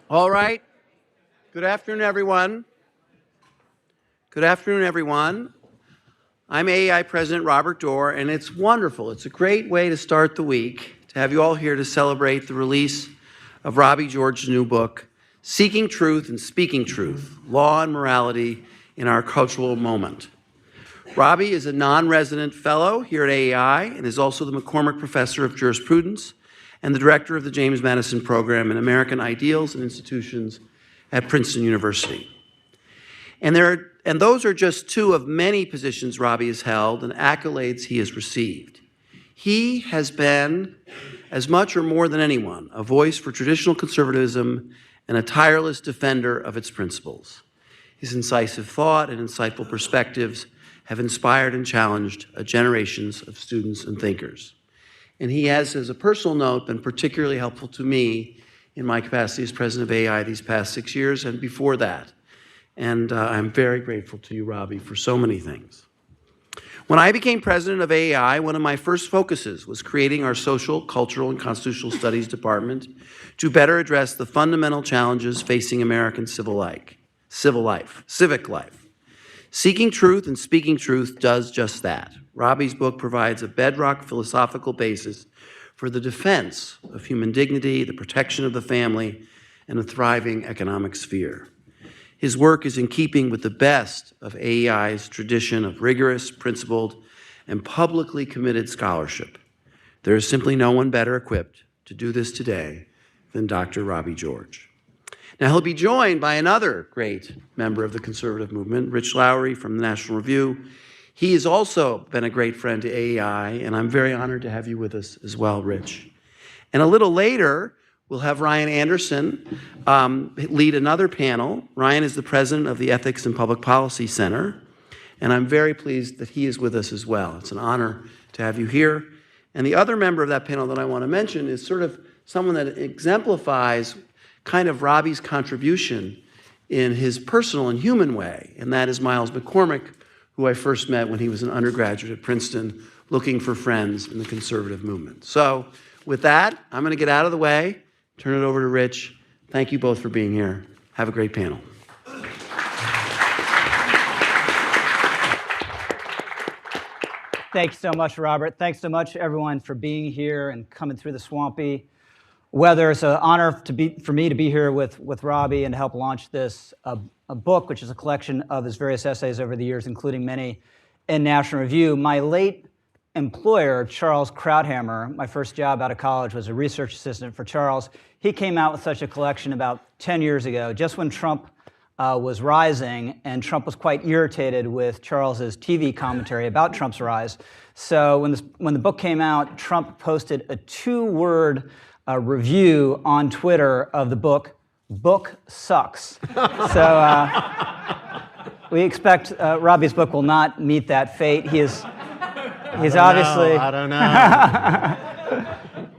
All right. Good afternoon, everyone. Good afternoon, everyone. I'm AEI President Robert Doar, and it's wonderful. It's a great way to start the week to have you all here to celebrate the release of Robbie George's new book, Seeking Truth and Speaking Truth, Law and Morality in Our Cultural Moment. Robbie is a non-resident fellow here at AEI and is also the McCormick Professor of Jurisprudence and the director of the James Madison Program in American Ideals and Institutions at Princeton University. And those are just two of many positions Robbie has held and accolades he has received. He has been, as much or more than anyone, a voice for traditional conservatism and a tireless defender of its principles. His incisive thought and insightful perspectives have inspired and challenged generations of students and thinkers. And he has, as a personal note, been particularly helpful to me in my capacity as president of AEI these past 6 years and before that. And I'm very grateful to you, Robbie, for so many things. When I became president of AEI, one of my first focuses was creating our Social, Cultural, and Constitutional Studies Department to better address the fundamental challenges facing American civic life. Seeking Truth and Speaking Truth does just that. Robbie's book provides a bedrock philosophical basis for the defense of human dignity, the protection of the family, and a thriving economic sphere. His work is in keeping with the best of AEI's tradition of rigorous, principled, and publicly committed scholarship. There is simply no one better equipped to do this today than Dr. Robbie George. Now, he'll be joined by another great member of the conservative movement, Rich Lowry from the National Review. He has also been a great friend to AEI, and I'm very honored to have you with us as well, Rich. And a little later, we'll have Ryan Anderson lead another panel. Ryan is the president of the Ethics and Public Policy Center, and I'm very pleased that he is with us as well. It's an honor to have you here. And the other member of that panel that I want to mention is sort of someone that exemplifies kind of Robbie's contribution in his personal and human way, and that is Miles McCormick, who I first met when he was an undergraduate at Princeton looking for friends in the conservative movement. So with that, I'm going to get out of the way, turn it over to Rich. Thank you both for being here. Have a great panel. Thanks so much, Robert. Thanks so much, everyone, for being here and coming through the swampy weather. It's an honor for me to be here with Robbie and to help launch this a book, which is a collection of his various essays over the years, including many in National Review. My late employer, Charles Krauthammer, my first job out of college was a research assistant for Charles. He came out with such a collection about 10 years ago, just when Trump was rising, and Trump was quite irritated with Charles's TV commentary about Trump's rise. So when the book came out, Trump posted a 2-word review on Twitter of the book. Book sucks. So we expect Robbie's book will not meet that fate. He's obviously I don't know.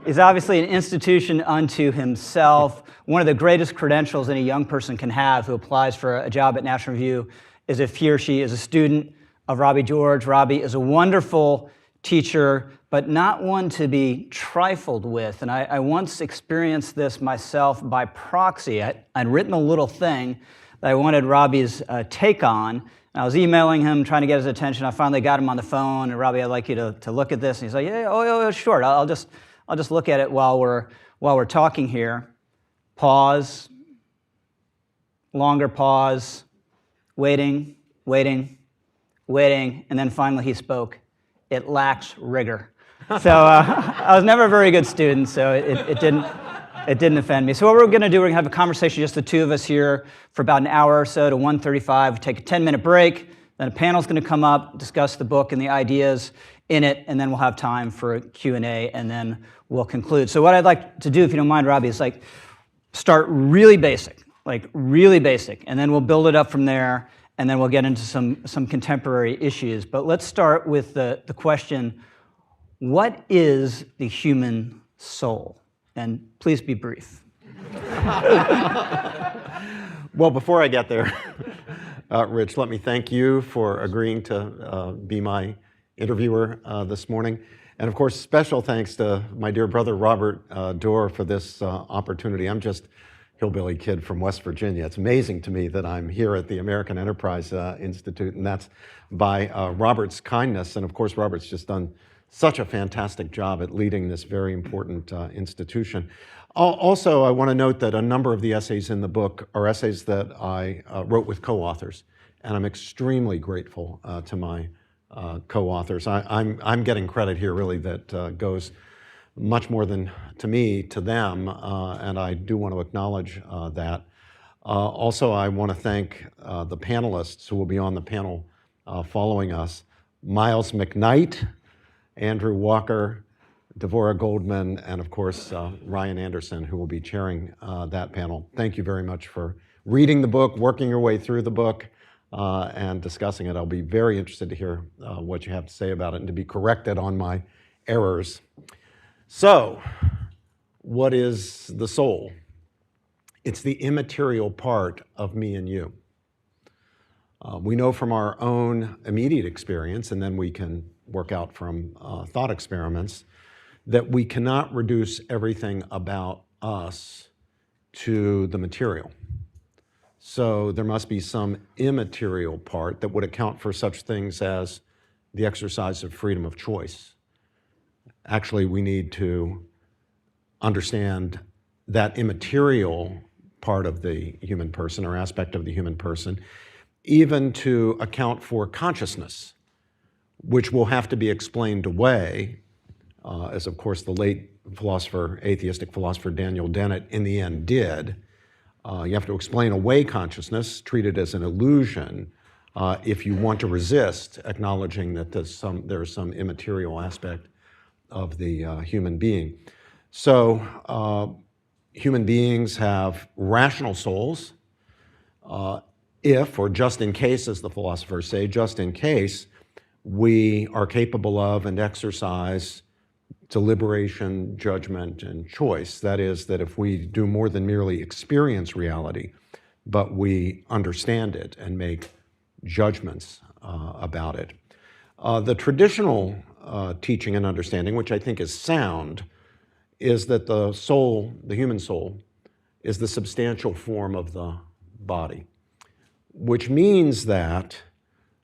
He's obviously an institution unto himself. One of the greatest credentials any young person can have who applies for a job at National Review is if he or she is a student of Robbie George. Robbie is a wonderful teacher, but not one to be trifled with. And I once experienced this myself by proxy. I'd written a little thing that I wanted Robbie's take on. And I was emailing him, trying to get his attention. I finally got him on the phone, and Robbie, I'd like you to look at this. And he's like, yeah, oh, sure. I'll just look at it while we're talking here. Pause. Longer pause. Waiting, and then finally he spoke. It lacks rigor. So I was never a very good student, so it didn't offend me. So what we're going to do, we're going to have a conversation, just the two of us here, for about an hour or so to 1:35. We take a 10-minute break. Then a panel's going to come up, discuss the book and the ideas in it, and then we'll have time for a Q&A, and then we'll conclude. So what I'd like to do, if you don't mind, Robbie, is start really basic, and then we'll build it up from there, and then we'll get into some contemporary issues. But let's start with the question, what is the human soul? And please be brief. Well, before I get there, Rich, let me thank you for agreeing to be my interviewer this morning. And of course, special thanks to my dear brother Robert Dorr for this opportunity. I'm just hillbilly kid from West Virginia. It's amazing to me that I'm here at the American Enterprise Institute, and that's by Robert's kindness. And of course, Robert's just done such a fantastic job at leading this very important institution. Also, I want to note that a number of the essays in the book are essays that I wrote with co-authors, and I'm extremely grateful to my co-authors. I'm getting credit here really that goes much more than to me, to them, and I do want to acknowledge that. Also, I want to thank the panelists who will be on the panel following us: Miles McKnight, Andrew Walker, Devorah Goldman, and of course, Ryan Anderson, who will be chairing that panel. Thank you very much for reading the book, working your way through the book, and discussing it. I'll be very interested to hear what you have to say about it and to be corrected on my errors. So, what is the soul? It's the immaterial part of me and you. We know from our own immediate experience, and then we can work out from thought experiments, that we cannot reduce everything about us to the material. So there must be some immaterial part that would account for such things as the exercise of freedom of choice. Actually, we need to understand that immaterial part of the human person or aspect of the human person, even to account for consciousness, which will have to be explained away, as of course the late philosopher, atheistic philosopher Daniel Dennett in the end did. You have to explain away consciousness, treat it as an illusion, if you want to resist acknowledging that there's some immaterial aspect of the human being. So human beings have rational souls. If, or just in case, as the philosophers say, just in case, we are capable of and exercise deliberation, judgment, and choice. That is, that if we do more than merely experience reality, but we understand it and make judgments about it. The traditional teaching and understanding, which I think is sound, is that the soul, the human soul, is the substantial form of the body, which means that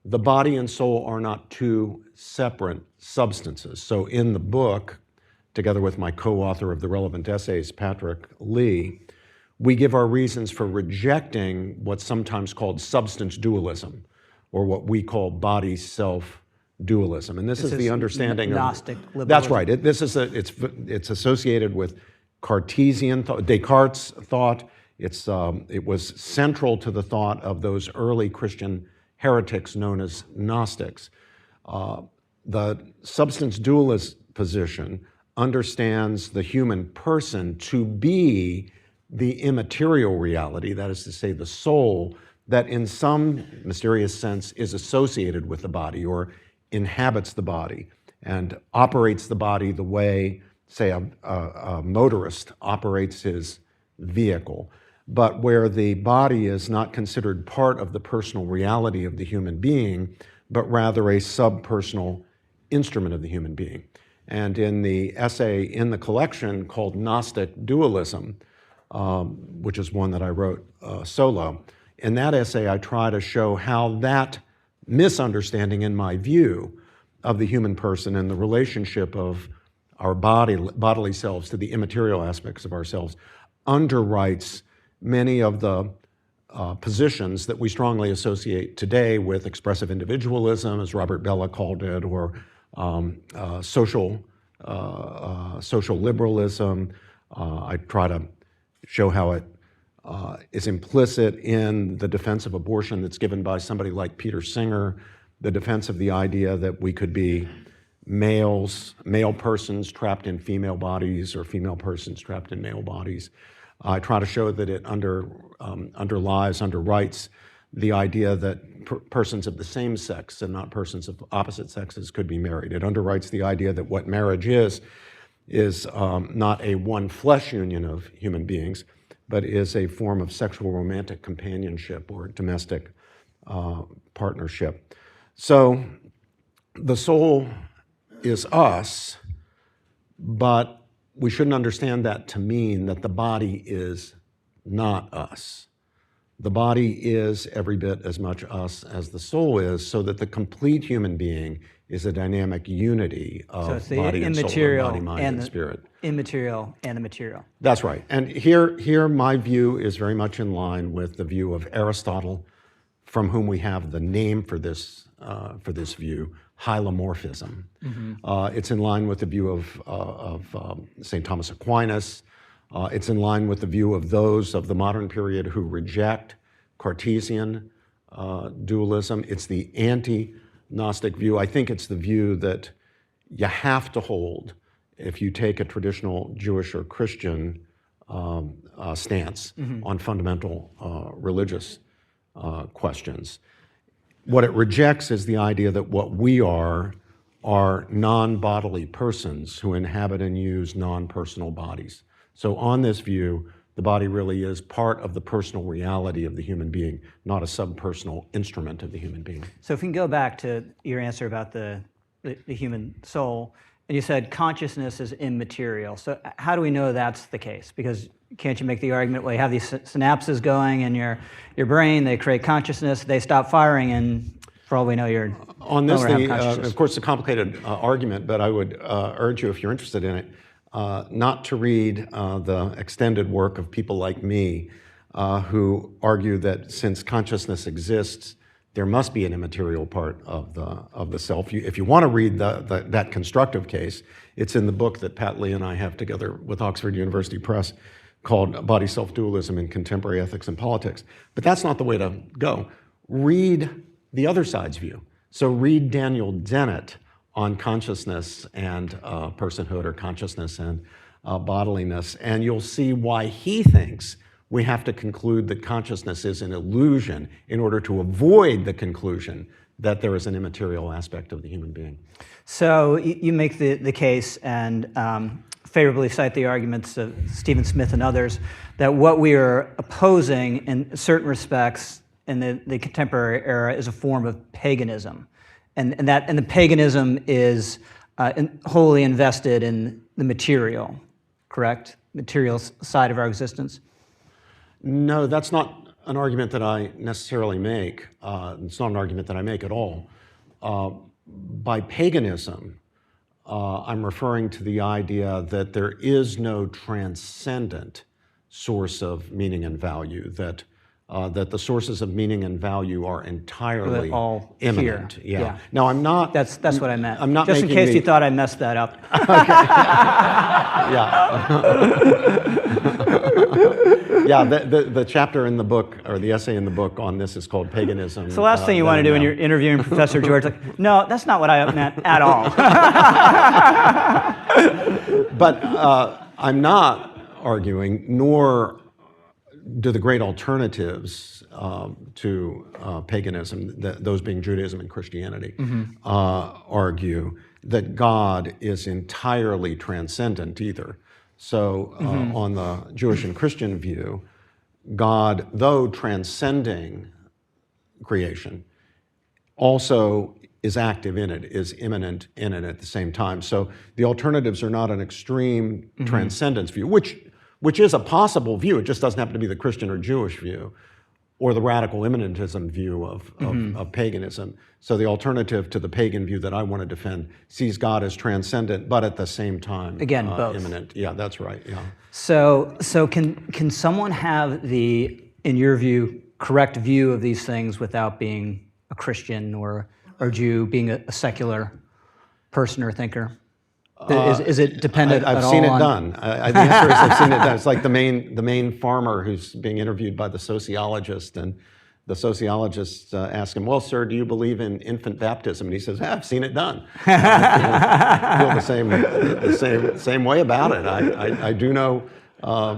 the body and soul are not two separate substances. So in the book, together with my co-author of the relevant essays, Patrick Lee, we give our reasons for rejecting what's sometimes called substance dualism, or what we call body-self dualism. And this is the understanding Gnostic of liberalism. That's right. It's associated with Cartesian thought, Descartes' thought. It was central to the thought of those early Christian heretics known as Gnostics. The substance dualist position understands the human person to be the immaterial reality, that is to say, the soul, that in some mysterious sense is associated with the body or inhabits the body and operates the body the way, say, a motorist operates his vehicle, but where the body is not considered part of the personal reality of the human being, but rather a subpersonal instrument of the human being. And in the essay in the collection called Gnostic Dualism, which is one that I wrote solo, in that essay I try to show how that misunderstanding, in my view, of the human person and the relationship of our bodily selves to the immaterial aspects of ourselves underwrites many of the positions that we strongly associate today with expressive individualism, as Robert Bellah called it, or social liberalism. I try to show how it is implicit in the defense of abortion that's given by somebody like Peter Singer, the defense of the idea that we could be male persons trapped in female bodies or female persons trapped in male bodies. I try to show that it underwrites the idea that persons of the same sex and not persons of opposite sexes could be married. It underwrites the idea that what marriage is not a one flesh union of human beings, but is a form of sexual romantic companionship or domestic partnership. So the soul is us, But we shouldn't understand that to mean that the body is not us. The body is every bit as much us as the soul is, so that the complete human being is a dynamic unity So it's of the body and soul, immaterial body, mind, and spirit. Immaterial and the material. That's right. And here my view is very much in line with the view of Aristotle, from whom we have the name for this view, hylomorphism. It's in line with the view of St. Thomas Aquinas. It's in line with the view of those of the modern period who reject Cartesian dualism. It's the anti-Gnostic view. I think it's the view that you have to hold if you take a traditional Jewish or Christian stance on fundamental religious questions. What it rejects is the idea that what we are non-bodily persons who inhabit and use non-personal bodies. So on this view, the body really is part of the personal reality of the human being, not a subpersonal instrument of the human being. So if we can go back to your answer about the human soul, and you said consciousness is immaterial. So how do we know that's the case? Because can't you make the argument, well, you have these synapses going in your brain, they create consciousness, they stop firing, and for all we know, you're on this. Of course, it's a complicated argument, but I would urge you, if you're interested in it, not to read the extended work of people like me who argue that since consciousness exists, there must be an immaterial part of the self. If you want to read that constructive case, it's in the book that Pat Lee and I have together with Oxford University Press called Body-Self Dualism in Contemporary Ethics and Politics. But that's not the way to go. Read the other side's view. So read Daniel Dennett on consciousness and personhood, or consciousness and bodiliness, and you'll see why he thinks we have to conclude that consciousness is an illusion in order to avoid the conclusion that there is an immaterial aspect of the human being. So you make the case and favorably cite the arguments of Stephen Smith and others that what we are opposing in certain respects in the contemporary era is a form of paganism. And the paganism is wholly invested in the material, correct? Material side of our existence? No, that's not an argument that I necessarily make. It's not an argument that I make at all. By paganism, I'm referring to the idea that there is no transcendent source of meaning and value, that the sources of meaning and value are entirely all immanent. Here. Yeah. Now, I'm not. That's what I meant. I'm not just in making case you thought I messed that up. Yeah, the chapter in the book, or the essay in the book on this is called Paganism. It's the last thing you want to do when you're interviewing Professor George. Like, no, that's not what I meant at all. But I'm not arguing, nor do the great alternatives to paganism, those being Judaism and Christianity, argue that God is entirely transcendent either. So on the Jewish and Christian view, God, though transcending creation, also is active in it, is immanent in it at the same time. So the alternatives are not an extreme transcendence view, which is a possible view. It just doesn't happen to be the Christian or Jewish view, or the radical immanentism view of paganism. So the alternative to the pagan view that I want to defend sees God as transcendent, but at the same time, again, both. Immanent. Yeah, that's right. Yeah. So can someone have the, in your view, correct view of these things without being a Christian or Jew, being a secular person or thinker? Is it dependent at all? I've seen it done. The answer is I've seen it done. It's like the main farmer who's being interviewed by the sociologist, and the sociologist asks him, "Well, sir, do you believe in infant baptism?" And he says, "I've seen it done." I feel the same way about it. I do know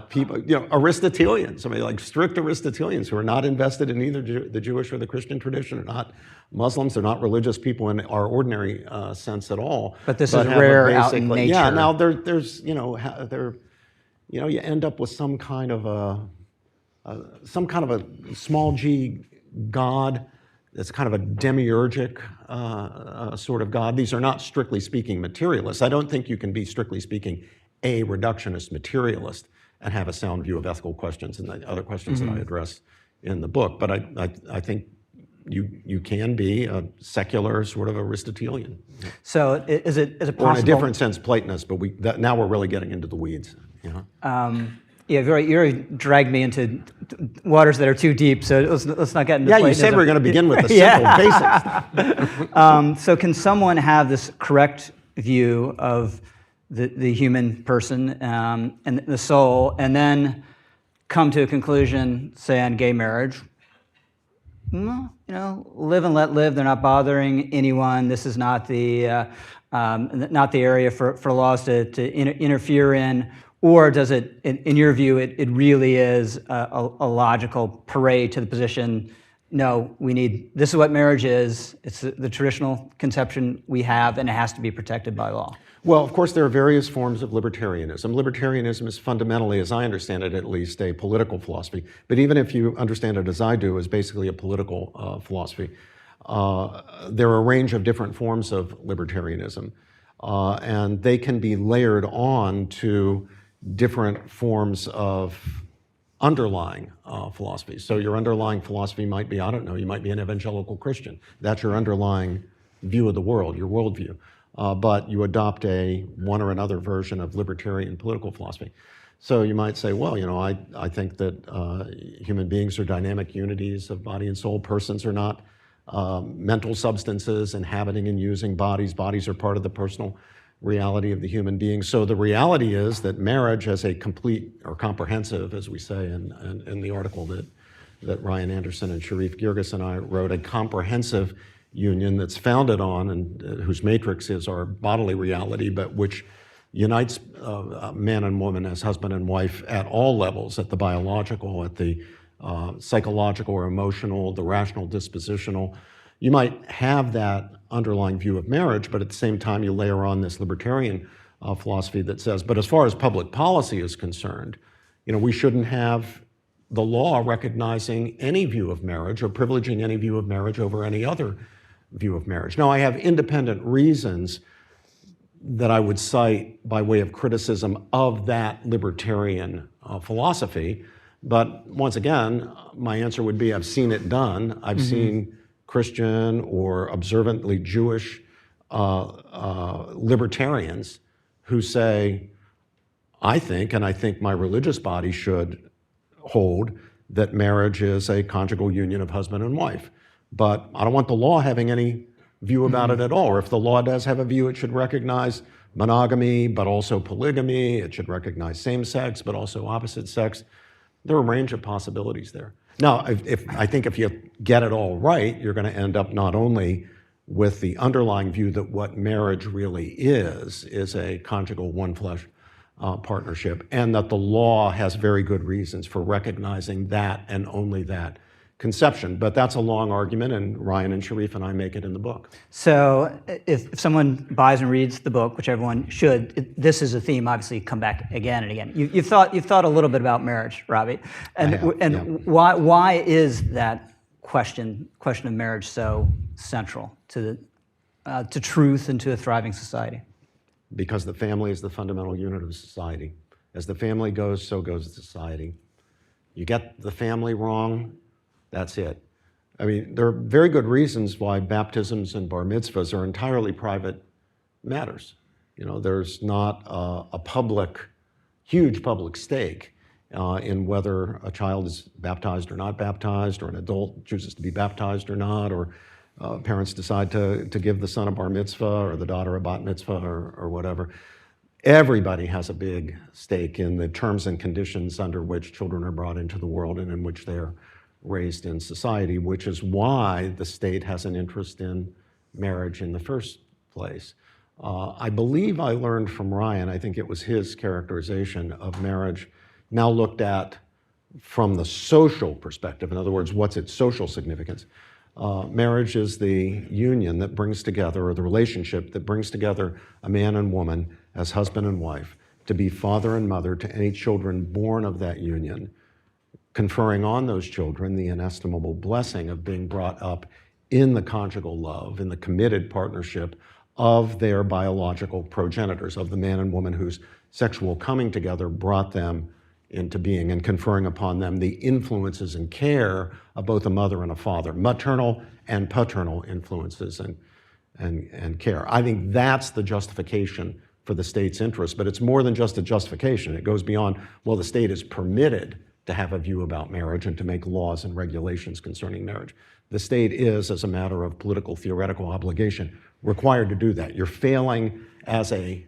people, Aristotelians, somebody like strict Aristotelians who are not invested in either the Jewish or the Christian tradition, are not Muslims, they're not religious people in our ordinary sense at all. But this is rare out in nature. Yeah, now there's you end up with some kind of a small g God that's kind of a demiurgic sort of God. These are not, strictly speaking, materialists. I don't think you can be, strictly speaking, a reductionist materialist and have a sound view of ethical questions and the other questions that I address in the book. But I think you can be a secular sort of Aristotelian. So is it possible? Or in a different sense, Platonist, but now we're really getting into the weeds. You know? Yeah, you already dragged me into waters that are too deep, so let's not get into Platonism. You said we were going to begin with the simple basics. So can someone have this correct view of the human person and the soul, and then come to a conclusion, say, on gay marriage? Well, live and let live. They're not bothering anyone. This is not the area for laws to interfere in. Or does it, in your view, it really is a logical parade to the position? No, this is what marriage is. It's the traditional conception we have, and it has to be protected by law. Well, of course, there are various forms of libertarianism. Libertarianism is fundamentally, as I understand it at least, a political philosophy. But even if you understand it as I do, is basically a political philosophy. There are a range of different forms of libertarianism, and they can be layered on to different forms of underlying philosophy. So your underlying philosophy might be, I don't know, you might be an evangelical Christian. That's your underlying view of the world, your worldview. But you adopt one or another version of libertarian political philosophy. So you might say, well, I think that human beings are dynamic unities of body and soul. Persons are not mental substances inhabiting and using bodies. Bodies are part of the personal reality of the human being. So the reality is that marriage as a complete or comprehensive, as we say in the article that Ryan Anderson and Sharif Girgis and I wrote, a comprehensive union that's founded on and whose matrix is our bodily reality, but which unites man and woman as husband and wife at all levels, at the biological, at the psychological or emotional, the rational dispositional. You might have that underlying view of marriage, but at the same time you layer on this libertarian philosophy that says, but as far as public policy is concerned, we shouldn't have the law recognizing any view of marriage or privileging any view of marriage over any other view of marriage. Now, I have independent reasons that I would cite by way of criticism of that libertarian philosophy, but once again, my answer would be I've seen it done. I've seen Christian or observantly Jewish libertarians who say, I think my religious body should hold that marriage is a conjugal union of husband and wife. But I don't want the law having any view about it at all. Or if the law does have a view, it should recognize monogamy, but also polygamy. It should recognize same sex, but also opposite sex. There are a range of possibilities there. Now, I think if you get it all right, you're going to end up not only with the underlying view that what marriage really is a conjugal one-flesh partnership, and that the law has very good reasons for recognizing that and only that conception. But that's a long argument, and Ryan and Sharif and I make it in the book. So if someone buys and reads the book, which everyone should, this is a theme, obviously, come back again and again. You've thought a little bit about marriage, Robbie, and why is that question of marriage so central to truth and to a thriving society? Because the family is the fundamental unit of society. As the family goes, so goes society. You get the family wrong, that's it. I mean, there are very good reasons why baptisms and bar mitzvahs are entirely private matters. There's not a huge public stake in whether a child is baptized or not baptized, or an adult chooses to be baptized or not, or parents decide to give the son a bar mitzvah or the daughter a bat mitzvah or whatever. Everybody has a big stake in the terms and conditions under which children are brought into the world and in which they are raised in society, which is why the state has an interest in marriage in the first place. I believe I learned from Ryan, I think it was his characterization of marriage, now looked at from the social perspective. In other words, what's its social significance? Marriage is the union that brings together, or the relationship that brings together a man and woman as husband and wife to be father and mother to any children born of that union, conferring on those children the inestimable blessing of being brought up in the conjugal love, in the committed partnership of their biological progenitors, of the man and woman whose sexual coming together brought them into being, and conferring upon them the influences and care of both a mother and a father, maternal and paternal influences and care. I think that's the justification for the state's interest, but it's more than just a justification. It goes beyond, well, the state is permitted to have a view about marriage and to make laws and regulations concerning marriage. The state is, as a matter of political theoretical obligation, required to do that. You're failing as a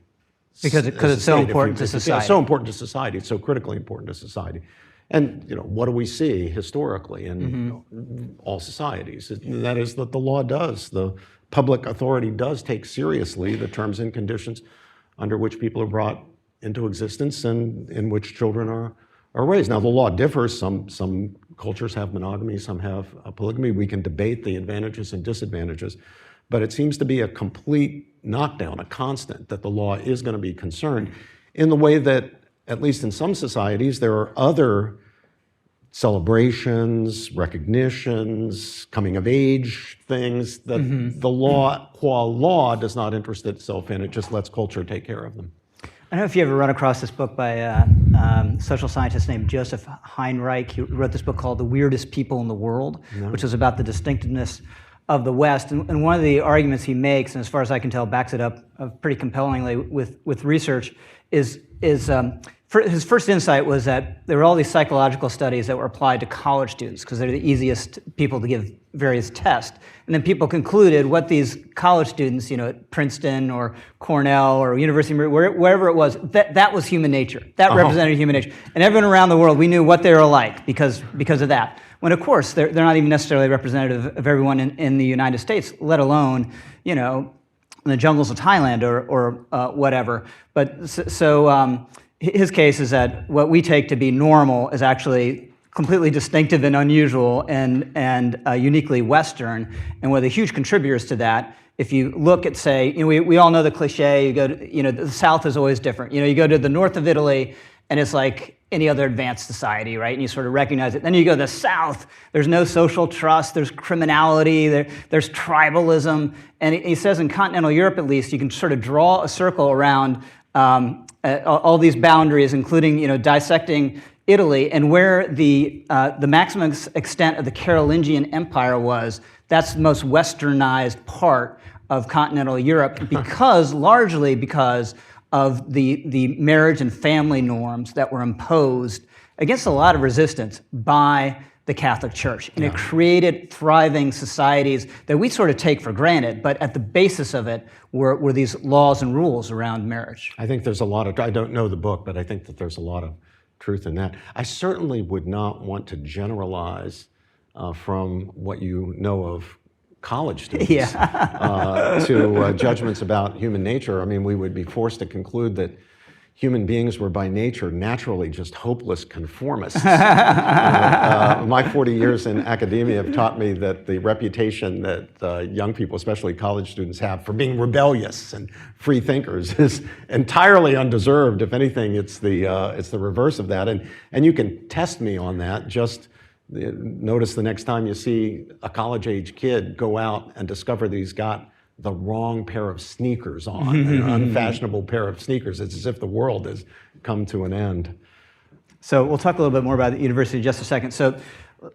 Because it's so important to society. It's so important to society. It's so critically important to society. And what do we see historically in all societies? That is that the law does, the public authority does take seriously the terms and conditions under which people are brought into existence and in which children are raised. Now, the law differs. Some cultures have monogamy, some have polygamy. We can debate the advantages and disadvantages, but it seems to be a complete knockdown, a constant, that the law is going to be concerned in the way that, at least in some societies, there are other celebrations, recognitions, coming of age things that the law, qua law, does not interest itself in. It just lets culture take care of them. I don't know if you ever run across this book by a social scientist named Joseph Heinreich. He wrote this book called The Weirdest People in the World, which is about the distinctiveness of the West. And one of the arguments he makes, and as far as I can tell, backs it up pretty compellingly with research, is his first insight was that there were all these psychological studies that were applied to college students because they're the easiest people to give various tests. And then people concluded what these college students, at Princeton or Cornell or University of wherever it was, that was human nature. That represented human nature. And everyone around the world, we knew what they were like because of that. When, of course, they're not even necessarily representative of everyone in the United States, let alone, in the jungles of Thailand or whatever. But so his case is that what we take to be normal is actually completely distinctive and unusual and uniquely Western. And one of the huge contributors to that, if you look at, say, we all know the cliche, you go to, the South is always different. You go to the north of Italy, and it's like any other advanced society, right? And you sort of recognize it. Then you go to the South, there's no social trust, there's criminality, there's tribalism. And he says in continental Europe, at least, you can sort of draw a circle around all these boundaries, including dissecting Italy, and where the maximum extent of the Carolingian Empire was. That's the most westernized part of continental Europe, largely because of the marriage and family norms that were imposed against a lot of resistance by the Catholic Church. And it created thriving societies that we sort of take for granted, but at the basis of it were these laws and rules around marriage. I think there's I don't know the book, but I think that there's a lot of truth in that. I certainly would not want to generalize from what you know of college students to judgments about human nature. I mean, we would be forced to conclude that human beings were by nature naturally just hopeless conformists. My 40 years in academia have taught me that the reputation that young people, especially college students, have for being rebellious and free thinkers is entirely undeserved. If anything, it's the reverse of that. And you can test me on that. Just notice the next time you see a college-age kid go out and discover that he's got the wrong pair of sneakers on, an unfashionable pair of sneakers. It's as if the world has come to an end. So we'll talk a little bit more about the university in just a second. So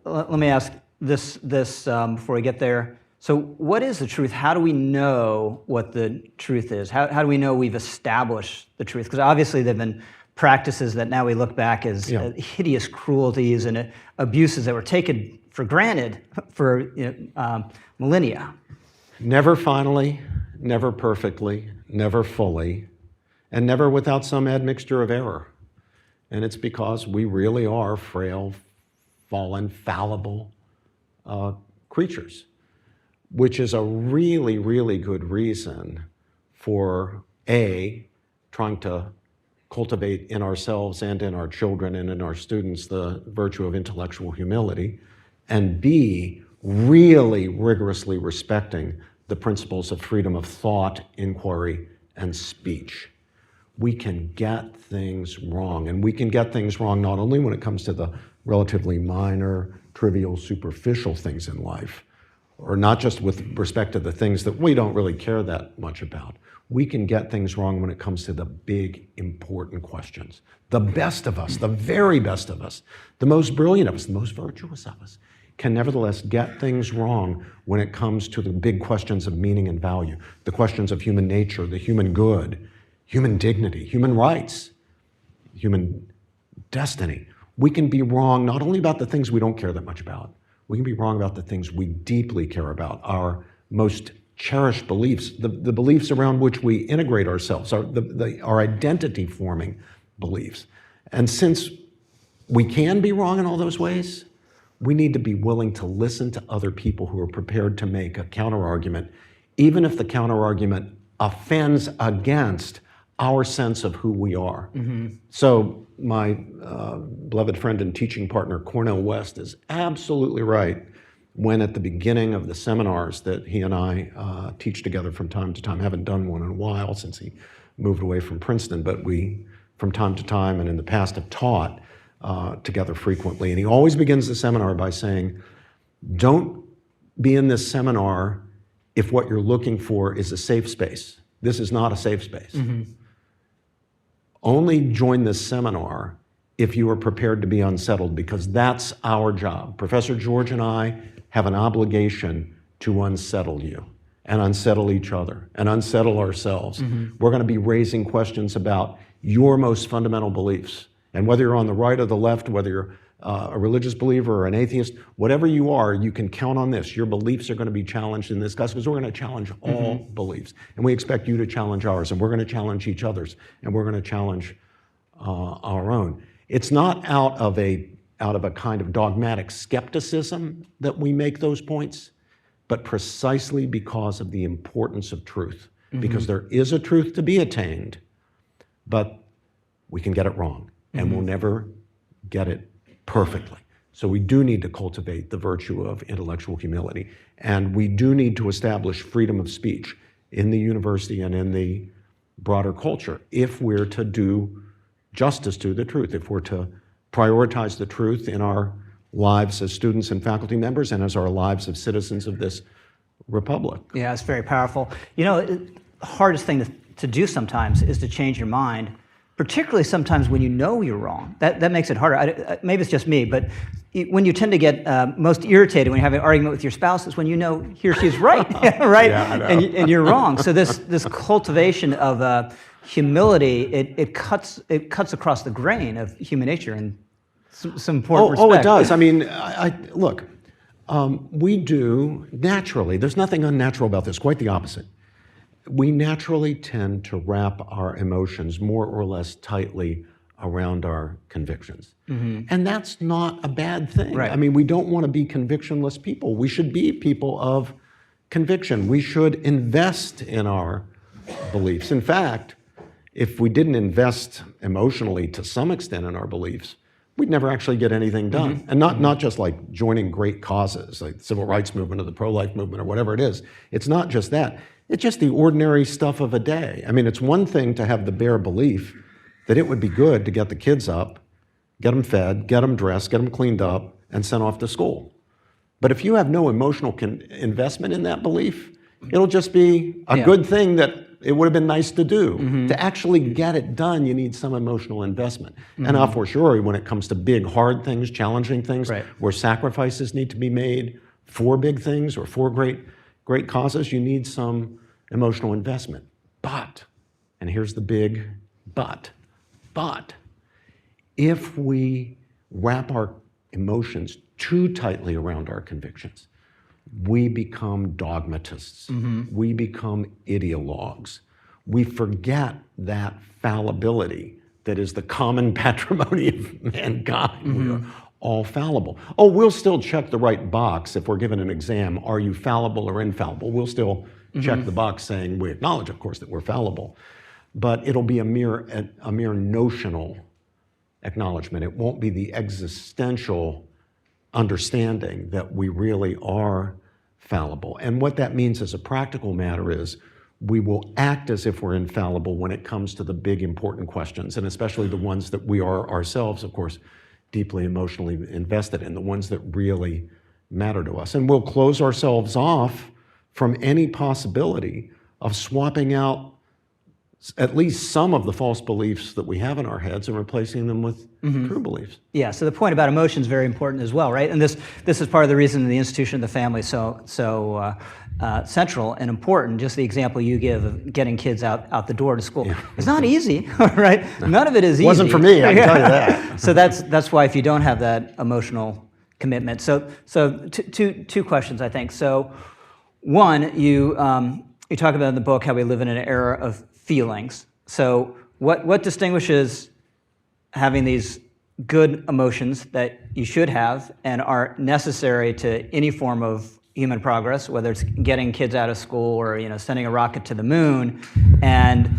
let me ask this before we get there. So what is the truth? How do we know what the truth is? How do we know we've established the truth? Because obviously there have been practices that now we look back as hideous cruelties and abuses that were taken for granted for millennia. Never finally, never perfectly, never fully, and never without some admixture of error. And it's because we really are frail, fallen, fallible creatures, which is a really, really good reason for trying to cultivate in ourselves and in our children and in our students the virtue of intellectual humility, and B, really rigorously respecting the principles of freedom of thought, inquiry, and speech. We can get things wrong, and we can get things wrong not only when it comes to the relatively minor, trivial, superficial things in life. or not just with respect to the things that we don't really care that much about. We can get things wrong when it comes to the big, important questions. The best of us, the very best of us, the most brilliant of us, the most virtuous of us, can nevertheless get things wrong when it comes to the big questions of meaning and value, the questions of human nature, the human good, human dignity, human rights, human destiny. We can be wrong not only about the things we don't care that much about, we can be wrong about the things we deeply care about, our most cherished beliefs, the beliefs around which we integrate ourselves, our identity-forming beliefs. And since we can be wrong in all those ways, we need to be willing to listen to other people who are prepared to make a counterargument, even if the counterargument offends against our sense of who we are. So my beloved friend and teaching partner, Cornel West, is absolutely right when at the beginning of the seminars that he and I teach together from time to time, haven't done one in a while since he moved away from Princeton, but we, from time to time and in the past, have taught together frequently. And he always begins the seminar by saying, don't be in this seminar if what you're looking for is a safe space. This is not a safe space. Only join this seminar if you are prepared to be unsettled, because that's our job. Professor George and I have an obligation to unsettle you and unsettle each other and unsettle ourselves. We're going to be raising questions about your most fundamental beliefs. And whether you're on the right or the left, whether you're a religious believer or an atheist, whatever you are, you can count on this. Your beliefs are going to be challenged in this class because we're going to challenge all beliefs. And we expect you to challenge ours, and we're going to challenge each other's, and we're going to challenge our own. It's not out of a kind of dogmatic skepticism that we make those points, but precisely because of the importance of truth. Because there is a truth to be attained, but we can get it wrong, and we'll never get it perfectly. So we do need to cultivate the virtue of intellectual humility, and we do need to establish freedom of speech in the university and in the broader culture if we're to do justice to the truth, if we're to prioritize the truth in our lives as students and faculty members and as our lives as citizens of this republic. Yeah, it's very powerful. You know, the hardest thing to do sometimes is to change your mind, particularly sometimes when you know you're wrong. That makes it harder. Maybe it's just me, but when you tend to get most irritated when you have an argument with your spouse is when you know he or she's right, right? Yeah, I know. And you're wrong. So this cultivation of humility, it cuts across the grain of human nature and some important respect. Oh, it does. I mean, look, we do naturally, there's nothing unnatural about this, quite the opposite. We naturally tend to wrap our emotions more or less tightly around our convictions. And that's not a bad thing. Right. I mean, we don't want to be convictionless people. We should be people of conviction. We should invest in our beliefs. In fact, if we didn't invest emotionally to some extent in our beliefs, we'd never actually get anything done. And not just like joining great causes, like the civil rights movement or the pro-life movement or whatever it is. It's not just that. It's just the ordinary stuff of a day. I mean, it's one thing to have the bare belief that it would be good to get the kids up, get them fed, get them dressed, get them cleaned up, and sent off to school. But if you have no emotional investment in that belief, it'll just be a good thing that it would have been nice to do. To actually get it done, you need some emotional investment. And a fortiori, when it comes to big, hard things, challenging things, where sacrifices need to be made for big things or for great causes, you need some emotional investment. But, and here's the big but, if we wrap our emotions too tightly around our convictions, we become dogmatists. We become ideologues. We forget that fallibility that is the common patrimony of mankind. We are all fallible. Oh, we'll still check the right box if we're given an exam. Are you fallible or infallible? We'll still check the box saying we acknowledge, of course, that we're fallible. But it'll be a mere notional acknowledgement. It won't be the existential understanding that we really are fallible. And what that means as a practical matter is we will act as if we're infallible when it comes to the big important questions, and especially the ones that we are ourselves, of course, deeply emotionally invested in, the ones that really matter to us. And we'll close ourselves off from any possibility of swapping out at least some of the false beliefs that we have in our heads and replacing them with true beliefs. Yeah, so the point about emotion is very important as well, right? And this is part of the reason the institution of the family is so central and important. Just the example you give of getting kids out the door to school. It's not easy, right? None of it is easy. Wasn't for me, I can tell you that. So that's why if you don't have that emotional commitment. So two questions, I think. So one, you talk about in the book how we live in an era of feelings. So what distinguishes having these good emotions that you should have and are necessary to any form of human progress, whether it's getting kids out of school or sending a rocket to the moon, and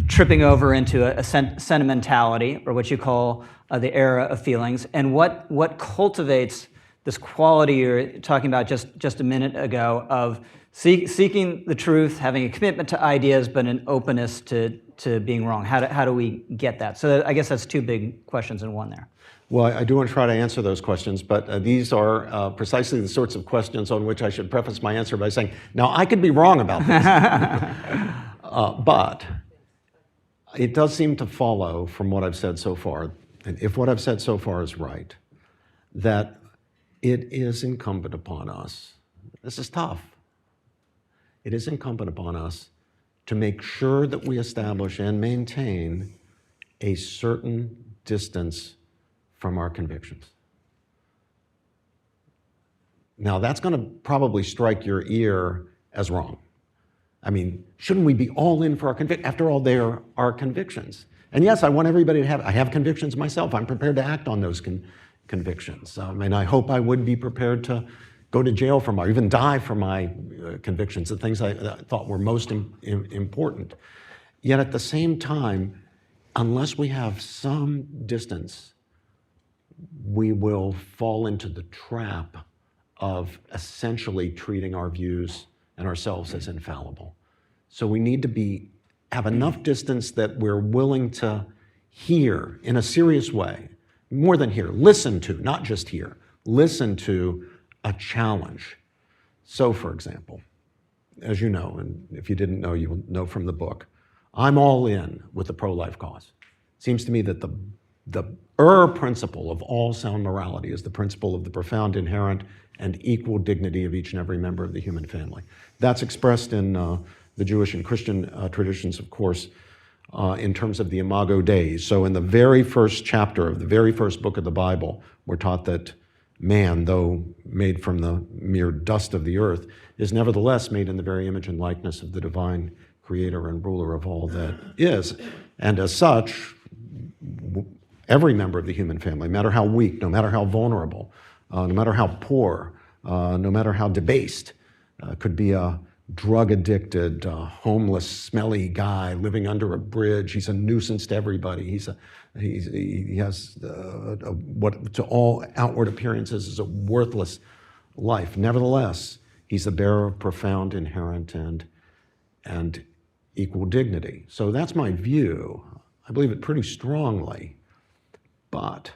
tripping over into a sentimentality, or what you call the era of feelings, and what cultivates this quality you're talking about just a minute ago of seeking the truth, having a commitment to ideas, but an openness to being wrong. How do we get that? So I guess that's two big questions in one there. Well, I do want to try to answer those questions, but these are precisely the sorts of questions on which I should preface my answer by saying, now I could be wrong about this. But it does seem to follow from what I've said so far, and if what I've said so far is right, that it is incumbent upon us, this is tough, it is incumbent upon us to make sure that we establish and maintain a certain distance from our convictions. Now, that's going to probably strike your ear as wrong. I mean, shouldn't we be all in for our convictions? After all, they are our convictions. And yes, I want everybody to I have convictions myself. I'm prepared to act on those convictions. And I hope I would be prepared to go to jail for or even die for my convictions, the things I thought were most important. Yet at the same time, unless we have some distance, we will fall into the trap of essentially treating our views and ourselves as infallible. So we need to have enough distance that we're willing to hear in a serious way, more than hear, listen to, not just hear, listen to a challenge. So, for example, as you know, and if you didn't know, you'll know from the book, I'm all in with the pro-life cause. It seems to me that the principle of all sound morality is the principle of the profound, inherent, and equal dignity of each and every member of the human family. That's expressed in the Jewish and Christian traditions, of course, in terms of the Imago Dei. So in the very first chapter of the very first book of the Bible, we're taught that man, though made from the mere dust of the earth, is nevertheless made in the very image and likeness of the divine creator and ruler of all that is. And as such, every member of the human family, no matter how weak, no matter how vulnerable, no matter how poor, no matter how debased, could be a drug-addicted, homeless, smelly guy living under a bridge. He's a nuisance to everybody. He has what to all outward appearances is a worthless life. Nevertheless, he's the bearer of profound, inherent, and equal dignity. So that's my view. I believe it pretty strongly. But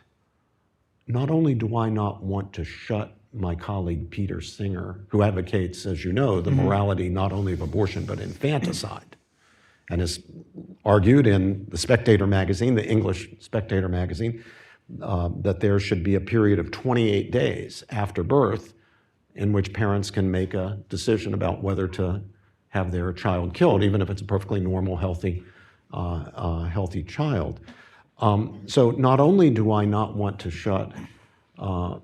not only do I not want to shut my colleague Peter Singer, who advocates, as you know, the morality not only of abortion but infanticide, and has argued in the Spectator magazine, the English Spectator magazine, that there should be a period of 28 days after birth in which parents can make a decision about whether to have their child killed, even if it's a perfectly normal, healthy child. So not only do I not want to shut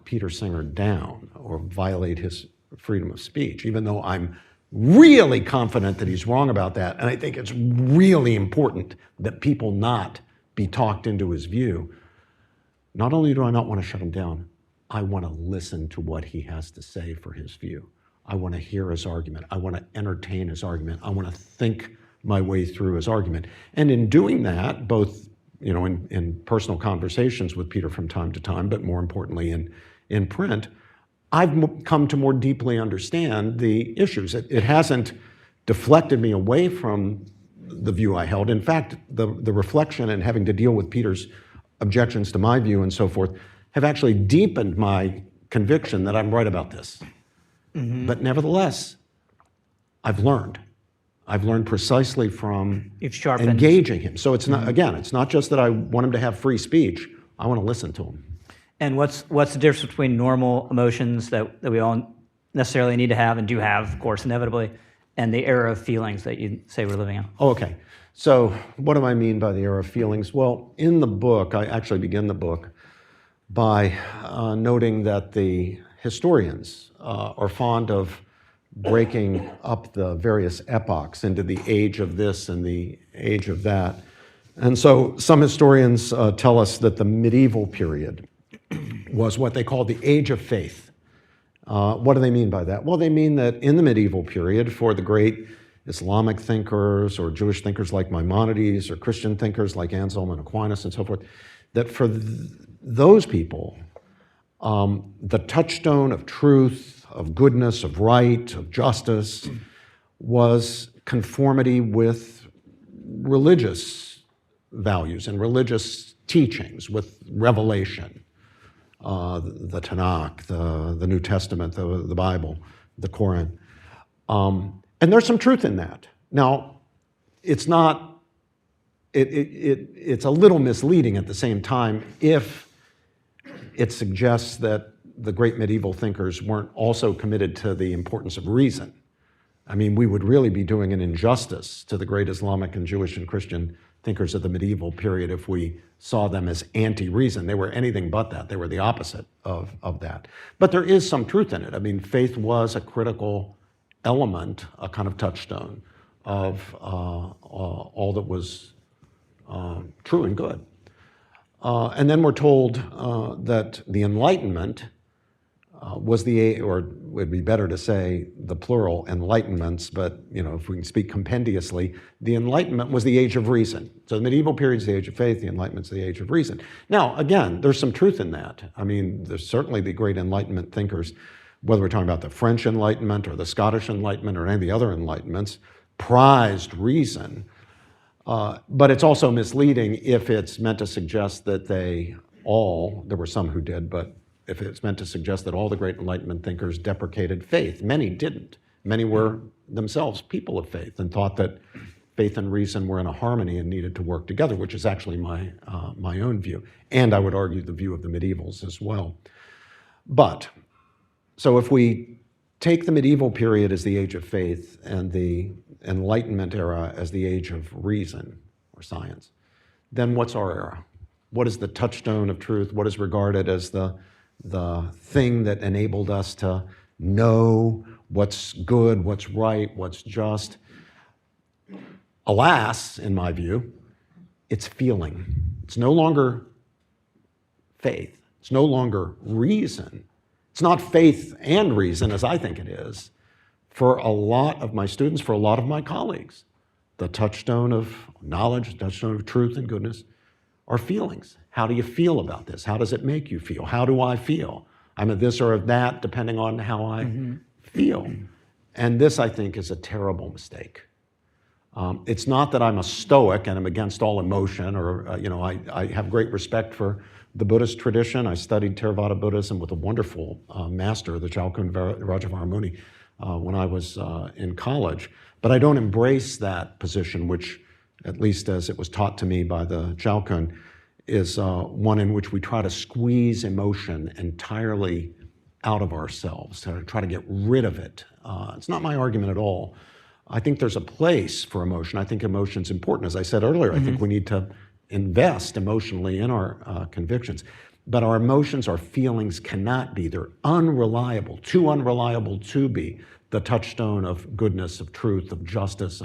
Peter Singer down or violate his freedom of speech, even though I'm really confident that he's wrong about that, and I think it's really important that people not be talked into his view, not only do I not want to shut him down, I want to listen to what he has to say for his view. I want to hear his argument. I want to entertain his argument. I want to think my way through his argument. And in doing that, both in personal conversations with Peter from time to time, but more importantly in print, I've come to more deeply understand the issues. It hasn't deflected me away from the view I held. In fact, the reflection and having to deal with Peter's objections to my view and so forth have actually deepened my conviction that I'm right about this. But nevertheless, I've learned. I've learned precisely from You've sharpened. engaging him. So it's not, again, it's not just that I want him to have free speech. I want to listen to him. And what's the difference between normal emotions that we all necessarily need to have and do have, of course, inevitably, and the era of feelings that you say we're living in? Oh, okay. So what do I mean by the era of feelings? Well, in the book, I actually begin the book by noting that the historians are fond of breaking up the various epochs into the age of this and the age of that. And so some historians tell us that the medieval period was what they called the age of faith. What do they mean by that? Well, they mean that in the medieval period, for the great Islamic thinkers or Jewish thinkers like Maimonides or Christian thinkers like Anselm and Aquinas and so forth, that for those people, the touchstone of truth, of goodness, of right, of justice was conformity with religious values and religious teachings, with revelation. The Tanakh, the New Testament, the Bible, the Quran. And there's some truth in that. Now, it's not, it's a little misleading at the same time if it suggests that the great medieval thinkers weren't also committed to the importance of reason. I mean, we would really be doing an injustice to the great Islamic and Jewish and Christian thinkers of the medieval period if we saw them as anti-reason. They were anything but that. They were the opposite of that. But there is some truth in it. I mean, faith was a critical element, a kind of touchstone of all that was true and good. And then we're told that the Enlightenment was or it would be better to say the plural enlightenments, but if we can speak compendiously, the Enlightenment was the age of reason. So the medieval period is the age of faith, the Enlightenment's the age of reason. Now, again, there's some truth in that. I mean, there's certainly the great Enlightenment thinkers, whether we're talking about the French Enlightenment or the Scottish Enlightenment or any of the other Enlightenments, prized reason. But it's also misleading if it's meant to suggest that there were some who did, but if it's meant to suggest that all the great Enlightenment thinkers deprecated faith. Many didn't. Many were themselves people of faith and thought that faith and reason were in a harmony and needed to work together, which is actually my own view. And I would argue the view of the medievals as well. But, so if we take the medieval period as the age of faith and the Enlightenment era as the age of reason or science, then what's our era? What is the touchstone of truth? What is regarded as the thing that enabled us to know what's good, what's right, what's just? Alas, in my view, it's feeling. It's no longer faith. It's no longer reason. It's not faith and reason, as I think it is, for a lot of my students, for a lot of my colleagues. The touchstone of knowledge, the touchstone of truth and goodness are feelings. How do you feel about this? How does it make you feel? How do I feel? I'm at this or at that, depending on how I feel. And this, I think, is a terrible mistake. It's not that I'm a Stoic and I'm against all emotion, or I have great respect for the Buddhist tradition. I studied Theravada Buddhism with a wonderful master, the Chalkun Rajavaramuni, when I was in college. But I don't embrace that position, which, at least as it was taught to me by the Chalkun, is one in which we try to squeeze emotion entirely out of ourselves, to try to get rid of it. It's not my argument at all. I think there's a place for emotion. I think emotion's important. As I said earlier, I think we need to invest emotionally in our convictions. But our emotions, our feelings cannot be. They're unreliable to be the touchstone of goodness, of truth, of justice,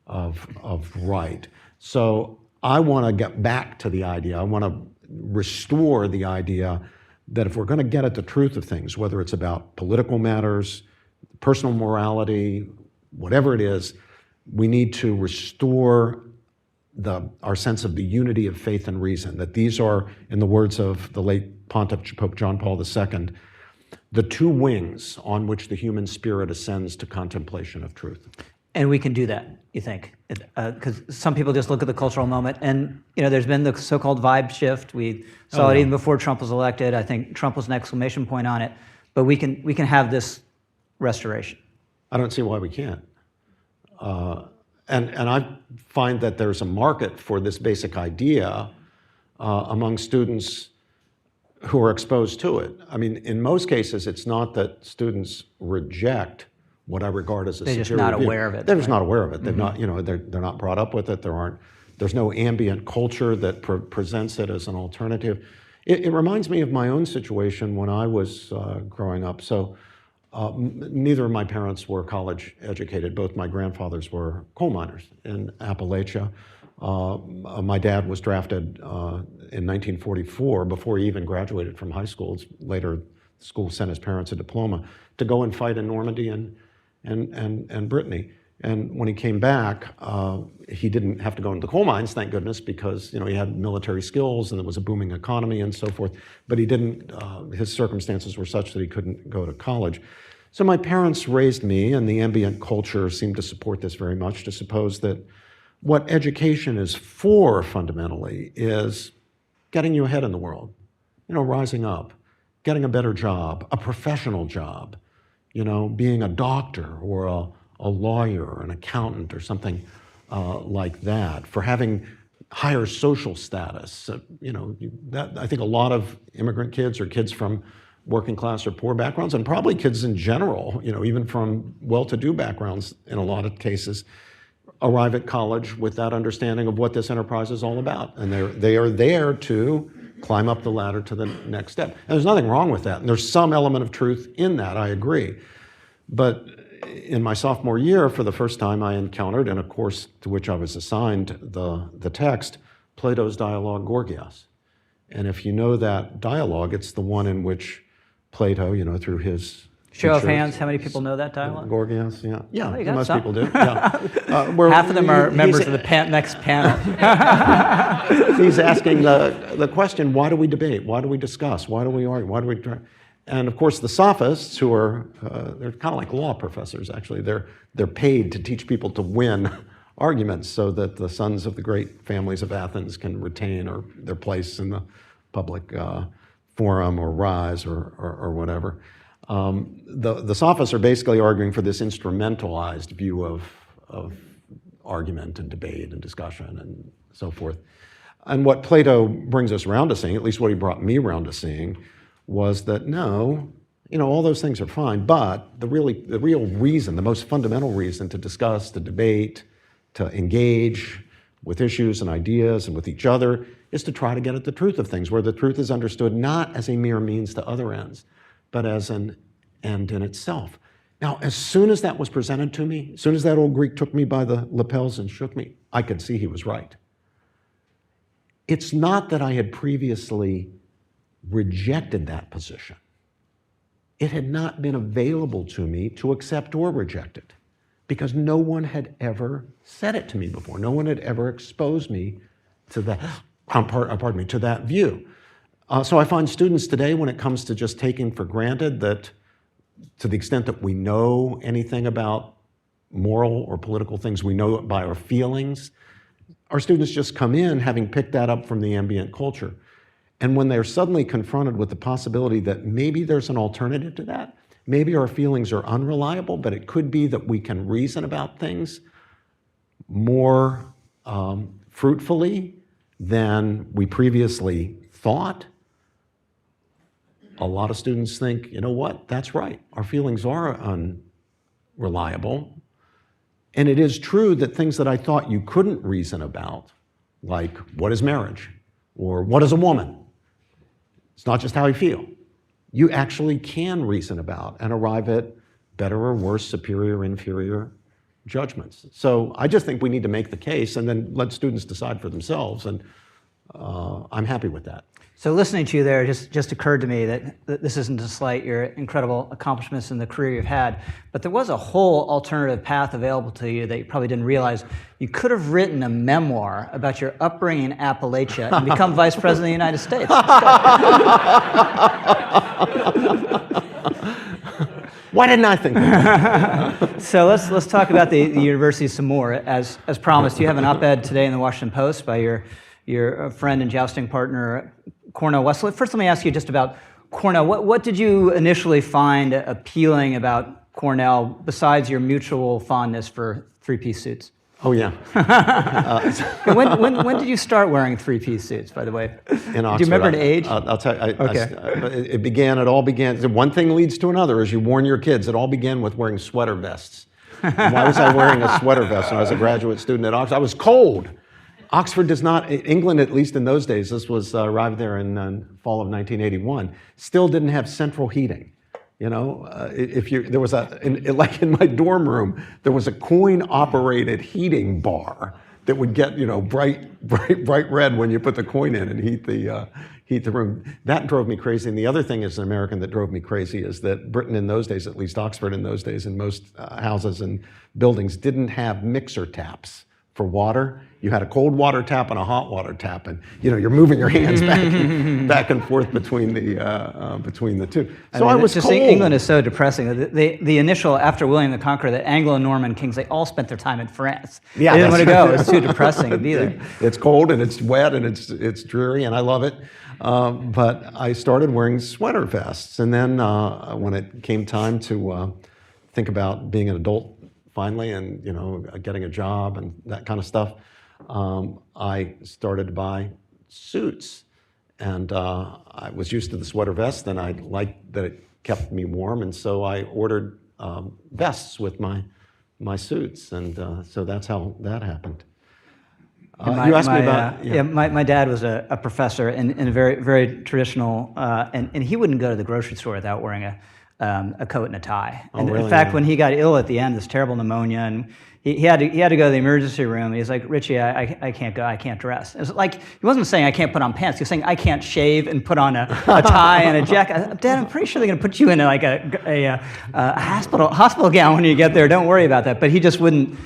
of right. So I want to get back to the idea. I want to restore the idea that if we're going to get at the truth of things, whether it's about political matters, personal morality, whatever it is, we need to restore our sense of the unity of faith and reason, that these are, in the words of the late Pontiff Pope John Paul II, the two wings on which the human spirit ascends to contemplation of truth. And we can do that, you think? Because some people just look at the cultural moment, and there's been the so-called vibe shift. We saw it even before Trump was elected. I think Trump was an exclamation point on it. But we can have this restoration. I don't see why we can't. And I find that there's a market for this basic idea among students who are exposed to it. I mean, in most cases, it's not that students reject what I regard as a superior view. They're just not aware of it. They're just not aware of it. They're not, they're not brought up with it. There's no ambient culture that presents it as an alternative. It reminds me of my own situation when I was growing up. So neither of my parents were college educated. Both my grandfathers were coal miners in Appalachia. My dad was drafted in 1944 before he even graduated from high school. Later, the school sent his parents a diploma to go and fight in Normandy and Brittany. And when he came back, he didn't have to go into the coal mines, thank goodness, because he had military skills and there was a booming economy and so forth. But he didn't. His circumstances were such that he couldn't go to college. So my parents raised me, and the ambient culture seemed to support this very much, to suppose that what education is for fundamentally is getting you ahead in the world, rising up, getting a better job, a professional job, being a doctor or a lawyer or an accountant or something like that, for having higher social status. I think a lot of immigrant kids or kids from working class or poor backgrounds, and probably kids in general, even from well-to-do backgrounds in a lot of cases, arrive at college with that understanding of what this enterprise is all about. And they are there to climb up the ladder to the next step. And there's nothing wrong with that. And there's some element of truth in that, I agree. But in my sophomore year, for the first time, I encountered, in a course to which I was assigned the text, Plato's dialogue Gorgias. And if you know that dialogue, it's the one in which Plato, through his show of hands, how many people know that dialogue? Gorgias, yeah. Oh, Most some. people do. Yeah. Half of them are members of the next panel. He's asking the question, why do we debate? Why do we discuss? Why do we argue? Why do we try? And of course, the sophists, who are, they're kind of like law professors, actually. They're paid to teach people to win arguments so that the sons of the great families of Athens can retain their place in the public forum or rise or whatever. The sophists are basically arguing for this instrumentalized view of argument and debate and discussion and so forth. And what Plato brings us around to seeing, at least what he brought me around to seeing, was that no, all those things are fine, but the real reason, the most fundamental reason to discuss, to debate, to engage with issues and ideas and with each other is to try to get at the truth of things, where the truth is understood not as a mere means to other ends, but as an end in itself. Now, as soon as that was presented to me, as soon as that old Greek took me by the lapels and shook me, I could see he was right. It's not that I had previously rejected that position. It had not been available to me to accept or reject it, because no one had ever said it to me before. No one had ever exposed me to that, to that view. So I find students today, when it comes to just taking for granted that, to the extent that we know anything about moral or political things, we know it by our feelings, our students just come in having picked that up from the ambient culture. And when they're suddenly confronted with the possibility that maybe there's an alternative to that, maybe our feelings are unreliable, but it could be that we can reason about things more fruitfully than we previously thought. A lot of students think, you know what, that's right. Our feelings are unreliable. And it is true that things that I thought you couldn't reason about, like what is marriage or what is a woman, it's not just how you feel. You actually can reason about and arrive at better or worse, superior, inferior judgments. So I just think we need to make the case and then let students decide for themselves. And I'm happy with that. So listening to you there, just occurred to me that this isn't to slight your incredible accomplishments in the career you've had, but there was a whole alternative path available to you that you probably didn't realize. You could have written a memoir about your upbringing in Appalachia and become Vice President of the United States. Why didn't I think of that? So let's talk about the university some more. As promised, you have an op-ed today in the Washington Post by your friend and jousting partner, Cornel West. First, let me ask you just about Cornel. What did you initially find appealing about Cornel besides your mutual fondness for three-piece suits? Oh, yeah. When did you start wearing three-piece suits, by the way? In Oxford. Do you remember an age? I'll tell you. Okay. It all began, one thing leads to another as you warn your kids. It all began with wearing sweater vests. And why was I wearing a sweater vest when I was a graduate student at Oxford? I was cold. Oxford does not, England, at least in those days, this was arrived there in fall of 1981, still didn't have central heating. You know, there was like in my dorm room, there was a coin-operated heating bar that would get, bright red when you put the coin in and heat the room. That drove me crazy. And the other thing as an American that drove me crazy is that Britain in those days, at least Oxford in those days, in most houses and buildings, didn't have mixer taps for water. You had a cold water tap and a hot water tap, and you're moving your hands back and forth between the two. So I was just cold. England is so depressing. The initial, after William the Conqueror, the Anglo-Norman kings, they all spent their time in France. Yeah, they didn't want to go. It was too depressing to be there. It's cold and it's wet and it's dreary, and I love it. But I started wearing sweater vests, and then when it came time to think about being an adult finally, and getting a job and that kind of stuff, I started to buy suits, and I was used to the sweater vest, and I liked that it kept me warm, and so I ordered vests with my suits, and so that's how that happened. You asked me about my dad was a professor in a very very traditional, and he wouldn't go to the grocery store without wearing a coat and a tie. And really? In fact, when he got ill at the end, this terrible pneumonia, and he had to go to the emergency room. He was like, Richie, I can't go. I can't dress. It was like he wasn't saying I can't put on pants. He was saying I can't shave and put on a tie and a jacket. Dad, I'm pretty sure they're going to put you in like a hospital gown when you get there. Don't worry about that. But he just wouldn't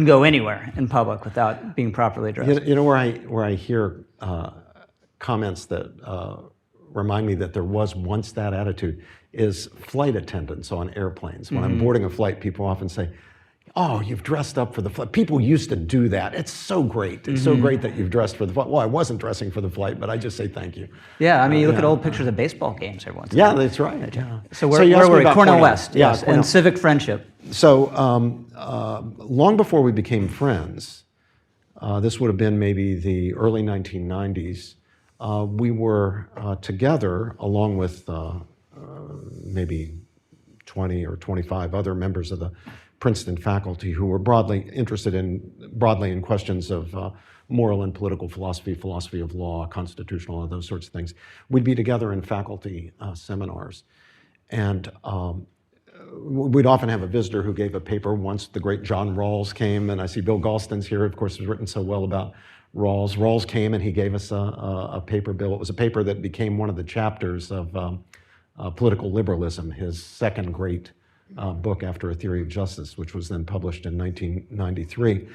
go anywhere in public without being properly dressed. You know where I hear comments that remind me that there was once that attitude is flight attendants on airplanes. When I'm boarding a flight, people often say, "Oh, you've dressed up for the flight." People used to do that. It's so great. It's so great that you've dressed for the flight. Well, I wasn't dressing for the flight, but I just say thank you. Yeah, I mean, you look at old pictures of baseball games every once in a Yeah, while. that's right. Yeah. So where were we? Cornel West, Yeah, yes, Cornel. and civic friendship. So long before we became friends, this would have been maybe the early 1990s, we were together along with maybe 20 or 25 other members of the Princeton faculty who were broadly interested in questions of moral and political philosophy, philosophy of law, constitutional, those sorts of things. We'd be together in faculty seminars. And we'd often have a visitor who gave a paper. Once the great John Rawls came, and I see Bill Galston's here, of course, has written so well about Rawls. Rawls came and he gave us a paper, Bill. It was a paper that became one of the chapters of Political Liberalism, his second great book after A Theory of Justice, which was then published in 1993.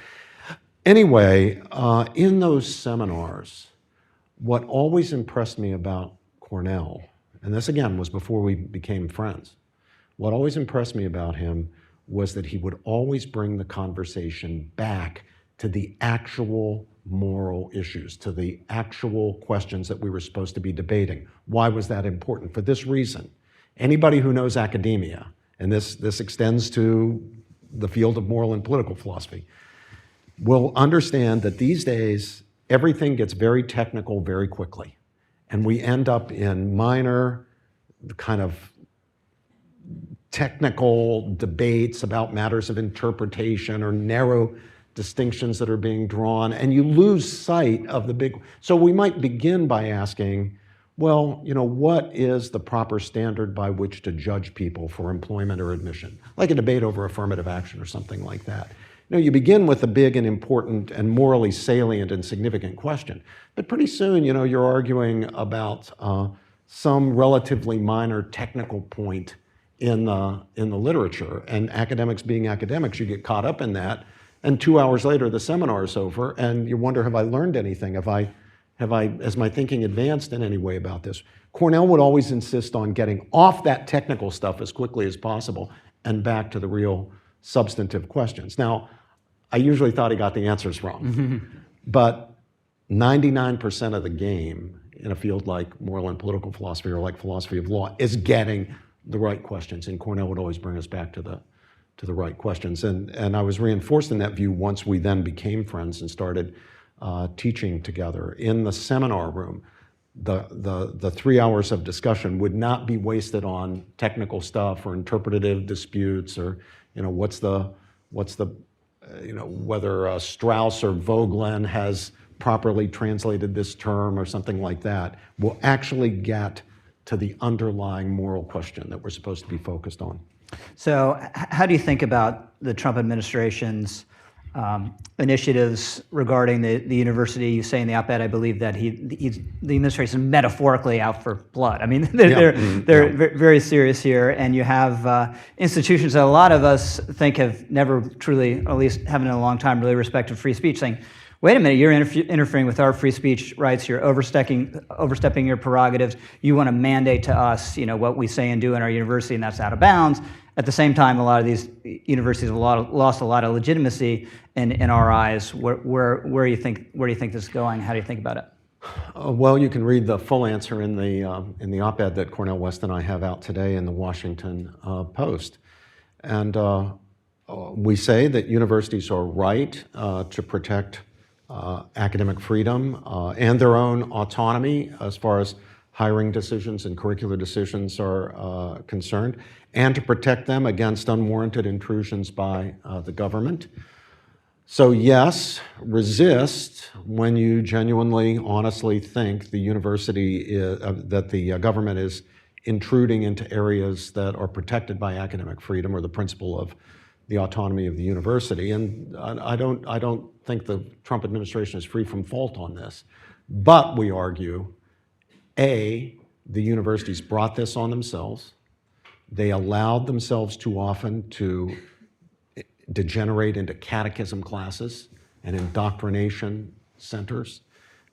Anyway, in those seminars, what always impressed me about Cornel, and this again was before we became friends, what always impressed me about him was that he would always bring the conversation back to the actual moral issues, to the actual questions that we were supposed to be debating. Why was that important? For this reason. Anybody who knows academia, and this extends to the field of moral and political philosophy, will understand that these days everything gets very technical very quickly. And we end up in minor kind of technical debates about matters of interpretation or narrow distinctions that are being drawn, and you lose sight of the big. So we might begin by asking, well, what is the proper standard by which to judge people for employment or admission? Like a debate over affirmative action or something like that. You begin with a big and important and morally salient and significant question, but pretty soon, you're arguing about some relatively minor technical point in the literature, and academics being academics, you get caught up in that, and 2 hours later the seminar is over, and you wonder, have I learned anything? Has my thinking advanced in any way about this? Cornel would always insist on getting off that technical stuff as quickly as possible and back to the real substantive questions. Now, I usually thought he got the answers wrong, but 99% of the game in a field like moral and political philosophy or like philosophy of law is getting the right questions, and Cornell would always bring us back to the right questions. And I was reinforced in that view once we then became friends and started teaching together. In the seminar room, the 3 hours of discussion would not be wasted on technical stuff or interpretative disputes or, what's the whether Strauss or Vogelin has properly translated this term or something like that. We'll actually get to the underlying moral question that we're supposed to be focused on. So how do you think about the Trump administration's initiatives regarding the university? You say in the op-ed, I believe, that the administration is metaphorically out for blood. I mean, they're very serious here, and you have institutions that a lot of us think have never truly, or at least haven't in a long time, really respected free speech, saying, wait a minute, you're interfering with our free speech rights, you're overstepping your prerogatives, you want to mandate to us, what we say and do in our university, and that's out of bounds. At the same time, a lot of these universities have lost a lot of legitimacy in our eyes. Where do you think this is going? How do you think about it? Well, you can read the full answer in the op-ed that Cornel West and I have out today in the Washington Post. And we say that universities are right to protect academic freedom and their own autonomy as far as hiring decisions and curricular decisions are concerned, and to protect them against unwarranted intrusions by the government. So yes, resist when you genuinely, honestly think the university that the government is intruding into areas that are protected by academic freedom or the principle of the autonomy of the university. And I don't think the Trump administration is free from fault on this. But we argue, A, the universities brought this on themselves. They allowed themselves too often to degenerate into catechism classes and indoctrination centers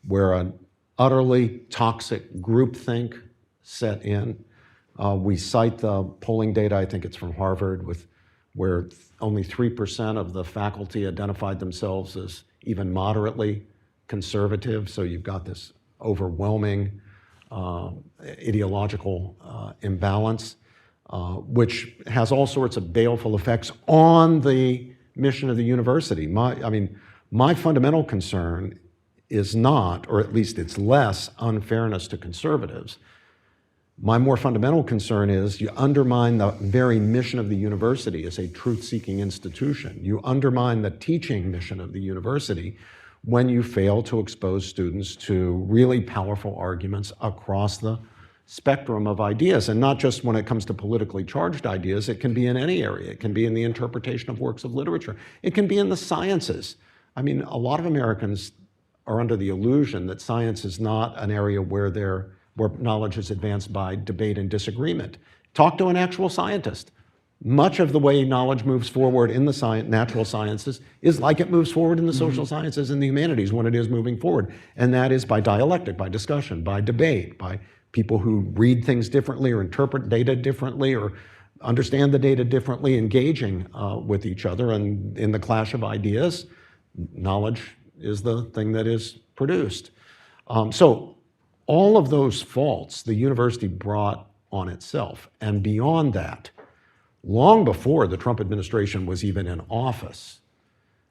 where an utterly toxic groupthink set in. We cite the polling data, I think it's from Harvard, where only 3% of the faculty identified themselves as even moderately conservative. So you've got this overwhelming ideological imbalance, which has all sorts of baleful effects on the mission of the university. My fundamental concern is not, or at least it's less, unfairness to conservatives. My more fundamental concern is you undermine the very mission of the university as a truth-seeking institution. You undermine the teaching mission of the university when you fail to expose students to really powerful arguments across the spectrum of ideas, and not just when it comes to politically charged ideas. It can be in any area. It can be in the interpretation of works of literature. It can be in the sciences. A lot of Americans are under the illusion that science is not an area where knowledge is advanced by debate and disagreement. Talk to an actual scientist. Much of the way knowledge moves forward in the natural sciences is like it moves forward in the social sciences and the humanities when it is moving forward. And that is by dialectic, by discussion, by debate, by people who read things differently or interpret data differently or understand the data differently, engaging with each other. And in the clash of ideas, knowledge is the thing that is produced. So all of those faults the university brought on itself. And beyond that, long before the Trump administration was even in office,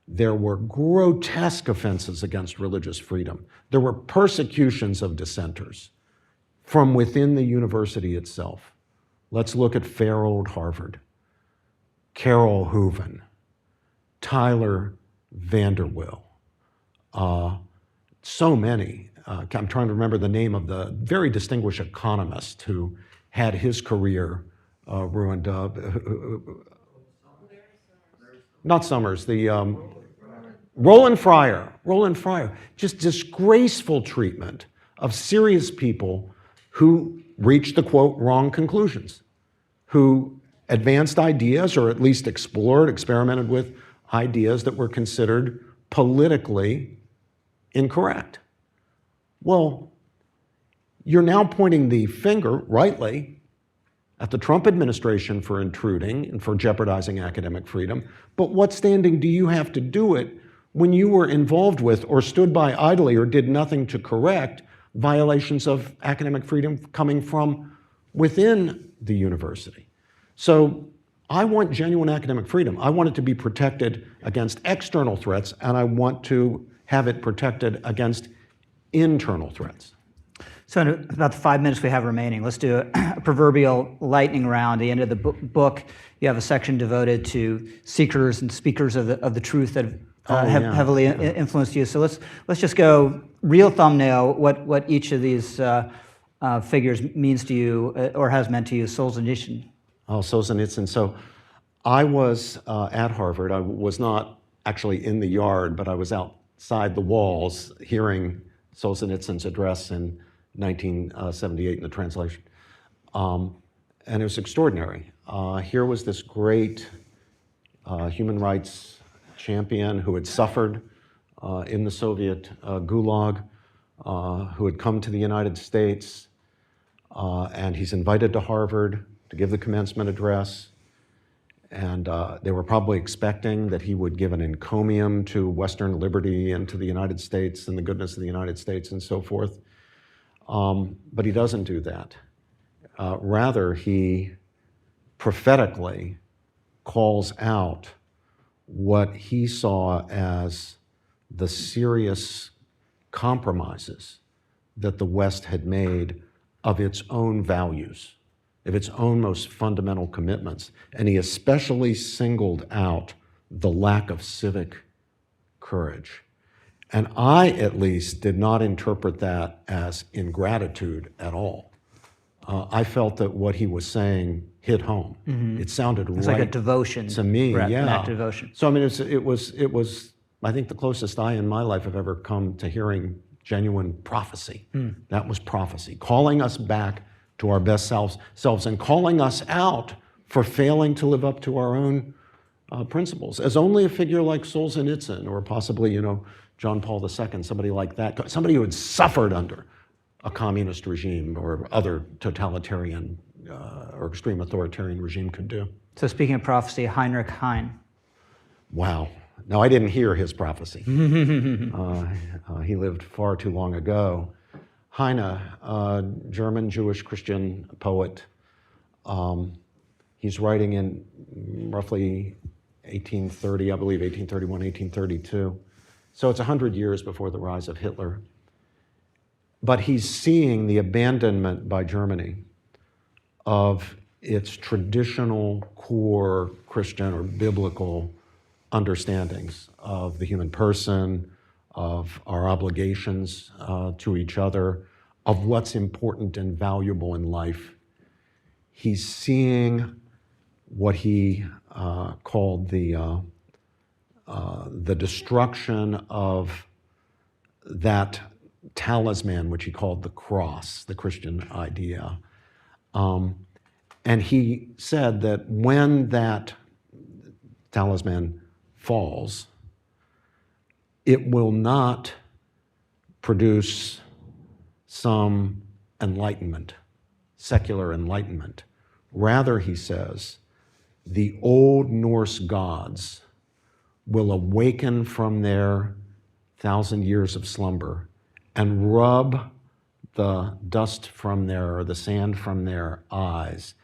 there were grotesque offenses against religious freedom. There were persecutions of dissenters from within the university itself. Let's look at fair old Harvard, Carol Hooven, Tyler Vanderwill, so many. I'm trying to remember the name of the very distinguished economist who had his career ruined. Not Summers, Roland Fryer. Roland Fryer. Just disgraceful treatment of serious people who reached the, quote, wrong conclusions, who advanced ideas or at least experimented with ideas that were considered politically incorrect. Well, you're now pointing the finger, rightly, at the Trump administration for intruding and for jeopardizing academic freedom, but what standing do you have to do it when you were involved with or stood by idly or did nothing to correct violations of academic freedom coming from within the university? So I want genuine academic freedom. I want it to be protected against external threats, and I want to have it protected against internal threats. So in about the 5 minutes we have remaining, let's do a proverbial lightning round. At the end of the book, you have a section devoted to seekers and speakers of the truth that have heavily influenced you. So let's just go real thumbnail, what each of these figures means to you or has meant to you. Solzhenitsyn. Oh, Solzhenitsyn. So I was at Harvard. I was not actually in the yard, but I was outside the walls hearing Solzhenitsyn's address in 1978 in the translation. And it was extraordinary. Here was this great human rights champion who had suffered in the Soviet gulag, who had come to the United States, and he's invited to Harvard to give the commencement address. And they were probably expecting that he would give an encomium to Western liberty and to the United States and the goodness of the United States and so forth. But he doesn't do that. Rather, he prophetically calls out what he saw as the serious compromises that the West had made of its own values, of its own most fundamental commitments. And he especially singled out the lack of civic courage. And I, at least, did not interpret that as ingratitude at all. I felt that what he was saying hit home. Mm-hmm. It sounded it's right like a devotion to me. Correct, yeah, an act of devotion. So I mean, it was. I think the closest I in my life have ever come to hearing genuine prophecy. That was prophecy, calling us back to our best selves and calling us out for failing to live up to our own principles. As only a figure like Solzhenitsyn or possibly, John Paul II, somebody like that, somebody who had suffered under a communist regime or other totalitarian or extreme authoritarian regime could do. So speaking of prophecy, Heinrich Heine. Wow. Now, I didn't hear his prophecy. He lived far too long ago. Heine, German Jewish Christian poet. He's writing in roughly 1830, I believe 1831, 1832. So it's 100 years before the rise of Hitler. But he's seeing the abandonment by Germany of its traditional core Christian or biblical understandings of the human person, of our obligations to each other, of what's important and valuable in life. He's seeing what he called the destruction of that talisman, which he called the cross, the Christian idea. And he said that when that talisman falls, it will not produce some enlightenment, secular enlightenment. Rather, he says, the old Norse gods will awaken from their 1,000 years of slumber and rub the dust from their, or the sand from their eyes,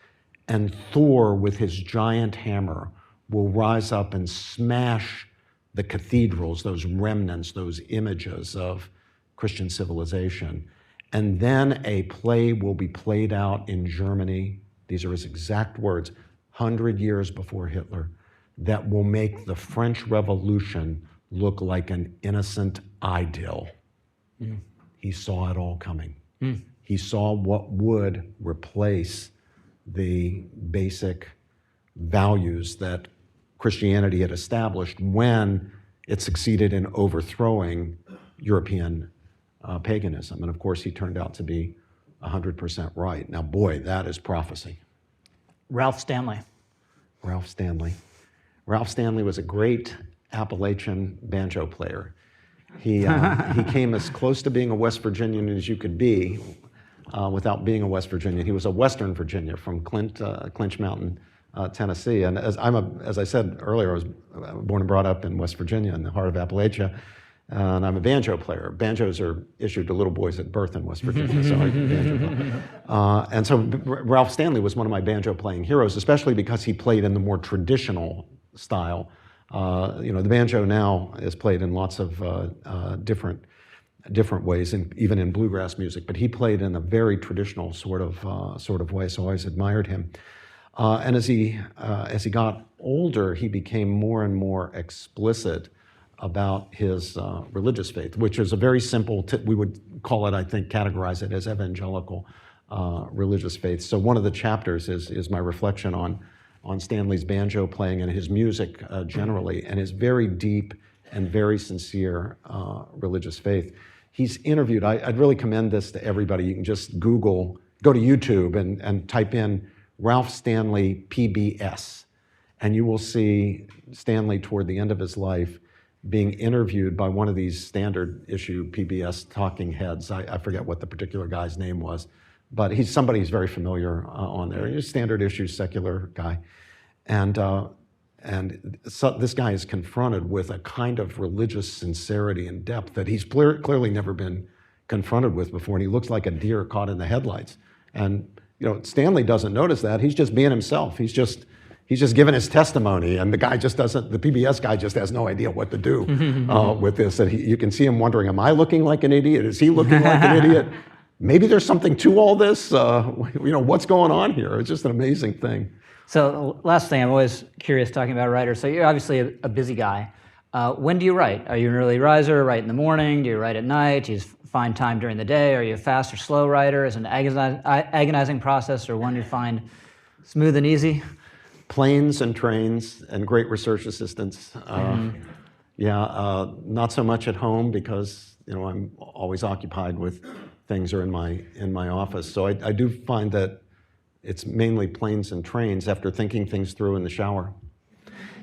and Thor with his giant hammer will rise up and smash the cathedrals, those remnants, those images of Christian civilization. And then a play will be played out in Germany, these are his exact words, 100 years before Hitler, that will make the French Revolution look like an innocent idyll. He saw it all coming. He saw what would replace the basic values that Christianity had established when it succeeded in overthrowing European paganism. And of course, he turned out to be 100% right. Now, boy, that is prophecy. Ralph Stanley. Ralph Stanley. Ralph Stanley was a great Appalachian banjo player. He came as close to being a West Virginian as you could be. without being a West Virginian. He was a Western Virginia from Clinch Mountain, Tennessee. And as I said earlier, I was born and brought up in West Virginia in the heart of Appalachia. And I'm a banjo player. Banjos are issued to little boys at birth in West Virginia, so I banjo play. And so Ralph Stanley was one of my banjo playing heroes, especially because he played in the more traditional style. The banjo now is played in lots of different ways, and even in bluegrass music. But he played in a very traditional sort of way, so I always admired him. And as he got older, he became more and more explicit about his religious faith, which is a very simple, we would call it, I think, categorize it as evangelical religious faith. So one of the chapters is my reflection on Stanley's banjo playing and his music generally, and his very deep and very sincere religious faith. He's interviewed, I'd really commend this to everybody. You can just go to YouTube and type in Ralph Stanley PBS, and you will see Stanley toward the end of his life being interviewed by one of these standard issue PBS talking heads. I forget what the particular guy's name was, but he's somebody who's very familiar on there. He's a standard issue secular guy. And so this guy is confronted with a kind of religious sincerity and depth that he's clearly never been confronted with before, and he looks like a deer caught in the headlights. And Stanley doesn't notice that. He's just being himself. He's just giving his testimony, and the PBS guy just has no idea what to do with this. And you can see him wondering, am I looking like an idiot? Is he looking like an idiot? Maybe there's something to all this. What's going on here? It's just an amazing thing. So last thing, I'm always curious talking about writers. So you're obviously a busy guy. When do you write? Are you an early riser, write in the morning? Do you write at night? Do you find time during the day? Are you a fast or slow writer? Is it an agonizing process or one you find smooth and easy? Planes and trains and great research assistants. Not so much at home because I'm always occupied with things or in my office. So I do find that it's mainly planes and trains after thinking things through in the shower.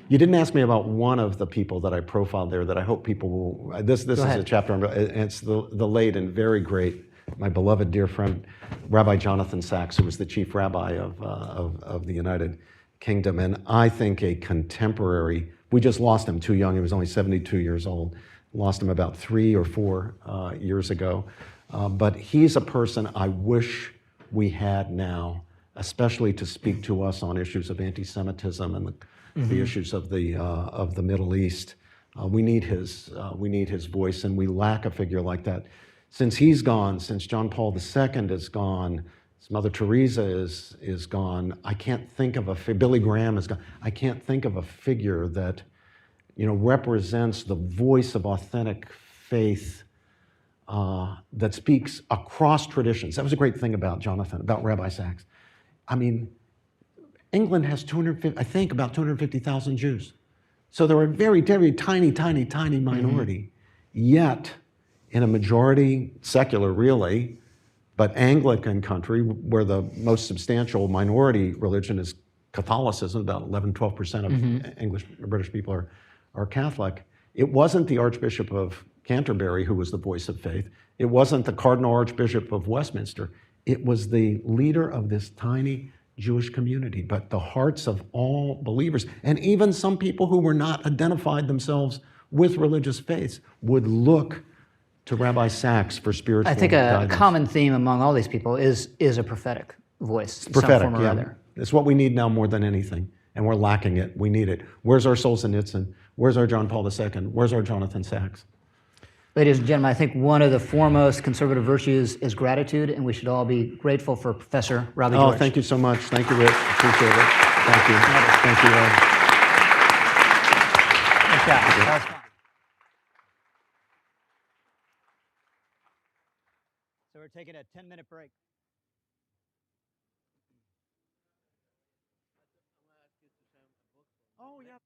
You didn't ask me about one of the people that I profiled there that I hope people will. This is a chapter, and it's the late and very great, my beloved dear friend, Rabbi Jonathan Sacks, who was the chief rabbi of the United Kingdom, and I think a contemporary. We just lost him too young. He was only 72 years old. Lost him about 3 or 4 years ago. But he's a person I wish we had now, especially to speak to us on issues of anti-Semitism and the issues of the Middle East. We need his voice, and we lack a figure like that. Since he's gone, since John Paul II is gone, Mother Teresa is gone. I can't think of Billy Graham is gone. I can't think of a figure that represents the voice of authentic faith that speaks across traditions. That was a great thing about Rabbi Sacks. I mean, England has about 250,000 Jews. So they're a very, very tiny minority. Yet, in a majority secular, really, but Anglican country, where the most substantial minority religion is Catholicism, about 11-12% of English British people are Catholic. It wasn't the Archbishop of Canterbury who was the voice of faith. It wasn't the Cardinal Archbishop of Westminster. It was the leader of this tiny Jewish community, but the hearts of all believers, and even some people who were not identified themselves with religious faiths, would look to Rabbi Sacks for spiritual I think guidance. a common theme among all these people is a prophetic voice. Prophetic, some form or other. It's what we need now more than anything, and we're lacking it. We need it. Where's our Solzhenitsyn? Where's our John Paul II? Where's our Jonathan Sacks? Ladies and gentlemen, I think one of the foremost conservative virtues is gratitude, and we should all be grateful for Professor Robbie George. Oh, thank you so much. Thank you, Rich. Appreciate it. Thank you. Thank you. Good job. That was fun. So we're taking a 10-minute break. Oh, yeah.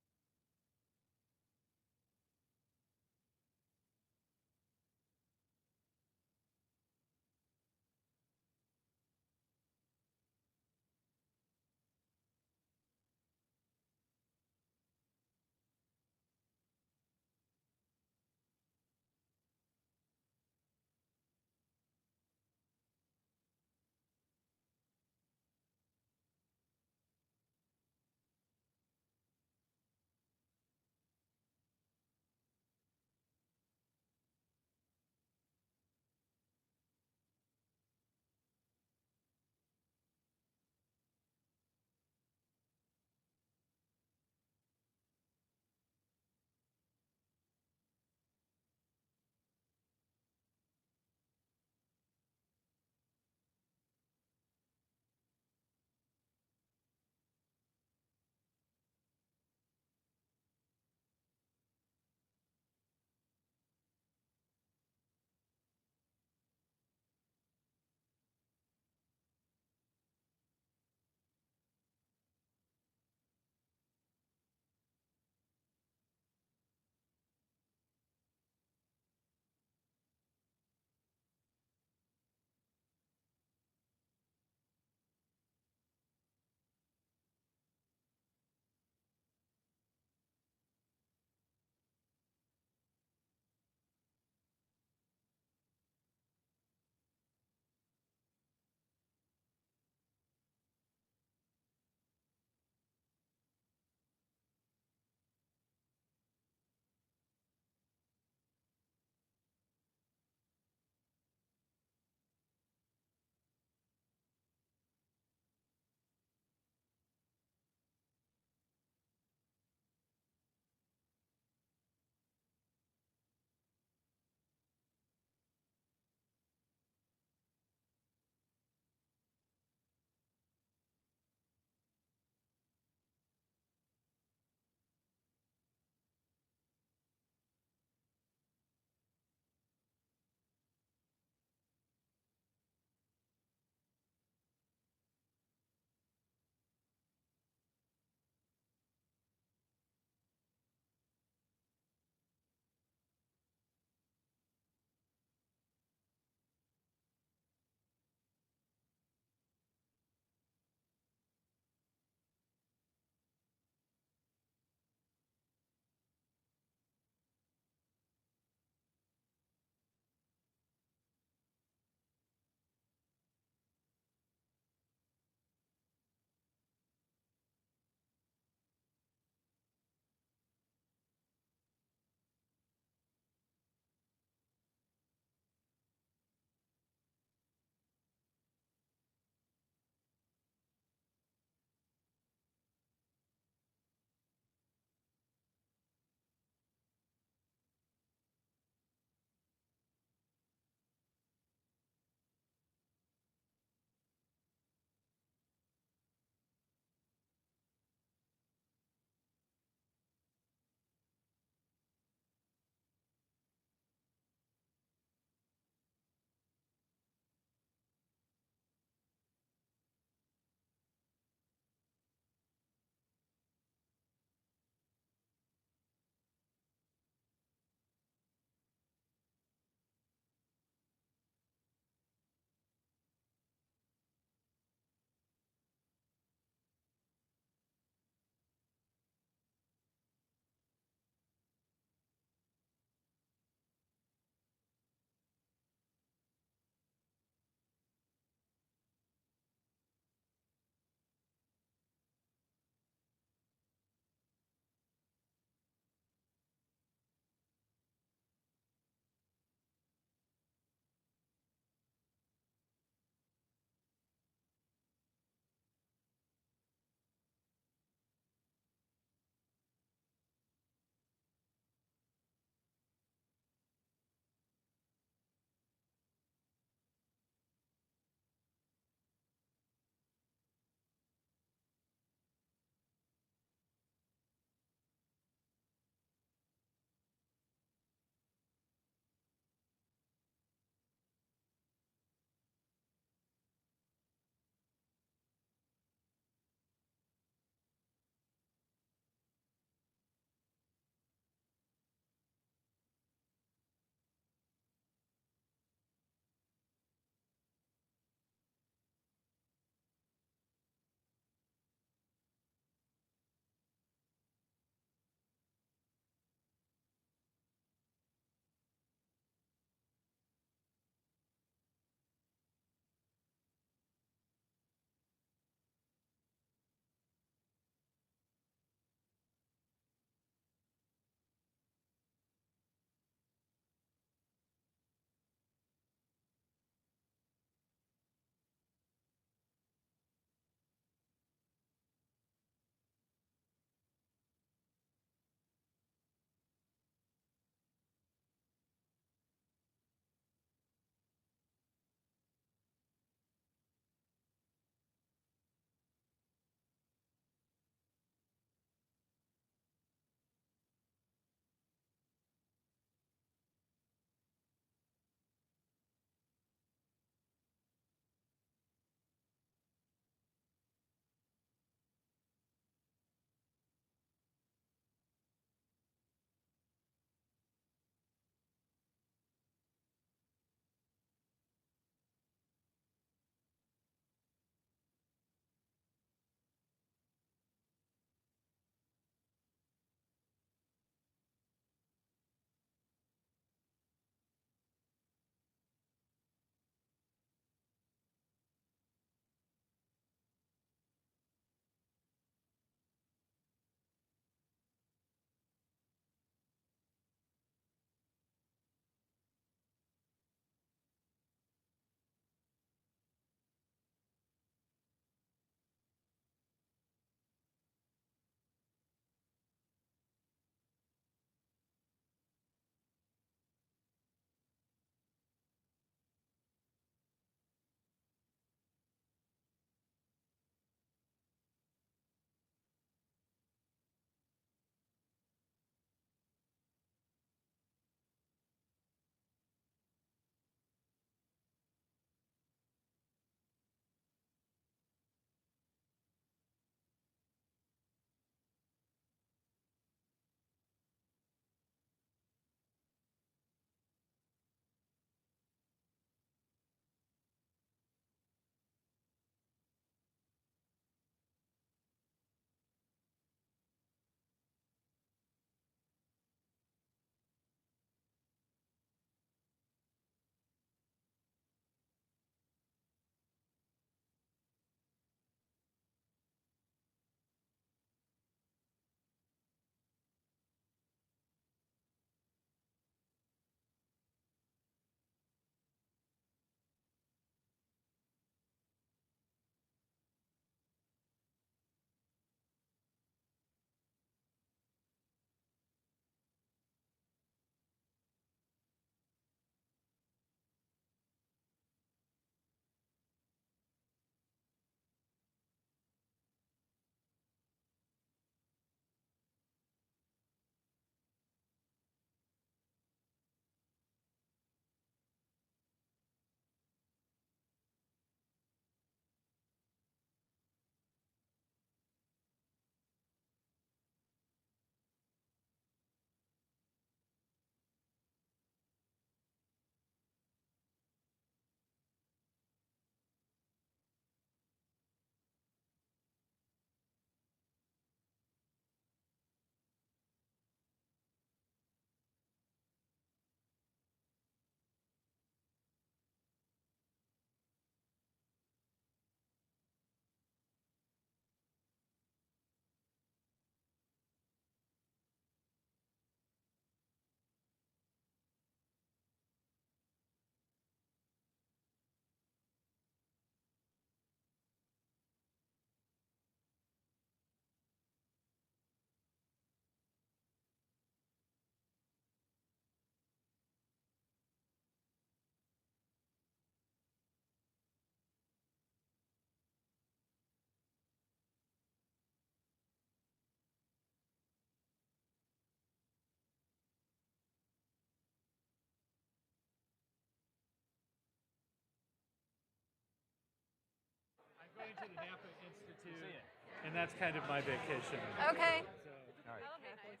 Napa Institute, and that's kind of my vacation. Okay. So, That would be nice.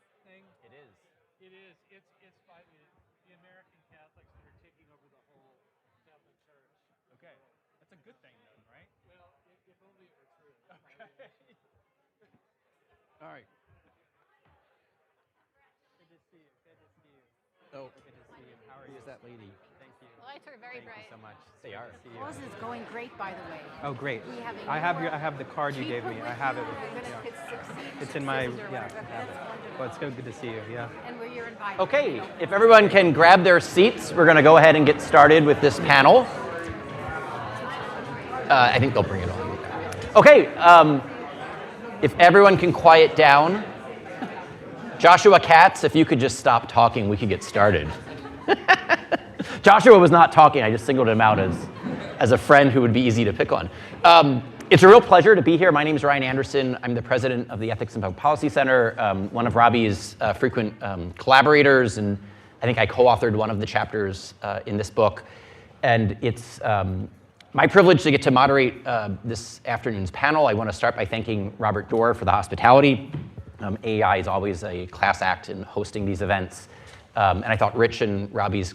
It is. it is. It's by the American Catholics that are taking over the whole Catholic Church. Okay. That's a good thing then, right? Well, if only it were true. Okay. All right. Good to see you. Good to see you. Oh, Good to see you. How are who you? is that lady? Thank you. The lights are very bright. So much. They are. Cause is going great, by the way. Oh, great. We have a I have the card you we gave put me. with I have you, it. we're gonna Yeah. succeed, It's in my successes or yeah. whatever. I have That's it. wonderful. Well, it's good to see you. Yeah. And where you're invited. Okay, if everyone can grab their seats, we're going to go ahead and get started with this panel. I think they'll bring it on. Okay, if everyone can quiet down. Joshua Katz, if you could just stop talking, we could get started. Joshua was not talking. I just singled him out as a friend who would be easy to pick on. It's a real pleasure to be here. My name is Ryan Anderson. I'm the president of the Ethics and Public Policy Center, one of Robbie's frequent collaborators, and I think I co-authored one of the chapters in this book. And it's my privilege to get to moderate this afternoon's panel. I want to start by thanking Robert Dorr for the hospitality. AEI is always a class act in hosting these events. And I thought Rich and Robbie's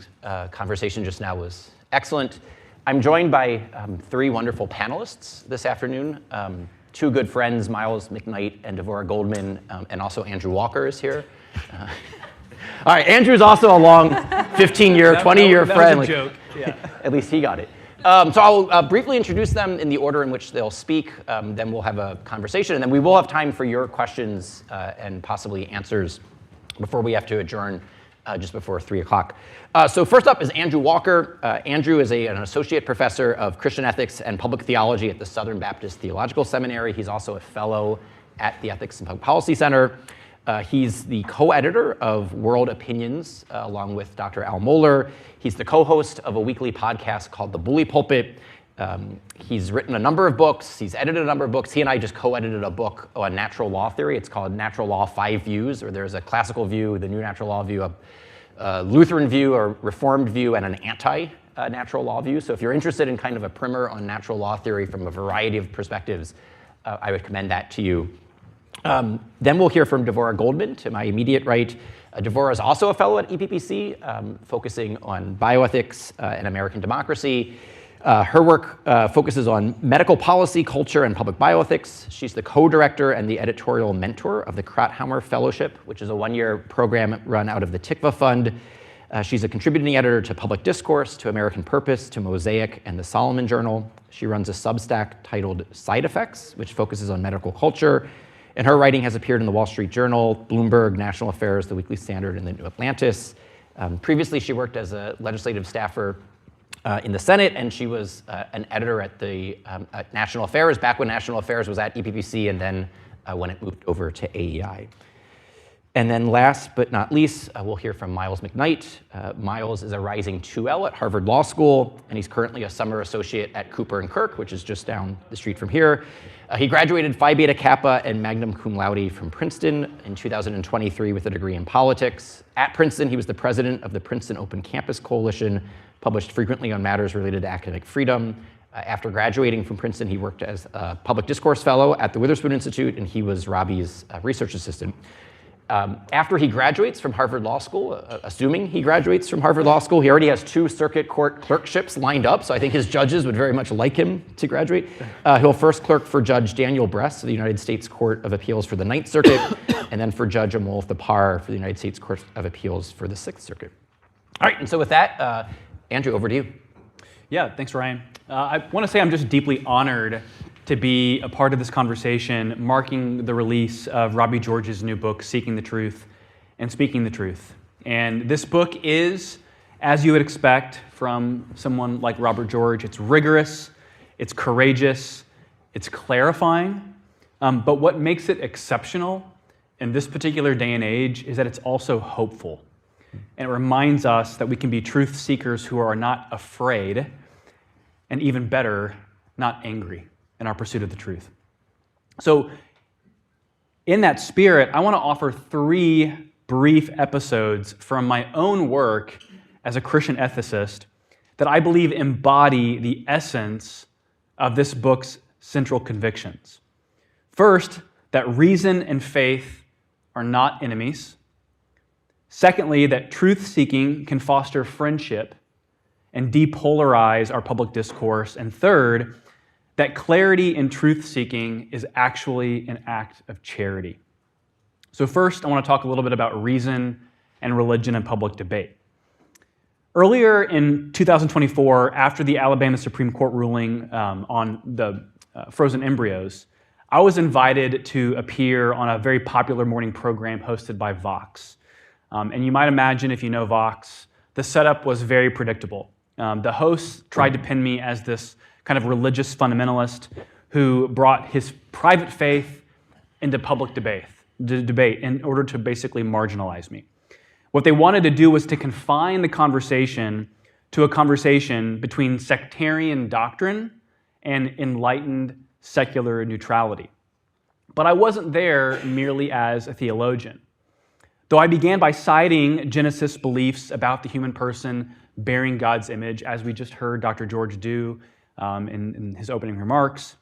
conversation just now was excellent. I'm joined by three wonderful panelists this afternoon. Two good friends, Miles McKnight and Devorah Goldman, and also Andrew Walker is here. All right, Andrew's also a long 15-year, 20-year friend. That was a joke. Yeah. At least he got it. So I'll briefly introduce them in the order in which they'll speak. Then we'll have a conversation, and then we will have time for your questions and possibly answers before we have to adjourn just before 3 o'clock. So first up is Andrew Walker. Andrew is an associate professor of Christian ethics and public theology at the Southern Baptist Theological Seminary. He's also a fellow at the Ethics and Public Policy Center. He's the co-editor of World Opinions, along with Dr. Al Mohler. He's the co-host of a weekly podcast called The Bully Pulpit. He's written a number of books. He's edited a number of books. He and I just co-edited a book on natural law theory. It's called Natural Law 5 Views, or there's a classical view, the new natural law view, a Lutheran view, a Reformed view, and an anti-natural law view. So if you're interested in kind of a primer on natural law theory from a variety of perspectives, I would commend that to you. Then we'll hear from Devorah Goldman to my immediate right. Devorah is also a fellow at EPPC, focusing on bioethics and American democracy. Her work focuses on medical policy, culture, and public bioethics. She's the co-director and the editorial mentor of the Krauthammer Fellowship, which is a one-year program run out of the Tikva Fund. She's a contributing editor to Public Discourse, to American Purpose, to Mosaic, and the Solomon Journal. She runs a Substack titled Side Effects, which focuses on medical culture. And her writing has appeared in the Wall Street Journal, Bloomberg, National Affairs, The Weekly Standard, and the New Atlantis. Previously, she worked as a legislative staffer in the Senate, and she was an editor at the at National Affairs, back when National Affairs was at EPPC, and then when it moved over to AEI. And then last but not least, we'll hear from Miles McKnight. Miles is a rising 2L at Harvard Law School, and he's currently a summer associate at Cooper and Kirk, which is just down the street from here. He graduated Phi Beta Kappa and magna cum laude from Princeton in 2023 with a degree in politics. At Princeton, he was the president of the Princeton Open Campus Coalition, published frequently on matters related to academic freedom. After graduating from Princeton, he worked as a public discourse fellow at the Witherspoon Institute, and he was Robbie's research assistant. After he graduates from Harvard Law School, assuming he graduates from Harvard Law School, he already has 2 circuit court clerkships lined up, so I think his judges would very much like him to graduate. He'll first clerk for Judge Daniel Bress of the United States Court of Appeals for the Ninth Circuit, and then for Judge Amol Thapar for the United States Court of Appeals for the Sixth Circuit. All right, and so with that, Andrew, over to you. Yeah, thanks, Ryan. I want to say I'm just deeply honored to be a part of this conversation, marking the release of Robbie George's new book, Seeking the Truth and Speaking the Truth. And this book is, as you would expect from someone like Robert George, it's rigorous, it's courageous, it's clarifying. But what makes it exceptional in this particular day and age is that it's also hopeful. And it reminds us that we can be truth seekers who are not afraid, and even better, not angry in our pursuit of the truth. So in that spirit, I want to offer 3 brief episodes from my own work as a Christian ethicist that I believe embody the essence of this book's central convictions. First, that reason and faith are not enemies. Secondly, that truth-seeking can foster friendship and depolarize our public discourse. And third, that clarity in truth-seeking is actually an act of charity. So first, I want to talk a little bit about reason and religion in public debate. Earlier in 2024, after the Alabama Supreme Court ruling on the frozen embryos, I was invited to appear on a very popular morning program hosted by Vox. And you might imagine, if you know Vox, the setup was very predictable. The host tried to pin me as this kind of religious fundamentalist who brought his private faith into public debate in order to basically marginalize me. What they wanted to do was to confine the conversation to a conversation between sectarian doctrine and enlightened secular neutrality. But I wasn't there merely as a theologian. Though I began by citing Genesis beliefs about the human person bearing God's image, as we just heard Dr. George do in his opening remarks,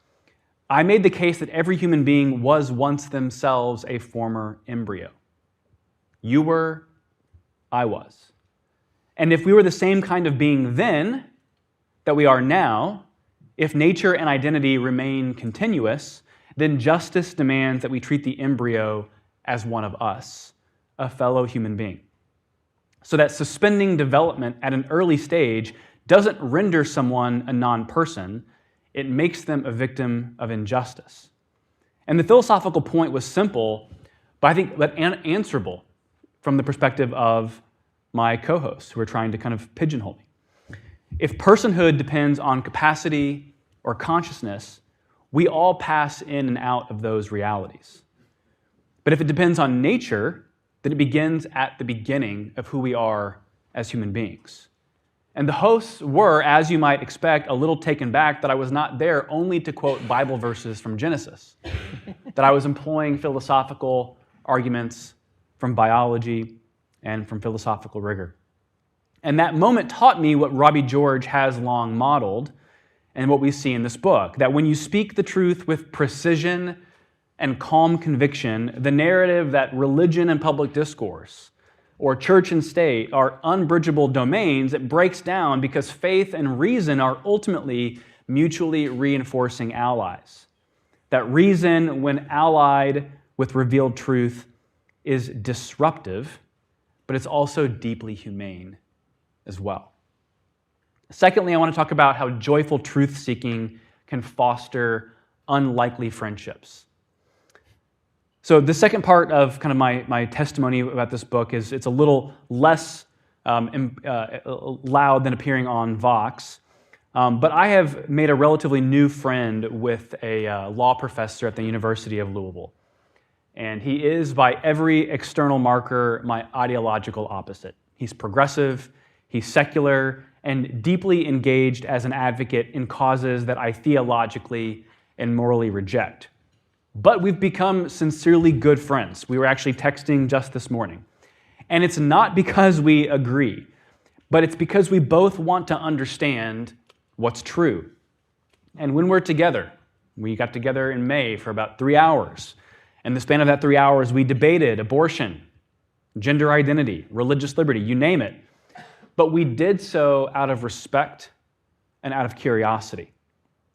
I made the case that every human being was once themselves a former embryo. You were, I was. And if we were the same kind of being then that we are now, if nature and identity remain continuous, then justice demands that we treat the embryo as one of us, a fellow human being. So that suspending development at an early stage doesn't render someone a non-person, it makes them a victim of injustice. And the philosophical point was simple, but I think unanswerable from the perspective of my co-hosts who are trying to kind of pigeonhole me. If personhood depends on capacity or consciousness, we all pass in and out of those realities. But if it depends on nature, then it begins at the beginning of who we are as human beings. And the hosts were, as you might expect, a little taken back that I was not there only to quote Bible verses from Genesis, that I was employing philosophical arguments from biology and from philosophical rigor. And that moment taught me what Robbie George has long modeled and what we see in this book, that when you speak the truth with precision and calm conviction, the narrative that religion and public discourse or church and state are unbridgeable domains, it breaks down because faith and reason are ultimately mutually reinforcing allies. That reason, when allied with revealed truth, is disruptive, but it's also deeply humane as well. Secondly, I want to talk about how joyful truth-seeking can foster unlikely friendships. So the second part of kind of my testimony about this book is it's a little less loud than appearing on Vox, but I have made a relatively new friend with a law professor at the University of Louisville. And he is, by every external marker, my ideological opposite. He's progressive, he's secular, and deeply engaged as an advocate in causes that I theologically and morally reject. But we've become sincerely good friends. We were actually texting just this morning. And it's not because we agree, but it's because we both want to understand what's true. And when we're together, we got together in May for about 3 hours. In the span of that 3 hours, we debated abortion, gender identity, religious liberty, you name it. But we did so out of respect and out of curiosity.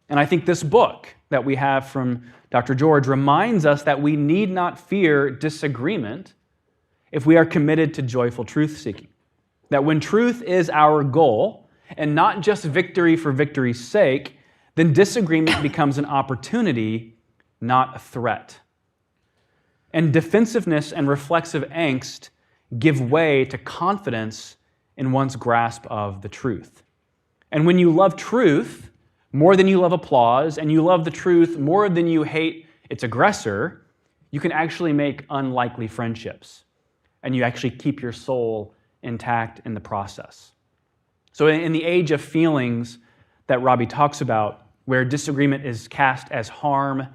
And I think this book that we have from Dr. George reminds us that we need not fear disagreement if we are committed to joyful truth-seeking. That when truth is our goal, and not just victory for victory's sake, then disagreement becomes an opportunity, not a threat. And defensiveness and reflexive angst give way to confidence in one's grasp of the truth. And when you love truth more than you love applause, and you love the truth more than you hate its aggressor, you can actually make unlikely friendships. And you actually keep your soul intact in the process. So in the age of feelings that Robbie talks about, where disagreement is cast as harm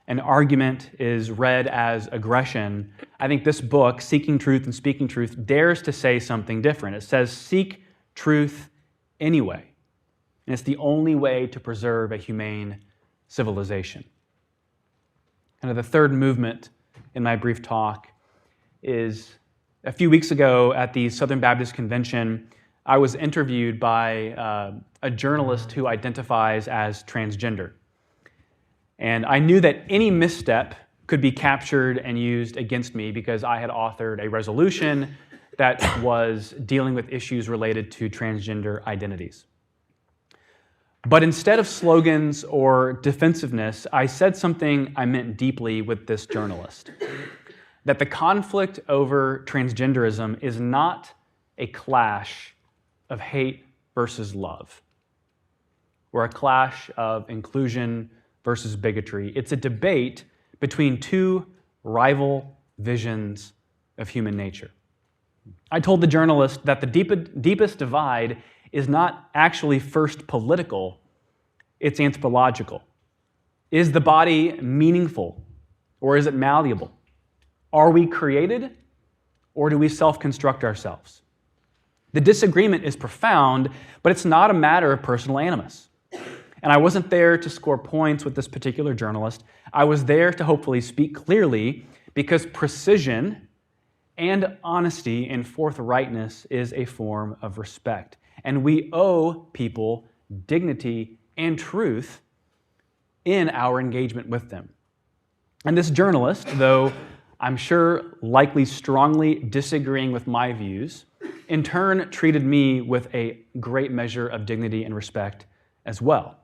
and argument is read as aggression, I think this book, Seeking Truth and Speaking Truth, dares to say something different. It says, seek truth anyway. And it's the only way to preserve a humane civilization. Kind of the third movement in my brief talk is a few weeks ago at the Southern Baptist Convention, I was interviewed by a journalist who identifies as transgender. And I knew that any misstep could be captured and used against me because I had authored a resolution that was dealing with issues related to transgender identities. But instead of slogans or defensiveness, I said something I meant deeply with this journalist, that the conflict over transgenderism is not a clash of hate versus love, or a clash of inclusion versus bigotry. It's a debate between two rival visions of human nature. I told the journalist that the deepest divide is not actually first political, it's anthropological. Is the body meaningful, or is it malleable? Are we created, or do we self-construct ourselves? The disagreement is profound, but it's not a matter of personal animus. And I wasn't there to score points with this particular journalist. I was there to hopefully speak clearly, because precision and honesty and forthrightness is a form of respect. And we owe people dignity and truth in our engagement with them. And this journalist, though I'm sure likely strongly disagreeing with my views, in turn treated me with a great measure of dignity and respect as well.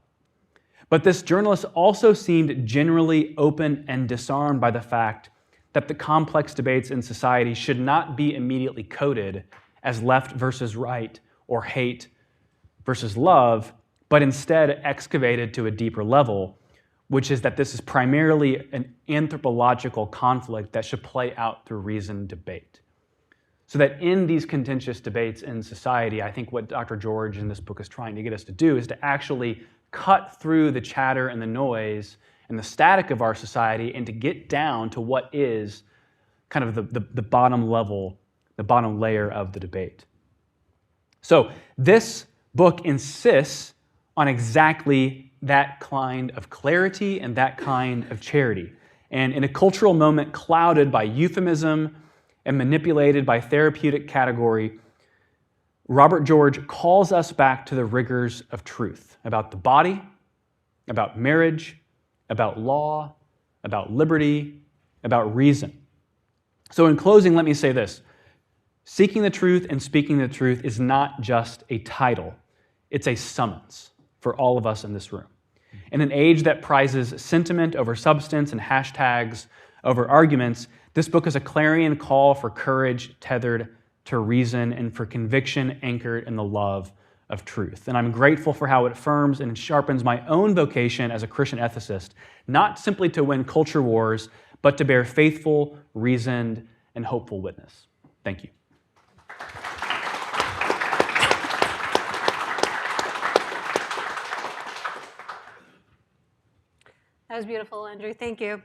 But this journalist also seemed generally open and disarmed by the fact that the complex debates in society should not be immediately coded as left versus right or hate versus love, but instead excavated to a deeper level, which is that this is primarily an anthropological conflict that should play out through reasoned debate. So that in these contentious debates in society, I think what Dr. George in this book is trying to get us to do is to actually cut through the chatter and the noise and the static of our society and to get down to what is kind of the bottom level, the bottom layer of the debate. So this book insists on exactly that kind of clarity and that kind of charity. And in a cultural moment clouded by euphemism and manipulated by therapeutic category, Robert George calls us back to the rigors of truth about the body, about marriage, about law, about liberty, about reason. So in closing, let me say this. Seeking the truth and speaking the truth is not just a title. It's a summons for all of us in this room. In an age that prizes sentiment over substance and hashtags over arguments, this book is a clarion call for courage tethered to reason and for conviction anchored in the love of truth. And I'm grateful for how it affirms and sharpens my own vocation as a Christian ethicist, not simply to win culture wars, but to bear faithful, reasoned, and hopeful witness. Thank you. That was beautiful, Andrew. Thank you.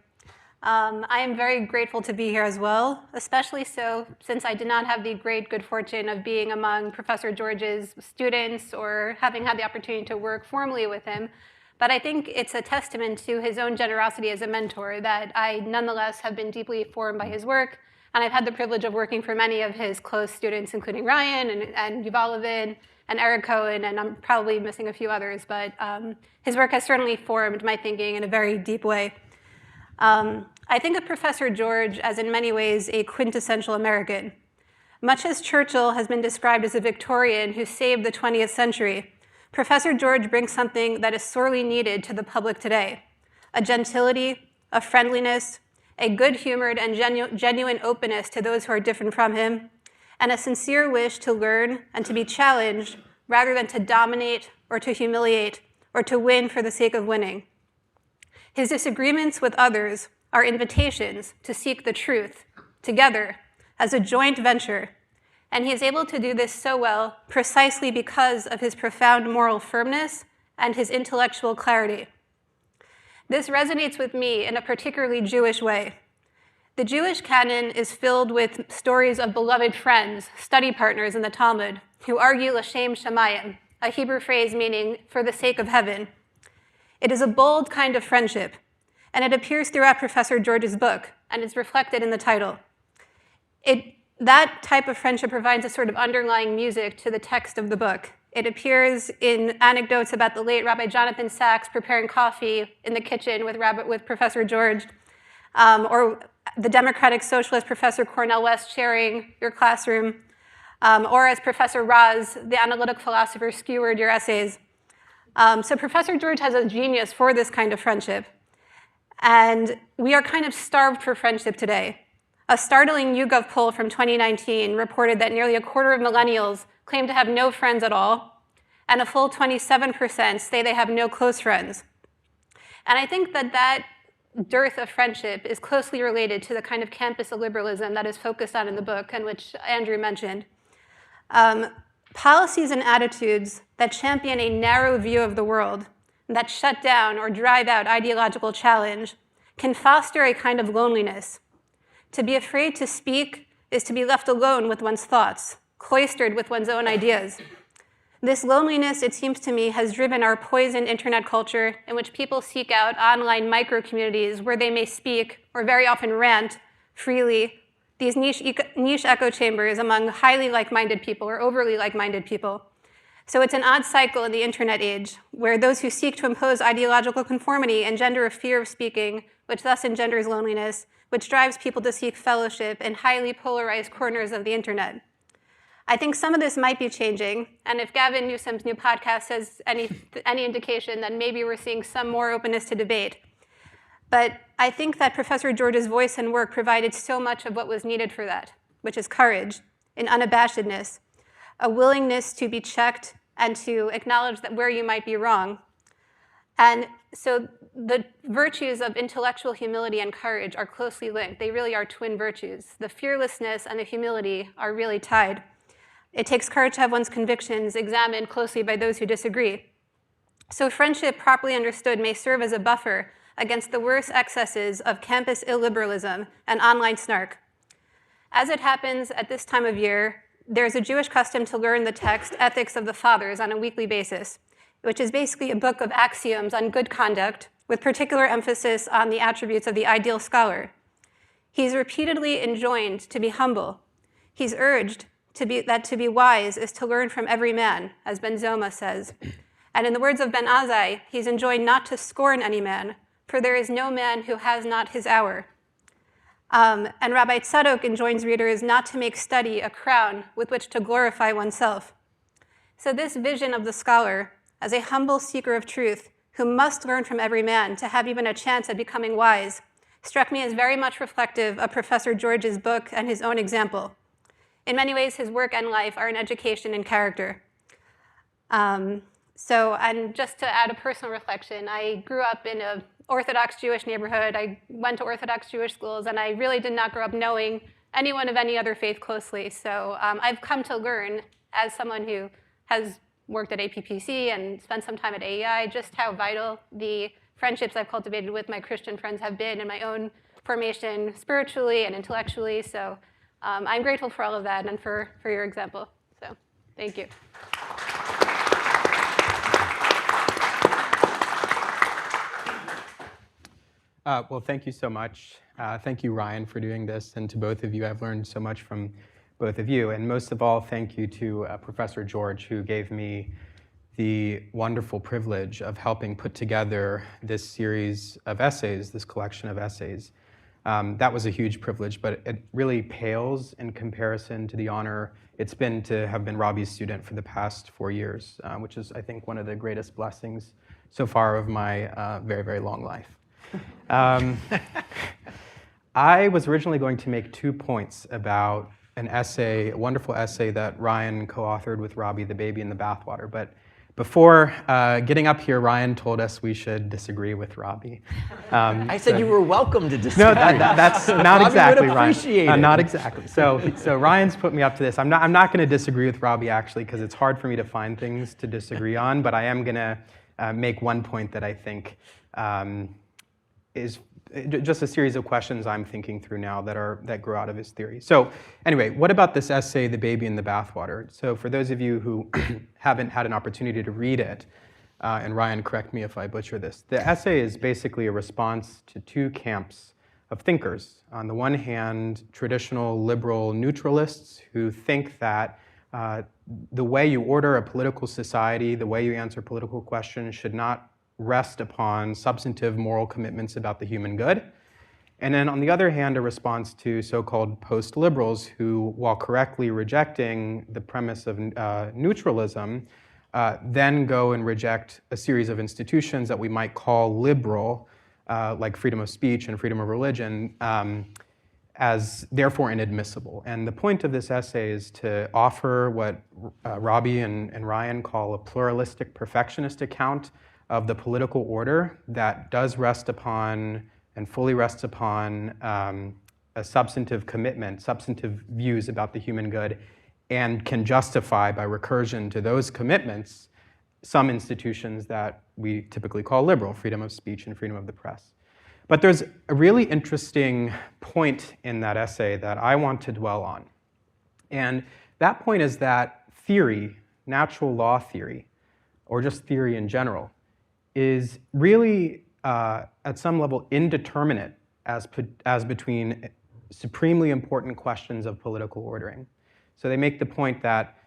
I am very grateful to be here as well, especially so since I did not have the great good fortune of being among Professor George's students or having had the opportunity to work formally with him. But I think it's a testament to his own generosity as a mentor that I nonetheless have been deeply formed by his work. And I've had the privilege of working for many of his close students, including Ryan and Yuval Levin and Eric Cohen, and I'm probably missing a few others. But his work has certainly formed my thinking in a very deep way. I think of Professor George as in many ways a quintessential American. Much as Churchill has been described as a Victorian who saved the 20th century, Professor George brings something that is sorely needed to the public today: a gentility, a friendliness, a good-humored and genuine openness to those who are different from him, and a sincere wish to learn and to be challenged rather than to dominate or to humiliate or to win for the sake of winning. His disagreements with others are invitations to seek the truth together as a joint venture, and he is able to do this so well precisely because of his profound moral firmness and his intellectual clarity. This resonates with me in a particularly Jewish way. The Jewish canon is filled with stories of beloved friends, study partners in the Talmud, who argue l'shem shamayim, a Hebrew phrase meaning for the sake of heaven. It is a bold kind of friendship, and it appears throughout Professor George's book, and is reflected in the title. That type of friendship provides a sort of underlying music to the text of the book. It appears in anecdotes about the late Rabbi Jonathan Sachs preparing coffee in the kitchen with Professor George, or the Democratic Socialist Professor Cornel West sharing your classroom, or as Professor Raz, the analytic philosopher, skewered your essays. So Professor George has a genius for this kind of friendship. And we are kind of starved for friendship today. A startling YouGov poll from 2019 reported that nearly a quarter of millennials claim to have no friends at all, and a full 27% say they have no close friends. And I think that dearth of friendship is closely related to the kind of campus illiberalism that is focused on in the book, and which Andrew mentioned. Policies and attitudes that champion a narrow view of the world, that shut down or drive out ideological challenge, can foster a kind of loneliness. To be afraid to speak is to be left alone with one's thoughts, cloistered with one's own ideas. This loneliness, it seems to me, has driven our poisoned internet culture in which people seek out online micro-communities where they may speak, or very often rant, freely, these niche echo chambers among highly like-minded people or overly like-minded people. So it's an odd cycle in the internet age, where those who seek to impose ideological conformity engender a fear of speaking, which thus engenders loneliness, which drives people to seek fellowship in highly polarized corners of the internet. I think some of this might be changing, and if Gavin Newsom's new podcast has any indication, then maybe we're seeing some more openness to debate. But I think that Professor George's voice and work provided so much of what was needed for that, which is courage, an unabashedness, a willingness to be checked and to acknowledge that where you might be wrong. And so the virtues of intellectual humility and courage are closely linked. They really are twin virtues. The fearlessness and the humility are really tied. It takes courage to have one's convictions examined closely by those who disagree. So friendship, properly understood, may serve as a buffer against the worst excesses of campus illiberalism and online snark. As it happens at this time of year, there's a Jewish custom to learn the text Ethics of the Fathers on a weekly basis, which is basically a book of axioms on good conduct with particular emphasis on the attributes of the ideal scholar. He's repeatedly enjoined to be humble. He's urged that to be wise is to learn from every man, as Ben Zoma says. And in the words of Ben Azai, he's enjoined not to scorn any man, for there is no man who has not his hour. And Rabbi Tzadok enjoins readers not to make study a crown with which to glorify oneself. So this vision of the scholar as a humble seeker of truth who must learn from every man to have even a chance at becoming wise struck me as very much reflective of Professor George's book and his own example. In many ways, his work and life are an education in character. And just to add a personal reflection, I grew up in an Orthodox Jewish neighborhood. I went to Orthodox Jewish schools, and I really did not grow up knowing anyone of any other faith closely. So I've come to learn, as someone who has worked at APPC and spent some time at AEI, just how vital the friendships I've cultivated with my Christian friends have been in my own formation spiritually and intellectually. So I'm grateful for all of that and for your example. So thank you. Well, thank you so much. Thank you, Ryan, for doing this. And to both of you, I've learned so much from both of you. And most of all, thank you to Professor George, who gave me the wonderful privilege of helping put together this series of essays, this collection of essays. That was a huge privilege, but it really pales in comparison to the honor it's been to have been Robbie's student for the past 4 years, which is, I think, one of the greatest blessings so far of my very, very long life. I was originally going to make 2 points about an essay, a wonderful essay that Ryan co-authored with Robbie, The Baby in the Bathwater. But before getting up here, Ryan told us we should disagree with Robbie. I said you were welcome to disagree. No, that's not Robbie exactly would right. appreciate it. Not exactly. So Ryan's put me up to this. I'm not going to disagree with Robbie, actually, because it's hard for me to find things to disagree on. But I am going to make one point that I think is just a series of questions I'm thinking through now that grow out of his theory. So anyway, what about this essay, The Baby in the Bathwater? So for those of you who haven't had an opportunity to read it, and Ryan, correct me if I butcher this. The essay is basically a response to two camps of thinkers. On the one hand, traditional liberal neutralists who think that the way you order a political society, the way you answer political questions should not rest upon substantive moral commitments about the human good. And then on the other hand, a response to so-called post-liberals who, while correctly rejecting the premise of neutralism, then go and reject a series of institutions that we might call liberal, like freedom of speech and freedom of religion, as therefore inadmissible. And the point of this essay is to offer what Robbie and Ryan call a pluralistic perfectionist account of the political order that does rest upon and fully rests upon a substantive commitment, substantive views about the human good, and can justify by recursion to those commitments some institutions that we typically call liberal, freedom of speech and freedom of the press. But there's a really interesting point in that essay that I want to dwell on. And that point is that theory, natural law theory, or just theory in general, is really at some level indeterminate as between supremely important questions of political ordering. So they make the point that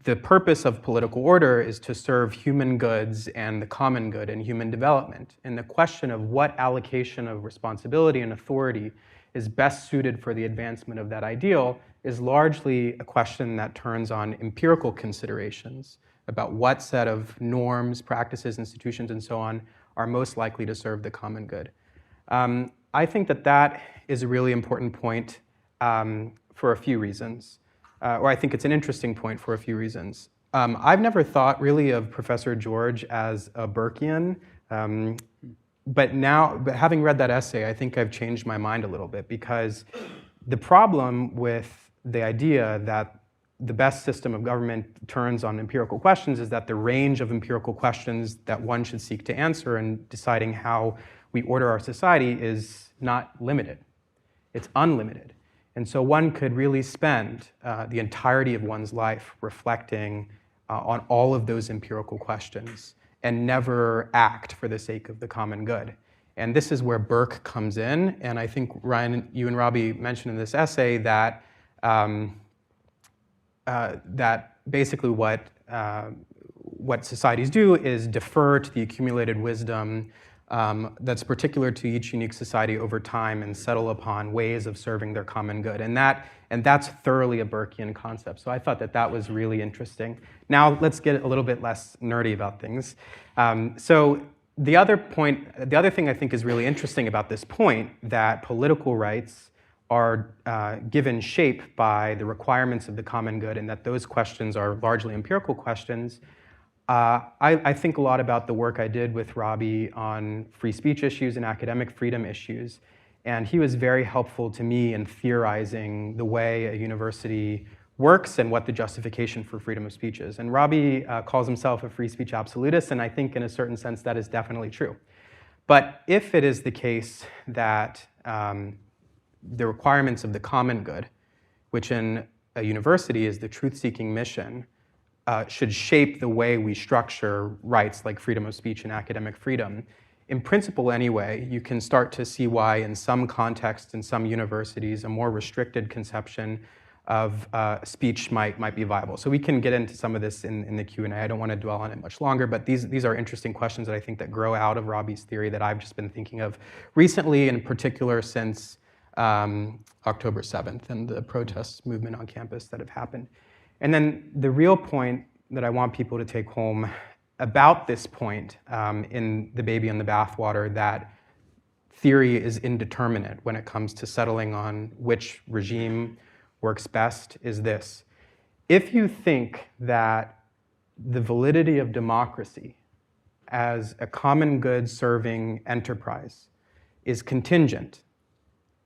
the purpose of political order is to serve human goods and the common good and human development. And the question of what allocation of responsibility and authority is best suited for the advancement of that ideal is largely a question that turns on empirical considerations about what set of norms, practices, institutions, and so on are most likely to serve the common good. I think that that is a really important point for a few reasons. Or I think it's an interesting point for a few reasons. I've never thought really of Professor George as a Burkean, but having read that essay, I think I've changed my mind a little bit, because the problem with the idea that the best system of government turns on empirical questions is that the range of empirical questions that one should seek to answer in deciding how we order our society is not limited. It's unlimited. And so one could really spend the entirety of one's life reflecting on all of those empirical questions and never act for the sake of the common good. And this is where Burke comes in. And I think, Ryan, you and Robbie mentioned in this essay that that basically what societies do is defer to the accumulated wisdom that's particular to each unique society over time and settle upon ways of serving their common good. And that's thoroughly a Burkean concept. So I thought that that was really interesting. Now let's get a little bit less nerdy about things. So the other thing I think is really interesting about this point, that political rights are given shape by the requirements of the common good, and that those questions are largely empirical questions. I think a lot about the work I did with Robbie on free speech issues and academic freedom issues, and he was very helpful to me in theorizing the way a university works and what the justification for freedom of speech is. And Robbie calls himself a free speech absolutist, and I think in a certain sense that is definitely true. But if it is the case that the requirements of the common good, which in a university is the truth-seeking mission, should shape the way we structure rights like freedom of speech and academic freedom. In principle anyway, you can start to see why in some contexts, in some universities, a more restricted conception of speech might be viable. So we can get into some of this in the Q&A. I don't want to dwell on it much longer, but these are interesting questions that I think that grow out of Robbie's theory that I've just been thinking of recently, in particular since October 7th and the protest movement on campus that have happened. And then the real point that I want people to take home about this point in The Baby in the Bathwater, that theory is indeterminate when it comes to settling on which regime works best, is this. If you think that the validity of democracy as a common good serving enterprise is contingent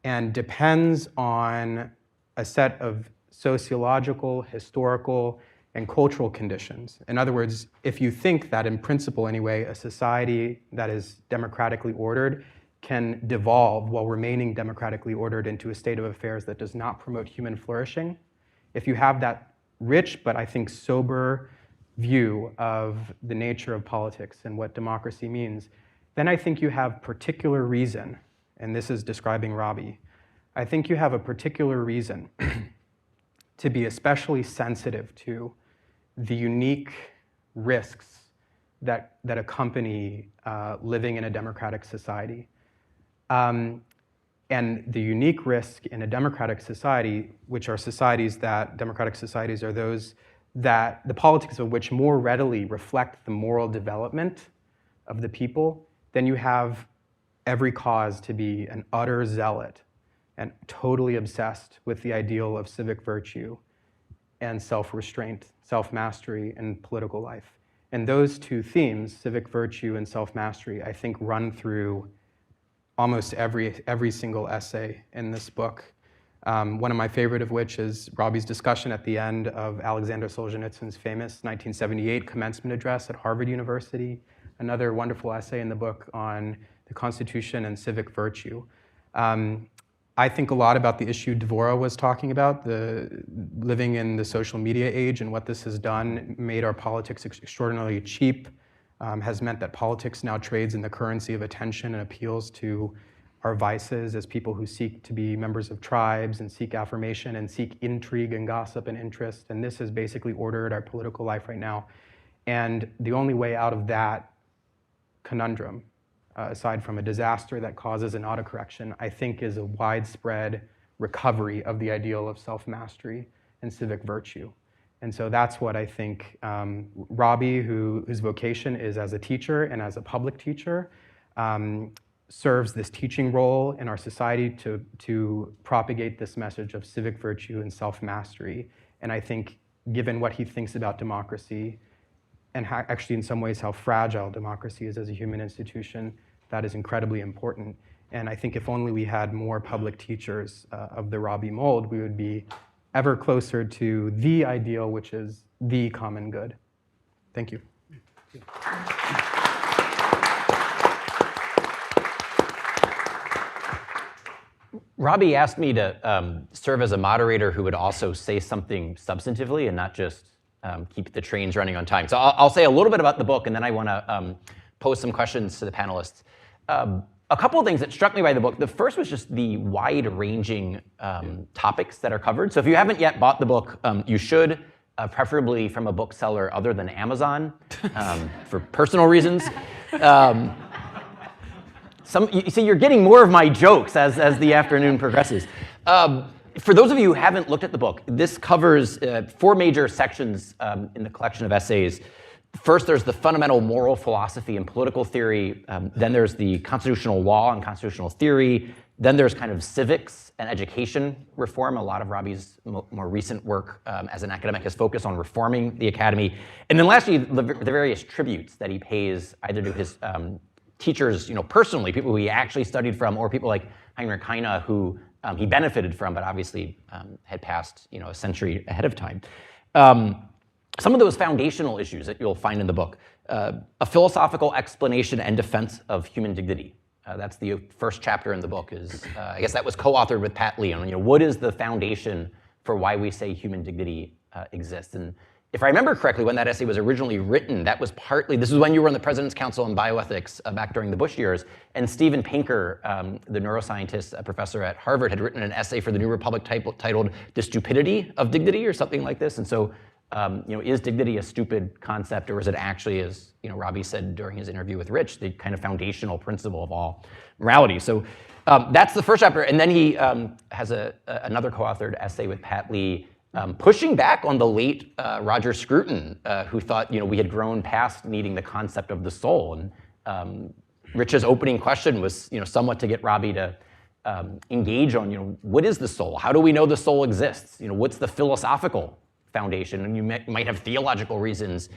and depends on a set of sociological, historical, and cultural conditions. In other words, if you think that in principle anyway, a society that is democratically ordered can devolve while remaining democratically ordered into a state of affairs that does not promote human flourishing, if you have that rich but I think sober view of the nature of politics and what democracy means, then I think you have particular reason, and this is describing Robbie, I think you have a particular reason to be especially sensitive to the unique risks that accompany living in a democratic society. And the unique risk in a democratic society, which are democratic societies are those that the politics of which more readily reflect the moral development of the people, then you have every cause to be an utter zealot and totally obsessed with the ideal of civic virtue and self-restraint, self-mastery, and political life. And those two themes, civic virtue and self-mastery, I think run through almost every single essay in this book. One of my favorite of which is Robbie's discussion at the end of Alexander Solzhenitsyn's famous 1978 commencement address at Harvard University. Another wonderful essay in the book on the Constitution and civic virtue. I think a lot about the issue Dvora was talking about, the living in the social media age and what this has done, made our politics extraordinarily cheap, has meant that politics now trades in the currency of attention and appeals to our vices as people who seek to be members of tribes and seek affirmation and seek intrigue and gossip and interest. And this has basically ordered our political life right now. And the only way out of that conundrum, aside from a disaster that causes an autocorrection, I think is a widespread recovery of the ideal of self-mastery and civic virtue. And so that's what I think Robbie, whose vocation is as a teacher and as a public teacher, serves this teaching role in our society to propagate this message of civic virtue and self-mastery. And I think given what he thinks about democracy, and actually in some ways how fragile democracy is as a human institution, that is incredibly important. And I think if only we had more public teachers of the Robbie mold, we would be ever closer to the ideal, which is the common good. Thank you. Robbie asked me to serve as a moderator who would also say something substantively and not just keep the trains running on time. So I'll say a little bit about the book, and then I want to pose some questions to the panelists. A couple of things that struck me by the book. The first was just the wide-ranging topics that are covered. So if you haven't yet bought the book, you should, preferably from a bookseller other than Amazon, for personal reasons. You see, you're getting more of my jokes as the afternoon progresses. For those of you who haven't looked at the book, this covers 4 major sections in the collection of essays. First, there's the fundamental moral philosophy and political theory. Then there's the constitutional law and constitutional theory. Then there's kind of civics and education reform. A lot of Robbie's more recent work as an academic has focused on reforming the academy. And then lastly, the various tributes that he pays either to his teachers, personally, people who he actually studied from, or people like Heinrich Heine, who he benefited from, but obviously had passed, a century ahead of time. Some of those foundational issues that you'll find in the book, a philosophical explanation and defense of human dignity. That's the first chapter in the book. I guess that was co-authored with Pat Lee. What is the foundation for why we say human dignity exists? And if I remember correctly, when that essay was originally written, that was partly, this is when you were on the President's Council on Bioethics back during the Bush years, and Steven Pinker, the neuroscientist, a professor at Harvard, had written an essay for the New Republic titled The Stupidity of Dignity, or something like this. And so, is dignity a stupid concept, or is it actually, as Robbie said during his interview with Rich, the kind of foundational principle of all morality? So that's the first chapter. And then he has another co-authored essay with Pat Lee, pushing back on the late Roger Scruton, who thought we had grown past needing the concept of the soul. And Rich's opening question was somewhat to get Robbie to engage on what is the soul? How do we know the soul exists? What's the philosophical foundation? And you might have theological reasons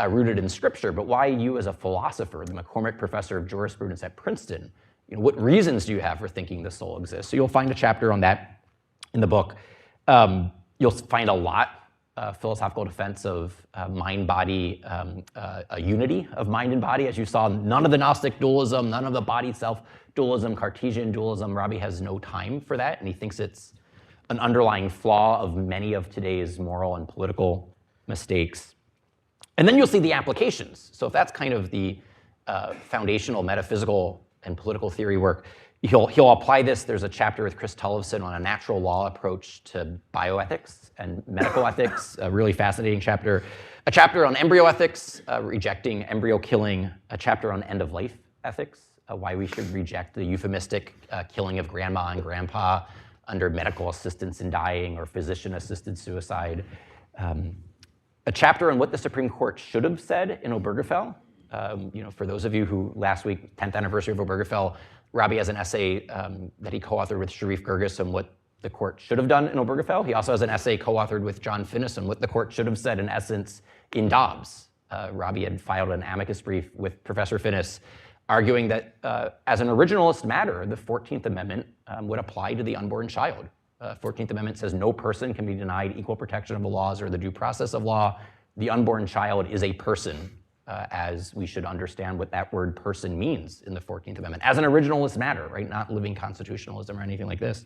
rooted in Scripture, but why you as a philosopher, the McCormick Professor of Jurisprudence at Princeton, what reasons do you have for thinking the soul exists? So you'll find a chapter on that in the book. You'll find a lot of philosophical defense of mind-body, a unity of mind and body. As you saw, none of the Gnostic dualism, none of the body-self dualism, Cartesian dualism. Robbie has no time for that, and he thinks it's an underlying flaw of many of today's moral and political mistakes. And then you'll see the applications. So if that's kind of the foundational metaphysical and political theory work, he'll apply this. There's a chapter with Chris Tollefson on a natural law approach to bioethics and medical ethics, a really fascinating chapter. A chapter on embryo ethics, rejecting embryo killing. A chapter on end-of-life ethics, why we should reject the euphemistic killing of grandma and grandpa under medical assistance in dying or physician-assisted suicide. A chapter on what the Supreme Court should have said in Obergefell. For those of you who last week, 10th anniversary of Obergefell, Robbie has an essay that he co-authored with Sharif Girgis on what the court should have done in Obergefell. He also has an essay co-authored with John Finnis on what the court should have said in essence in Dobbs. Robbie had filed an amicus brief with Professor Finnis arguing that as an originalist matter, the 14th Amendment would apply to the unborn child. 14th Amendment says no person can be denied equal protection of the laws or the due process of law. The unborn child is a person, as we should understand what that word person means in the 14th Amendment, as an originalist matter, right? Not living constitutionalism or anything like this.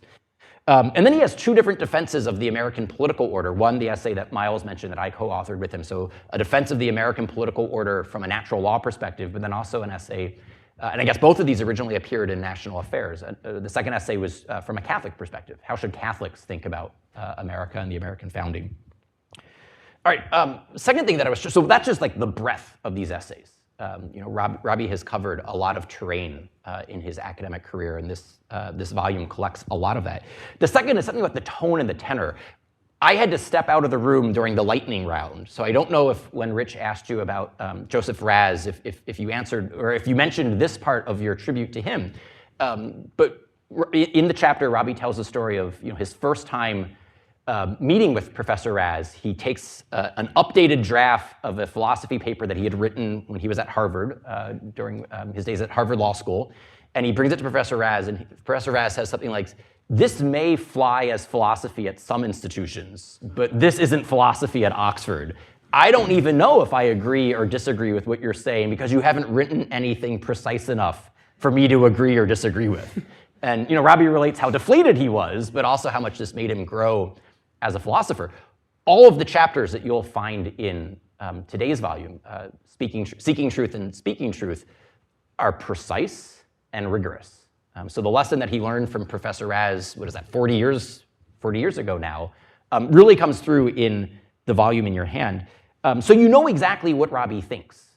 And then he has two different defenses of the American political order. One, the essay that Miles mentioned that I co-authored with him. So a defense of the American political order from a natural law perspective, but then also an essay, and I guess both of these originally appeared in National Affairs. The second essay was from a Catholic perspective. How should Catholics think about America and the American founding? All right, second thing that so that's just like the breadth of these essays. Robbie has covered a lot of terrain in his academic career, and this volume collects a lot of that. The second is something about the tone and the tenor. I had to step out of the room during the lightning round, so I don't know if when Rich asked you about Joseph Raz, if you answered, or if you mentioned this part of your tribute to him. But in the chapter, Robbie tells the story of his first time meeting with Professor Raz. He takes an updated draft of a philosophy paper that he had written when he was at Harvard during his days at Harvard Law School, and he brings it to Professor Raz, and Professor Raz says something like, "This may fly as philosophy at some institutions, but this isn't philosophy at Oxford. I don't even know if I agree or disagree with what you're saying because you haven't written anything precise enough for me to agree or disagree with." And Robbie relates how deflated he was, but also how much this made him grow as a philosopher. All of the chapters that you'll find in today's volume, Seeking Truth and Speaking Truth, are precise and rigorous. So the lesson that he learned from Professor Raz, 40 years ago now, really comes through in the volume in your hand. So you know exactly what Robbie thinks.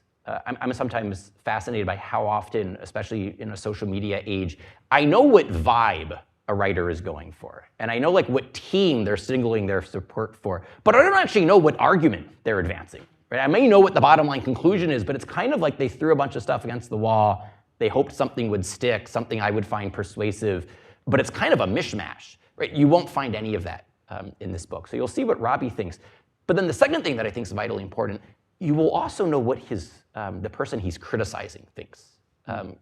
I'm sometimes fascinated by how often, especially in a social media age, I know what vibe a writer is going for. And I know what team they're signaling their support for, but I don't actually know what argument they're advancing. Right? I may know what the bottom line conclusion is, but it's kind of like they threw a bunch of stuff against the wall. They hoped something would stick, something I would find persuasive, but it's kind of a mishmash. Right? You won't find any of that in this book. So you'll see what Robbie thinks. But then the second thing that I think is vitally important, you will also know what the person he's criticizing thinks.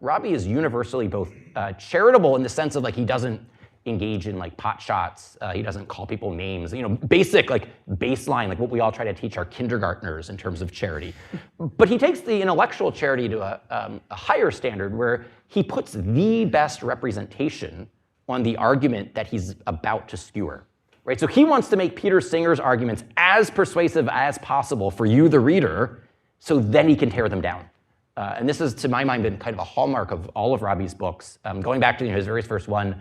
Robbie is universally both charitable in the sense of he doesn't engage in pot shots. He doesn't call people names. Basic baseline, what we all try to teach our kindergartners in terms of charity. But he takes the intellectual charity to a higher standard where he puts the best representation on the argument that he's about to skewer. Right? So he wants to make Peter Singer's arguments as persuasive as possible for you, the reader, so then he can tear them down. And this has, to my mind, been kind of a hallmark of all of Robbie's books, going back to his very first one,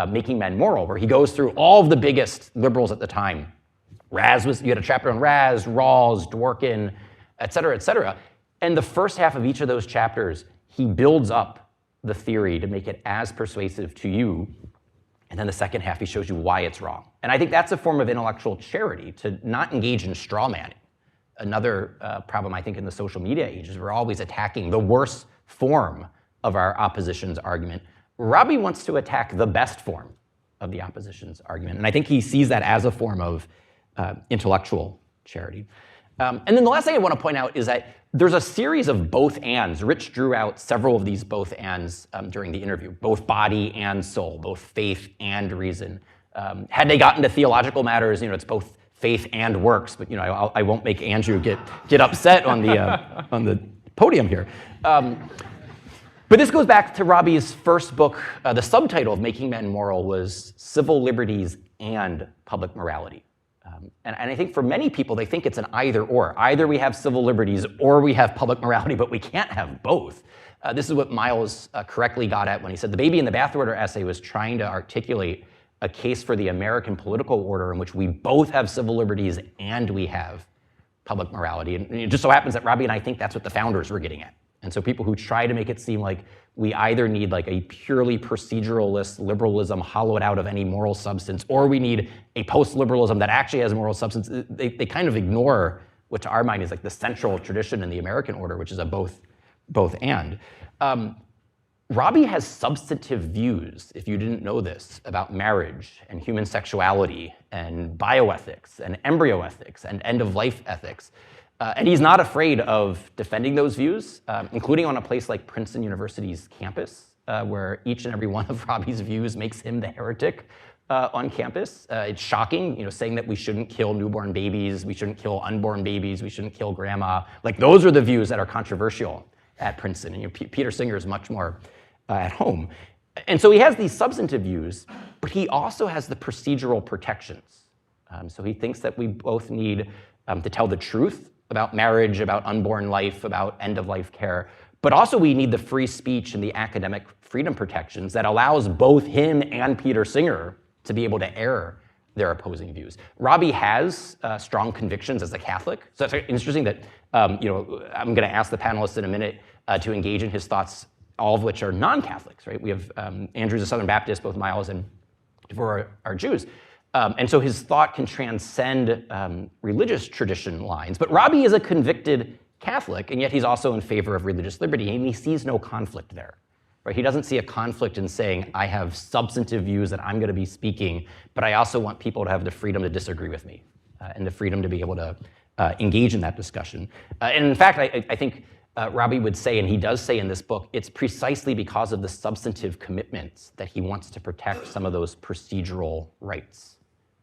Making Men Moral, where he goes through all of the biggest liberals at the time. You had a chapter on Raz, Rawls, Dworkin, et cetera, et cetera. And the first half of each of those chapters, he builds up the theory to make it as persuasive to you. And then the second half, he shows you why it's wrong. And I think that's a form of intellectual charity, to not engage in straw manning. Another problem, I think, in the social media age is we're always attacking the worst form of our opposition's argument. Robbie wants to attack the best form of the opposition's argument. And I think he sees that as a form of intellectual charity. And then the last thing I want to point out is that there's a series of both ands. Rich drew out several of these both ands during the interview, both body and soul, both faith and reason. Had they gotten to theological matters, it's both faith and works, but I won't make Andrew get upset on the podium here. But this goes back to Robbie's first book. The subtitle of Making Men Moral was Civil Liberties and Public Morality. And I think for many people, they think it's an either or. Either we have civil liberties or we have public morality, but we can't have both. This is what Miles correctly got at when he said the baby in the bathwater essay was trying to articulate a case for the American political order in which we both have civil liberties and we have public morality. And it just so happens that Robbie and I think that's what the founders were getting at. And so people who try to make it seem like we either need like a purely proceduralist liberalism hollowed out of any moral substance, or we need a post-liberalism that actually has moral substance, they kind of ignore what to our mind is like the central tradition in the American order, which is a both and. Robbie has substantive views, if you didn't know this, about marriage and human sexuality and bioethics and embryo ethics and end-of-life ethics. And he's not afraid of defending those views, including on a place like Princeton University's campus, where each and every one of Robbie's views makes him the heretic on campus. It's shocking, saying that we shouldn't kill newborn babies, we shouldn't kill unborn babies, we shouldn't kill grandma. Like those are the views that are controversial at Princeton. And Peter Singer is much more at home. And so he has these substantive views, but he also has the procedural protections. So he thinks that we both need to tell the truth about marriage, about unborn life, about end-of-life care, but also we need the free speech and the academic freedom protections that allows both him and Peter Singer to be able to air their opposing views. Robbie has strong convictions as a Catholic, so it's interesting that I'm going to ask the panelists in a minute to engage in his thoughts, all of which are non-Catholics, right? We have Andrew's a Southern Baptist, both Miles and DeVore are Jews. And so his thought can transcend religious tradition lines. But Robbie is a convicted Catholic, and yet he's also in favor of religious liberty, and he sees no conflict there. Right? He doesn't see a conflict in saying, I have substantive views that I'm going to be speaking, but I also want people to have the freedom to disagree with me and the freedom to be able to engage in that discussion. And in fact, I think Robbie would say, and he does say in this book, it's precisely because of the substantive commitments that he wants to protect some of those procedural rights.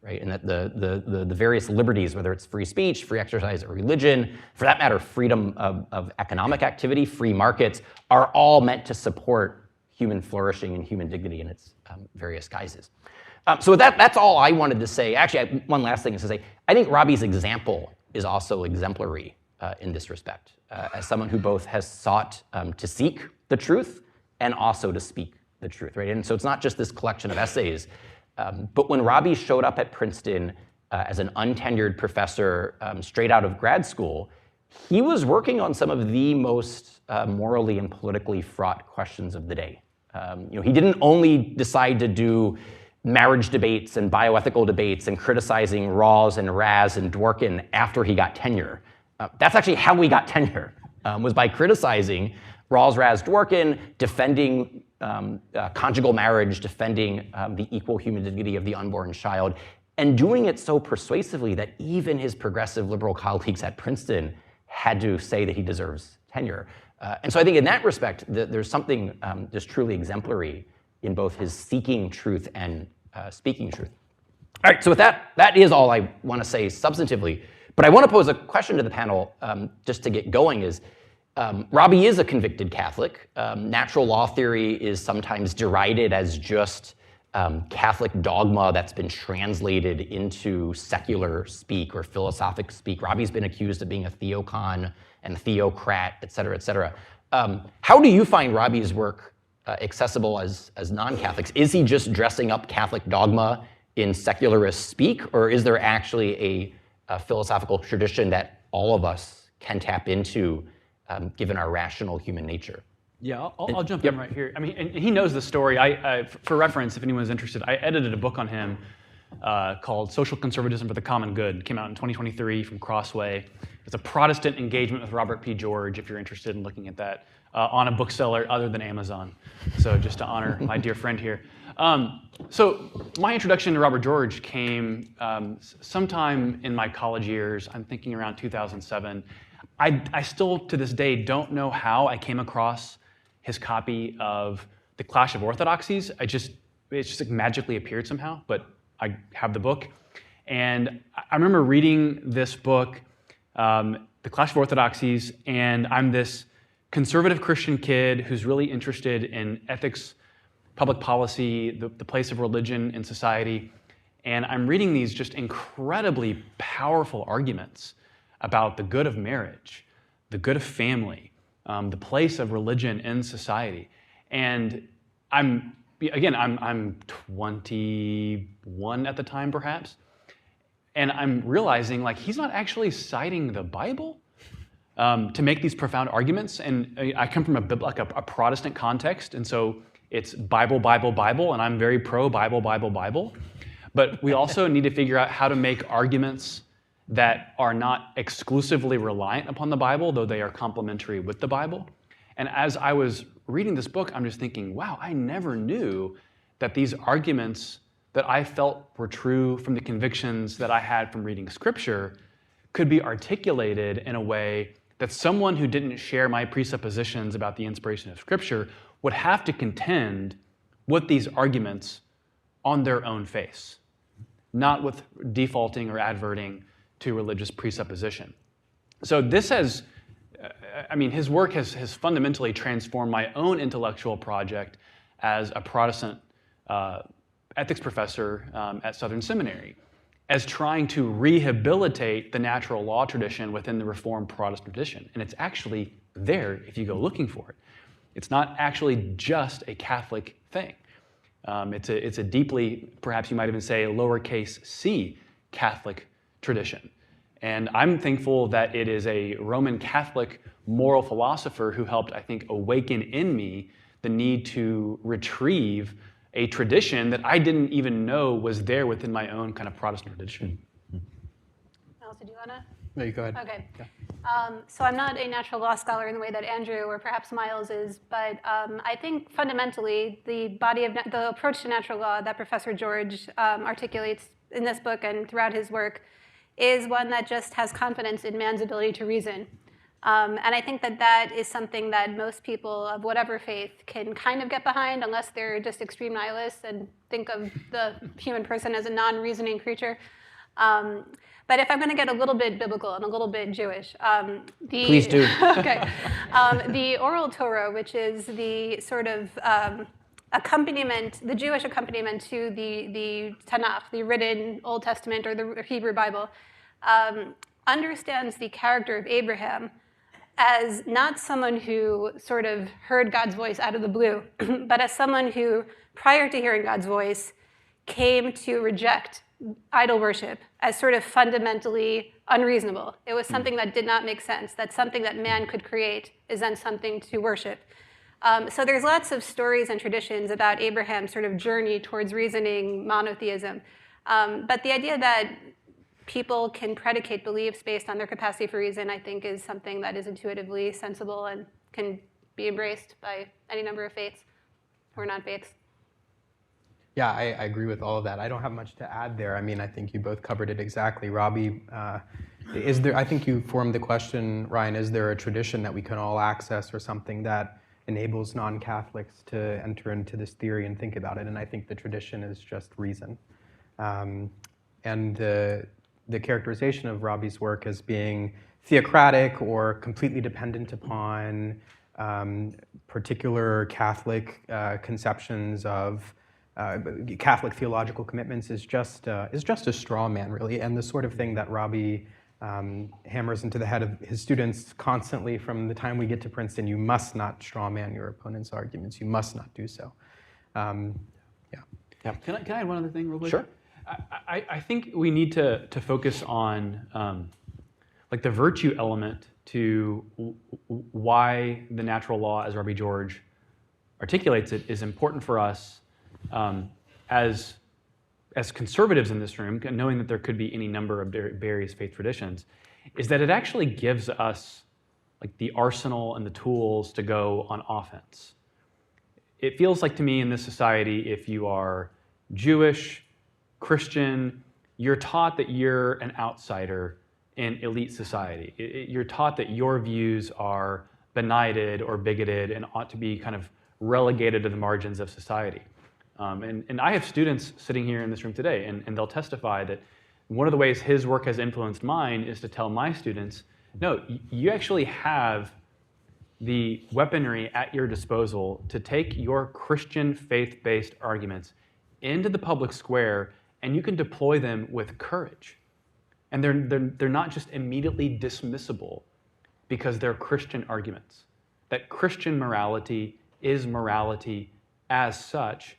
Right? And that the various liberties, whether it's free speech, free exercise of religion, for that matter, freedom of economic activity, free markets, are all meant to support human flourishing and human dignity in its various guises. So with that's all I wanted to say. Actually, one last thing is to say, I think Robbie's example is also exemplary in this respect, as someone who both has sought to seek the truth and also to speak the truth. Right? And so it's not just this collection of essays, but when Robbie showed up at Princeton as an untenured professor straight out of grad school, he was working on some of the most morally and politically fraught questions of the day. He didn't only decide to do marriage debates and bioethical debates and criticizing Rawls and Raz and Dworkin after he got tenure. That's actually how we got tenure, was by criticizing Rawls, Raz, Dworkin, defending conjugal marriage, defending the equal human dignity of the unborn child, and doing it so persuasively that even his progressive liberal colleagues at Princeton had to say that he deserves tenure. And so I think in that respect, there's something just truly exemplary in both his seeking truth and speaking truth. All right, so with that is all I want to say substantively. But I want to pose a question to the panel just to get going is, Robbie is a convicted Catholic. Natural law theory is sometimes derided as just Catholic dogma that's been translated into secular speak or philosophic speak. Robbie's been accused of being a theocon and a theocrat, et cetera, et cetera. How do you find Robbie's work accessible as non-Catholics? Is he just dressing up Catholic dogma in secularist speak, or is there actually a philosophical tradition that all of us can tap into given our rational human nature? Yeah, I'll jump in right here. I mean, and he knows the story. For reference, if anyone's interested, I edited a book on him called Social Conservatism for the Common Good. It came out in 2023 from Crossway. It's a Protestant engagement with Robert P. George, if you're interested in looking at that, on a bookseller other than Amazon. So just to honor my dear friend here. So my introduction to Robert George came sometime in my college years. I'm thinking around 2007. I still, to this day, don't know how I came across his copy of The Clash of Orthodoxies. It just like magically appeared somehow, but I have the book. And I remember reading this book, The Clash of Orthodoxies, and I'm this conservative Christian kid who's really interested in ethics, public policy, the place of religion in society. And I'm reading these just incredibly powerful arguments about the good of marriage, the good of family, the place of religion in society. And I'm 21 at the time, perhaps, and I'm realizing like he's not actually citing the Bible to make these profound arguments. And I come from a Protestant context, and so it's Bible, Bible, Bible, and I'm very pro Bible, Bible, Bible. But we also need to figure out how to make arguments that are not exclusively reliant upon the Bible, though they are complementary with the Bible. And as I was reading this book, I'm just thinking, wow, I never knew that these arguments that I felt were true from the convictions that I had from reading Scripture could be articulated in a way that someone who didn't share my presuppositions about the inspiration of Scripture would have to contend with these arguments on their own face, not with defaulting or adverting to religious presupposition. So this has, his work has fundamentally transformed my own intellectual project as a Protestant ethics professor at Southern Seminary, as trying to rehabilitate the natural law tradition within the Reformed Protestant tradition. And it's actually there if you go looking for it. It's not actually just a Catholic thing. It's a deeply, perhaps you might even say, lowercase c Catholic tradition. And I'm thankful that it is a Roman Catholic moral philosopher who helped, I think, awaken in me the need to retrieve a tradition that I didn't even know was there within my own kind of Protestant tradition. Alice, did you want to? No, you go ahead. Okay. So I'm not a natural law scholar in the way that Andrew or perhaps Miles is, but I think fundamentally the approach to natural law that Professor George articulates in this book and throughout his work is one that just has confidence in man's ability to reason. And I think that is something that most people of whatever faith can kind of get behind, unless they're just extreme nihilists and think of the human person as a non-reasoning creature. But if I'm going to get a little bit biblical and a little bit Jewish, Please do. Okay, the oral Torah, which is the sort of accompaniment, the Jewish accompaniment to the Tanakh, the written Old Testament or the Hebrew Bible, understands the character of Abraham as not someone who sort of heard God's voice out of the blue, but as someone who, prior to hearing God's voice, came to reject idol worship as sort of fundamentally unreasonable. It was something that did not make sense, that something that man could create is then something to worship. So there's lots of stories and traditions about Abraham's sort of journey towards reasoning monotheism. But the idea that people can predicate beliefs based on their capacity for reason, I think, is something that is intuitively sensible and can be embraced by any number of faiths or non-faiths. Yeah, I agree with all of that. I don't have much to add there. I mean, I think you both covered it exactly. Robbie, I think you formed the question, Ryan, is there a tradition that we can all access or something that enables non-Catholics to enter into this theory and think about it? And I think the tradition is just reason. And the characterization of Robbie's work as being theocratic or completely dependent upon particular Catholic conceptions of Catholic theological commitments is just a straw man, really, and the sort of thing that Robbie hammers into the head of his students constantly from the time we get to Princeton. You must not straw man your opponent's arguments. You must not do so. Yeah. Can I add one other thing real quick? Sure. I think we need to focus on like the virtue element to why the natural law, as Robbie George articulates it, is important for us as conservatives in this room, knowing that there could be any number of various faith traditions, is that it actually gives us like the arsenal and the tools to go on offense. It feels like to me in this society, if you are Jewish, Christian, you're taught that you're an outsider in elite society. You're taught that your views are benighted or bigoted and ought to be kind of relegated to the margins of society. And I have students sitting here in this room today, and they'll testify that one of the ways his work has influenced mine is to tell my students, no, you actually have the weaponry at your disposal to take your Christian faith-based arguments into the public square and you can deploy them with courage. And they're not just immediately dismissible because they're Christian arguments. That Christian morality is morality as such,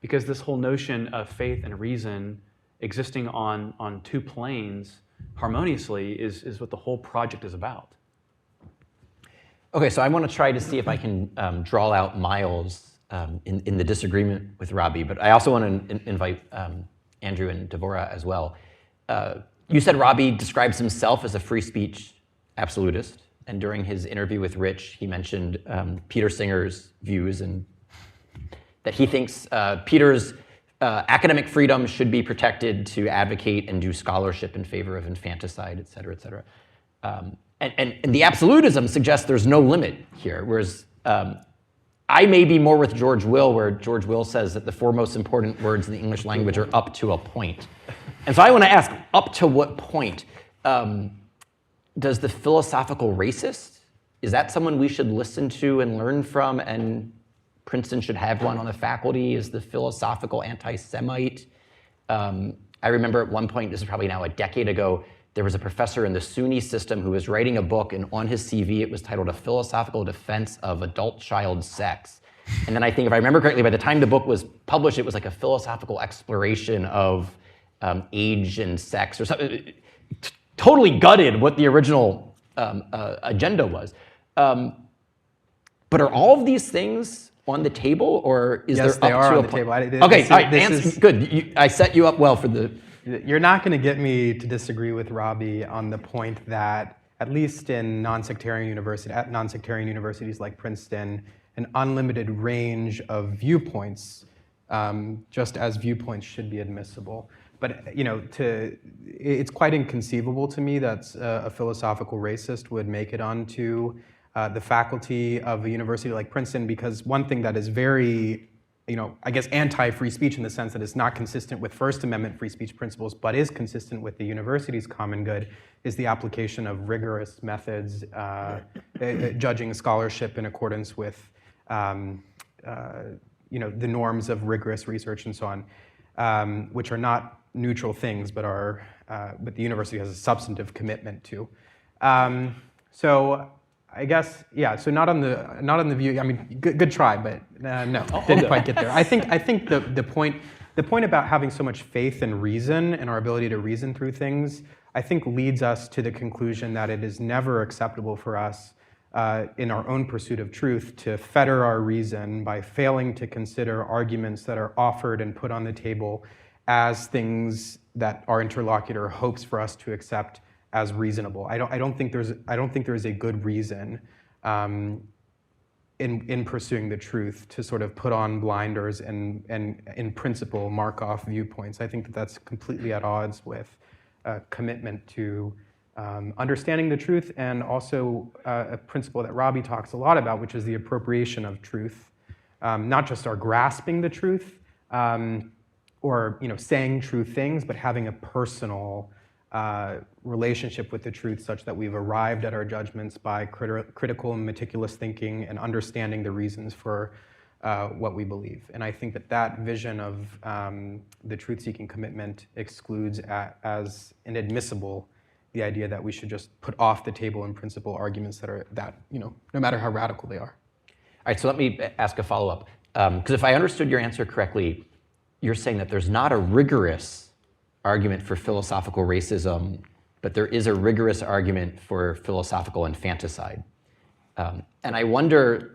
because this whole notion of faith and reason existing on two planes harmoniously is what the whole project is about. Okay, so I want to try to see if I can draw out miles in the disagreement with Robbie, but I also want to invite Andrew and Devorah as well. You said Robbie describes himself as a free speech absolutist, and during his interview with Rich, he mentioned Peter Singer's views and that he thinks Peter's academic freedom should be protected to advocate and do scholarship in favor of infanticide, et cetera, et cetera. And the absolutism suggests there's no limit here, whereas I may be more with George Will, where George Will says that the four most important words in the English language are up to a point. And so I want to ask, up to what point does the philosophical racist, is that someone we should listen to and learn from, and Princeton should have one on the faculty? Is the philosophical anti-Semite? I remember at one point, this is probably now a decade ago, there was a professor in the SUNY system who was writing a book, and on his CV it was titled A Philosophical Defense of Adult Child Sex. And then I think, if I remember correctly, by the time the book was published, it was like a philosophical exploration of age and sex or something. Totally gutted what the original agenda was. But are all of these things on the table, or is Yes, there they up are to on a the point? table. Okay, all right, this is- good. I set you up well for the... You're not going to get me to disagree with Robbie on the point that, at least in non-sectarian universities like Princeton, an unlimited range of viewpoints, just as viewpoints should be admissible. But it's quite inconceivable to me that a philosophical racist would make it onto the faculty of a university like Princeton, because one thing that is very, I guess, anti-free speech in the sense that it's not consistent with First Amendment free speech principles, but is consistent with the university's common good, is the application of rigorous methods, judging scholarship in accordance with, the norms of rigorous research and so on, which are not neutral things, but the university has a substantive commitment to. So I guess, yeah. So not on the view. I mean, good try, but no, didn't quite get there. I think the point about having so much faith in reason and our ability to reason through things, I think, leads us to the conclusion that it is never acceptable for us in our own pursuit of truth to fetter our reason by failing to consider arguments that are offered and put on the table as things that our interlocutor hopes for us to accept as reasonable. I don't think there's a good reason in pursuing the truth to sort of put on blinders and in principle mark off viewpoints. I think that that's completely at odds with a commitment to understanding the truth, and also a principle that Robbie talks a lot about, which is the appropriation of truth, not just our grasping the truth or saying true things, but having a personal relationship with the truth such that we've arrived at our judgments by critical and meticulous thinking and understanding the reasons for what we believe. And I think that vision of the truth-seeking commitment excludes as inadmissible the idea that we should just put off the table in principle arguments that no matter how radical they are. All right, so let me ask a follow-up. Because if I understood your answer correctly, you're saying that there's not a rigorous argument for philosophical racism, but there is a rigorous argument for philosophical infanticide. And I wonder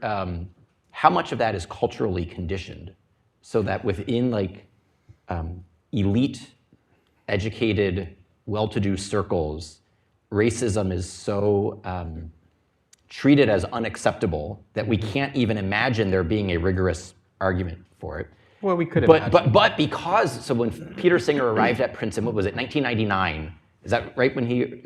how much of that is culturally conditioned, so that within elite, educated, well-to-do circles, racism is so treated as unacceptable that we can't even imagine there being a rigorous argument for it. Well, we could imagine. But because, so when Peter Singer arrived at Princeton, what was it, 1999? Is that right?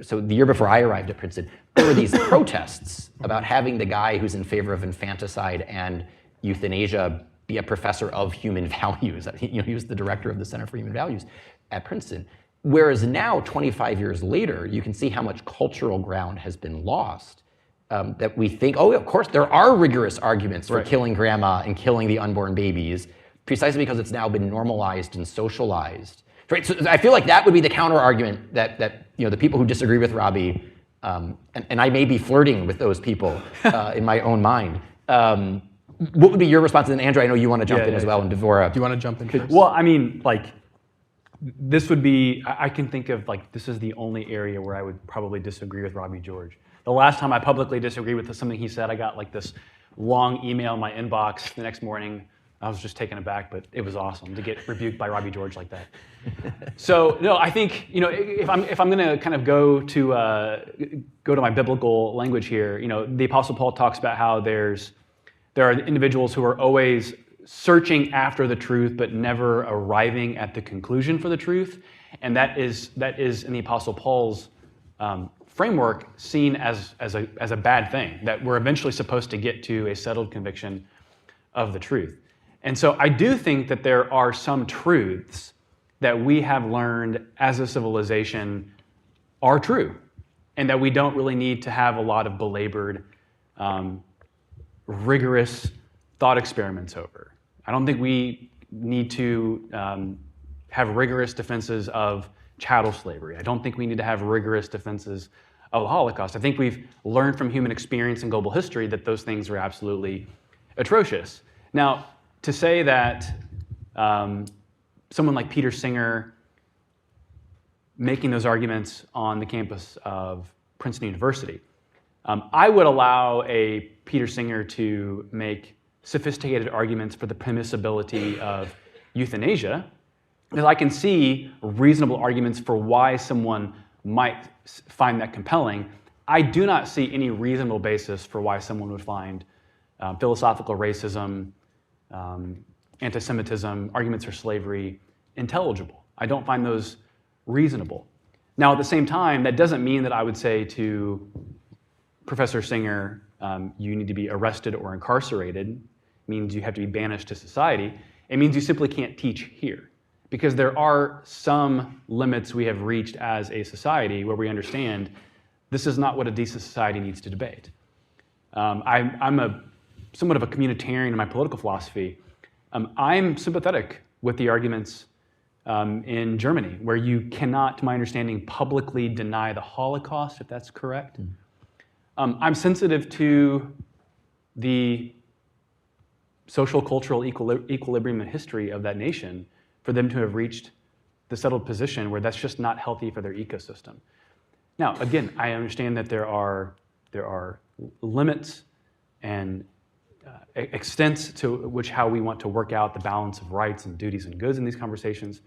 So the year before I arrived at Princeton, there were these protests about having the guy who's in favor of infanticide and euthanasia be a professor of human values. He was the director of the Center for Human Values at Princeton. Whereas now, 25 years later, you can see how much cultural ground has been lost. That we think, oh, of course, there are rigorous arguments for killing grandma and killing the unborn babies, precisely because it's now been normalized and socialized. Right. So I feel like that would be the counter argument that the people who disagree with Robbie, and I may be flirting with those people in my own mind. What would be your response? And Andrew, I know you want to jump in as well, and Devora. Do you want to jump in first? Well, I mean, like, this would be, I can think of, like, this is the only area where I would probably disagree with Robbie George. The last time I publicly disagreed with something he said, I got like this long email in my inbox the next morning. I was just taken aback, but it was awesome to get rebuked by Robbie George like that. So no, I think if I'm going to kind of go to my biblical language here, the Apostle Paul talks about how there are individuals who are always searching after the truth, but never arriving at the conclusion for the truth, and that is in the Apostle Paul's framework seen as a bad thing. That we're eventually supposed to get to a settled conviction of the truth. And so I do think that there are some truths that we have learned as a civilization are true, and that we don't really need to have a lot of belabored, rigorous thought experiments over. I don't think we need to have rigorous defenses of chattel slavery. I don't think we need to have rigorous defenses of the Holocaust. I think we've learned from human experience and global history that those things are absolutely atrocious. Now, to say that someone like Peter Singer making those arguments on the campus of Princeton University, I would allow a Peter Singer to make sophisticated arguments for the permissibility of euthanasia, because I can see reasonable arguments for why someone might find that compelling. I do not see any reasonable basis for why someone would find philosophical racism, anti-Semitism, arguments for slavery intelligible. I don't find those reasonable. Now, at the same time, that doesn't mean that I would say to Professor Singer, you need to be arrested or incarcerated. It means you have to be banished to society. It means you simply can't teach here, because there are some limits we have reached as a society where we understand this is not what a decent society needs to debate. I'm somewhat of a communitarian in my political philosophy. I'm sympathetic with the arguments in Germany, where you cannot, to my understanding, publicly deny the Holocaust, if that's correct. I'm sensitive to the social, cultural equilibrium and history of that nation for them to have reached the settled position where that's just not healthy for their ecosystem. Now, again, I understand that there are limits and extents to which how we want to work out the balance of rights and duties and goods in these conversations.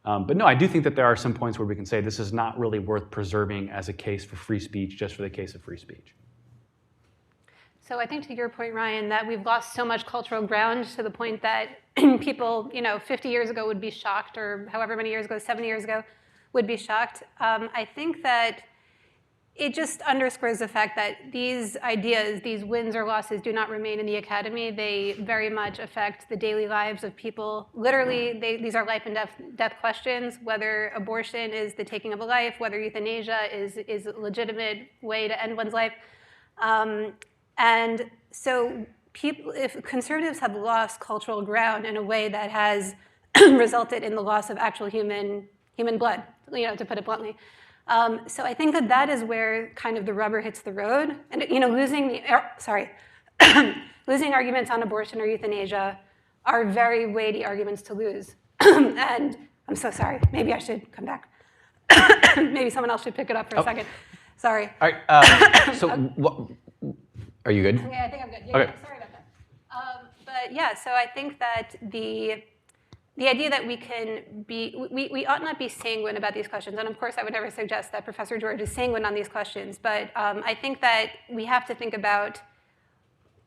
But no, I do think that there are some points where we can say this is not really worth preserving as a case for free speech just for the case of free speech. So I think to your point, Ryan, that we've lost so much cultural ground to the point that people, 50 years ago would be shocked, or however many years ago, 70 years ago, would be shocked. I think that it just underscores the fact that these ideas, these wins or losses, do not remain in the academy. They very much affect the daily lives of people. Literally, these are life and death questions, whether abortion is the taking of a life, whether euthanasia is a legitimate way to end one's life. And so if conservatives have lost cultural ground in a way that has resulted in the loss of actual human blood, to put it bluntly. So I think that is where kind of the rubber hits the road. And losing arguments on abortion or euthanasia are very weighty arguments to lose. And I'm so sorry. Maybe I should come back. Maybe someone else should pick it up for a second. Sorry. All right. So what? Are you good? Yeah, I think I'm good. Yeah, Okay. yeah, sorry about that. But yeah, so I think that the idea that we ought not be sanguine about these questions, and of course I would never suggest that Professor George is sanguine on these questions, but I think that we have to think about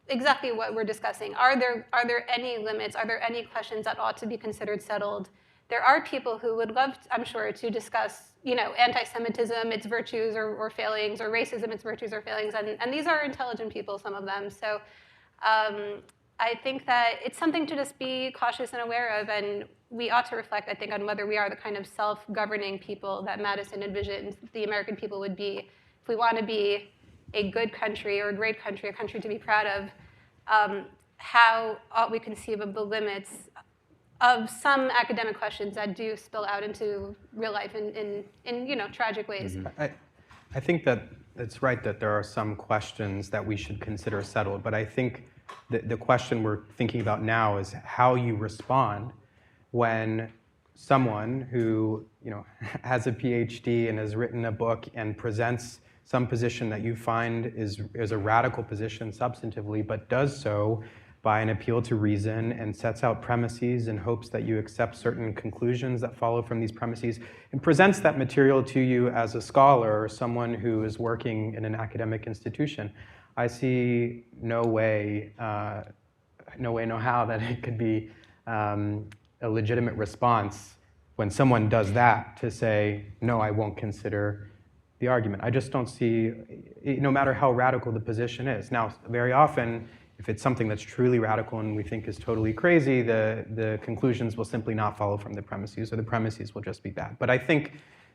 exactly what we're discussing. Are there any limits? Are there any questions that ought to be considered settled? There are people who would love, I'm sure, to discuss, anti-Semitism, its virtues or failings, or racism, its virtues or failings, and these are intelligent people, some of them. So I think that it's something to just be cautious and aware of, and we ought to reflect, I think, on whether we are the kind of self-governing people that Madison envisioned the American people would be. If we want to be a good country or a great country, a country to be proud of, how ought we conceive of the limits of some academic questions that do spill out into real life in tragic ways. I think that it's right that there are some questions that we should consider settled, but I think the question we're thinking about now is how you respond when someone who has a PhD and has written a book and presents some position that you find is a radical position substantively, but does so by an appeal to reason and sets out premises in hopes that you accept certain conclusions that follow from these premises, and presents that material to you as a scholar or someone who is working in an academic institution. I see no way, no how that it could be a legitimate response when someone does that to say, no, I won't consider the argument. I just don't see, no matter how radical the position is. Now, very often, if it's something that's truly radical and we think is totally crazy, the conclusions will simply not follow from the premises, or the premises will just be bad. But I think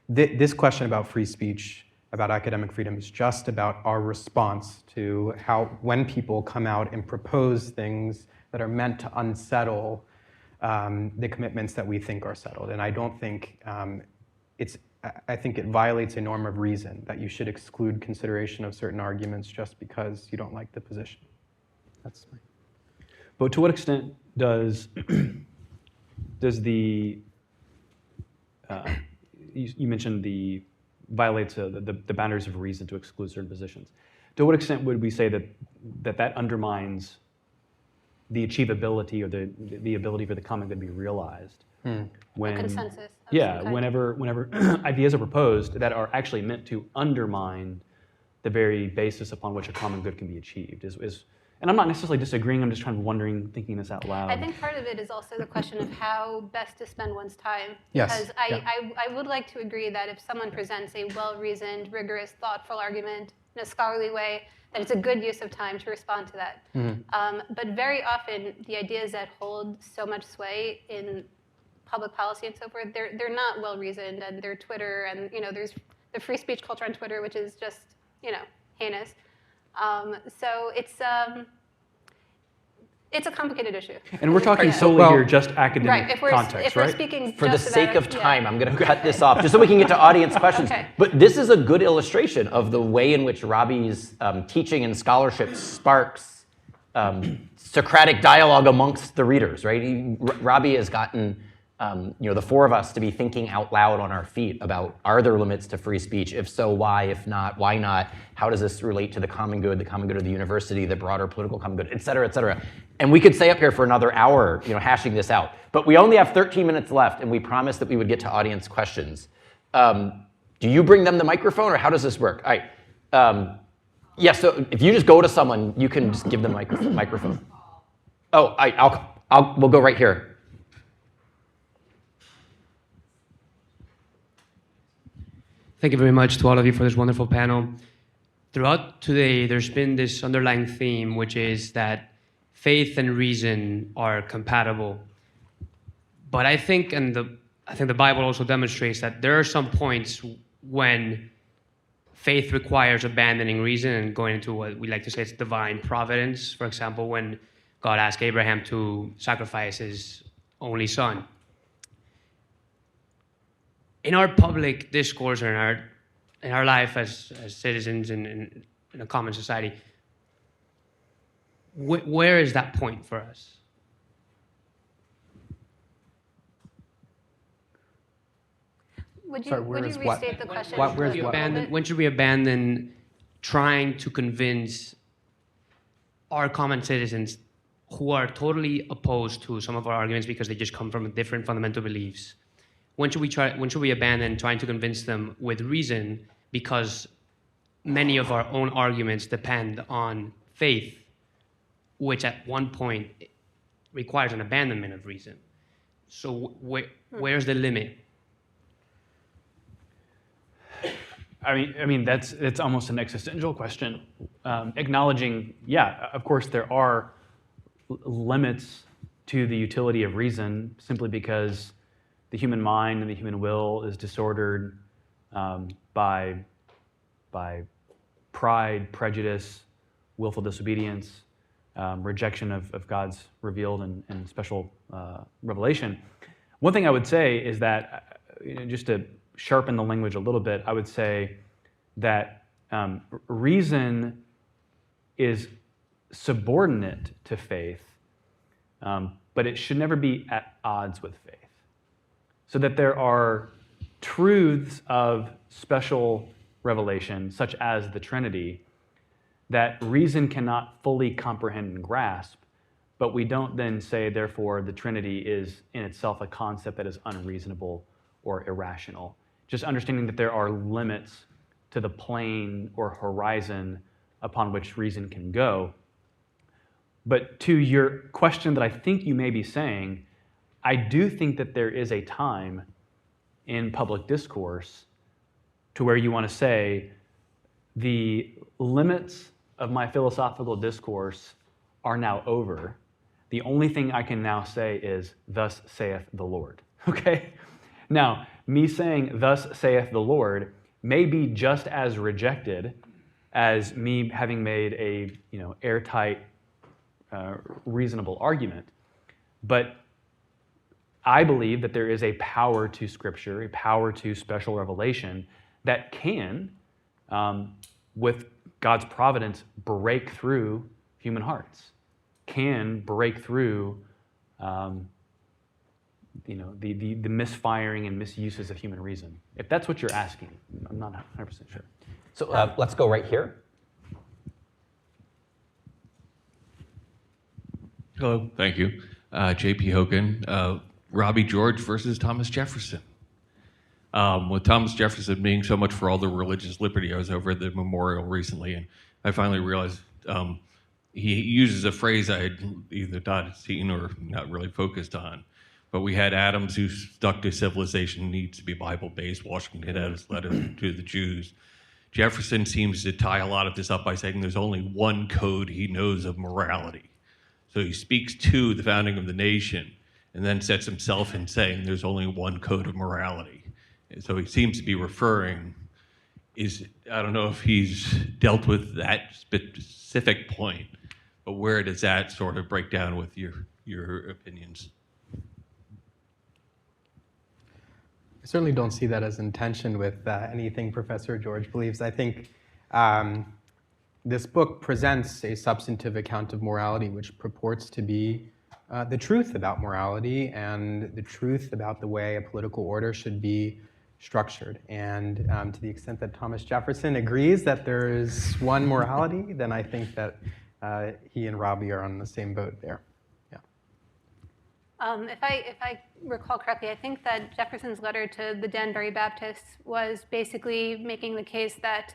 this question about free speech, about academic freedom, is just about our response to when people come out and propose things that are meant to unsettle the commitments that we think are settled. And I don't think I think it violates a norm of reason that you should exclude consideration of certain arguments just because you don't like the position. That's my... But to what extent does the you mentioned the violates the boundaries of reason to exclude certain positions? To what extent would we say that undermines the achievability or the ability for the common good to be realized? When, a consensus. Whenever ideas are proposed that are actually meant to undermine the very basis upon which a common good can be achieved. And I'm not necessarily disagreeing, I'm just thinking this out loud. I think part of it is also the question of how best to spend one's time. Yes. Because I would like to agree that if someone presents a well-reasoned, rigorous, thoughtful argument in a scholarly way, that it's a good use of time to respond to that. But very often, the ideas that hold so much sway in public policy and so forth, they're not well-reasoned, and they're Twitter, and there's the free speech culture on Twitter, which is just heinous. So it's a complicated issue. And we're talking solely here just academic context, if we're speaking for the just sake about, of time, I'm going to cut this off just so we can get to audience questions. Okay. But this is a good illustration of the way in which Robbie's teaching and scholarship sparks Socratic dialogue amongst the readers, right? Robbie has gotten the four of us to be thinking out loud on our feet about, are there limits to free speech? If so, why? If not, why not? How does this relate to the common good of the university, the broader political common good, et cetera, et cetera? And we could stay up here for another hour, hashing this out. But we only have 13 minutes left, and we promised that we would get to audience questions. Do you bring them the microphone, or how does this work? All right. Yeah, so if you just go to someone, you can just give them the microphone. Oh, we'll go right here. Thank you very much to all of you for this wonderful panel. Throughout today, there's been this underlying theme, which is that faith and reason are compatible. But I think the Bible also demonstrates that there are some points when faith requires abandoning reason and going into what we like to say is divine providence. For example, when God asked Abraham to sacrifice his only son. In our public discourse, or in our life as citizens in a common society, where is that point for us? Would you restate the question? When should we abandon trying to convince our common citizens who are totally opposed to some of our arguments because they just come from different fundamental beliefs? When should we abandon trying to convince them with reason, because many of our own arguments depend on faith, which at one point requires an abandonment of reason? So where's the limit? I mean that's almost an existential question. Acknowledging, yeah, of course there are limits to the utility of reason, simply because the human mind and the human will is disordered by pride, prejudice, willful disobedience. rejection of God's revealed and special revelation. One thing I would say is that, just to sharpen the language a little bit, I would say that reason is subordinate to faith, but it should never be at odds with faith. So that there are truths of special revelation, such as the Trinity, that reason cannot fully comprehend and grasp, but we don't then say, therefore, the Trinity is in itself a concept that is unreasonable or irrational. Just understanding that there are limits to the plane or horizon upon which reason can go. But to your question that I think you may be saying, I do think that there is a time in public discourse to where you want to say, the limits of my philosophical discourse are now over. The only thing I can now say is, thus saith the Lord. Okay? Now, me saying, thus saith the Lord, may be just as rejected as me having made a airtight, reasonable argument. But I believe that there is a power to Scripture, a power to special revelation that can, with God's providence, break through human hearts, can break through the misfiring and misuses of human reason. If that's what you're asking, I'm not 100% sure. So let's go right here. Hello, thank you. J.P. Hogan, Robbie George versus Thomas Jefferson. With Thomas Jefferson being so much for all the religious liberty, I was over at the memorial recently, and I finally realized he uses a phrase I had either not seen or not really focused on. But we had Adams, who stuck to civilization needs to be Bible-based. Washington had his letter to the Jews. Jefferson seems to tie a lot of this up by saying there's only one code he knows of morality. So he speaks to the founding of the nation and then sets himself in saying there's only one code of morality. And so he seems to be referring, I don't know if he's dealt with that specific point, but where does that sort of break down with your opinions? I certainly don't see that as in tension with anything Professor George believes. I think this book presents a substantive account of morality which purports to be the truth about morality and the truth about the way a political order should be structured. And to the extent that Thomas Jefferson agrees that there is one morality, then I think that he and Robbie are on the same boat there. If I recall correctly, I think that Jefferson's letter to the Danbury Baptists was basically making the case that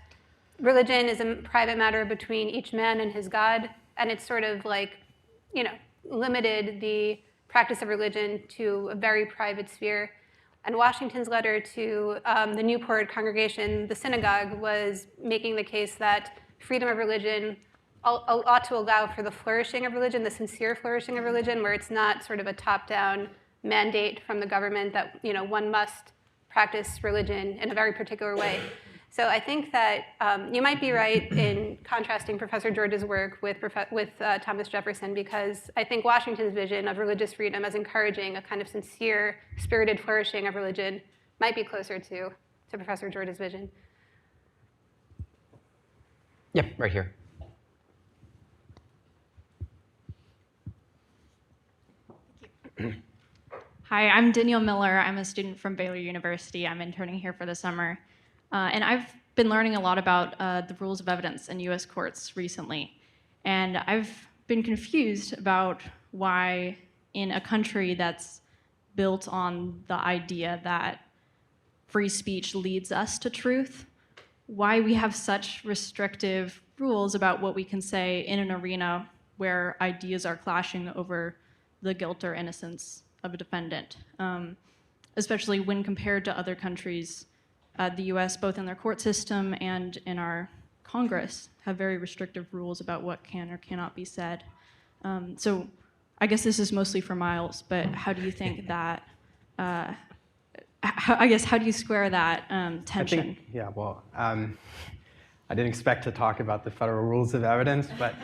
religion is a private matter between each man and his God, and it's sort of like, limited the practice of religion to a very private sphere. And Washington's letter to the Newport congregation, the synagogue, was making the case that freedom of religion ought to allow for the flourishing of religion, the sincere flourishing of religion, where it's not sort of a top-down mandate from the government that one must practice religion in a very particular way. So I think that you might be right in contrasting Professor George's work with Thomas Jefferson, because I think Washington's vision of religious freedom as encouraging a kind of sincere, spirited flourishing of religion might be closer to Professor George's vision. Yeah, right here. Hi, I'm Danielle Miller. I'm a student from Baylor University. I'm interning here for the summer. And I've been learning a lot about the rules of evidence in US courts recently. And I've been confused about why in a country that's built on the idea that free speech leads us to truth, why we have such restrictive rules about what we can say in an arena where ideas are clashing over the guilt or innocence of a defendant, especially when compared to other countries. The US, both in their court system and in our Congress, have very restrictive rules about what can or cannot be said. So I guess this is mostly for Miles, but how do you think that, how do you square that tension? I think, I didn't expect to talk about the federal rules of evidence, but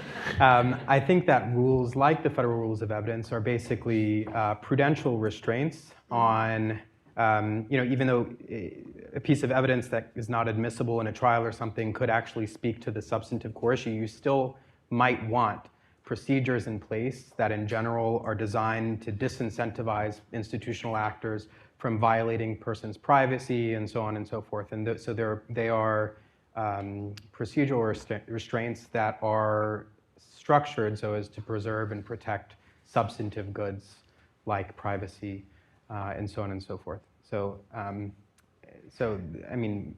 I think that rules like the federal rules of evidence are basically prudential restraints on, even though a piece of evidence that is not admissible in a trial or something could actually speak to the substantive core issue, you still might want procedures in place that in general are designed to disincentivize institutional actors from violating persons' privacy and so on and so forth. And so they are procedural restraints that are structured so as to preserve and protect substantive goods like privacy and so on and so forth. So, I mean,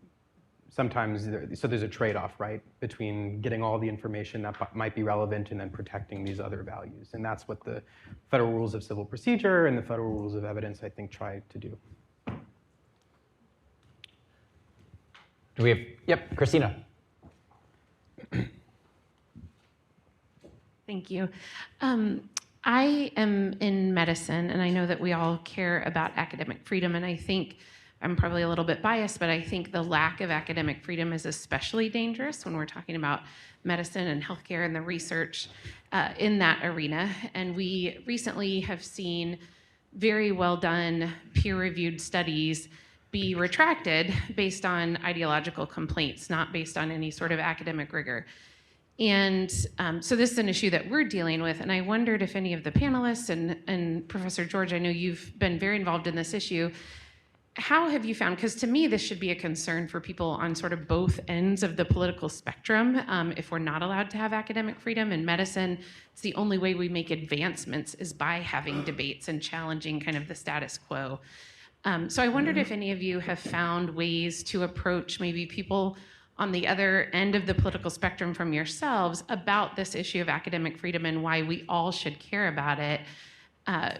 sometimes, there's a trade-off, right, between getting all the information that might be relevant and then protecting these other values. And that's what the Federal Rules of Civil Procedure and the Federal Rules of Evidence, I think, try to do. Do we have, yep, Christina. Thank you. I am in medicine, and I know that we all care about academic freedom, and I think I'm probably a little bit biased, but I think the lack of academic freedom is especially dangerous when we're talking about medicine and healthcare and the research in that arena. And we recently have seen very well done peer-reviewed studies be retracted based on ideological complaints, not based on any sort of academic rigor. And so this is an issue that we're dealing with, and I wondered if any of the panelists and Professor George, I know you've been very involved in this issue. How have you found, because to me this should be a concern for people on sort of both ends of the political spectrum, if we're not allowed to have academic freedom in medicine, it's the only way we make advancements is by having debates and challenging kind of the status quo. So I wondered if any of you have found ways to approach maybe people on the other end of the political spectrum from yourselves about this issue of academic freedom and why we all should care about it,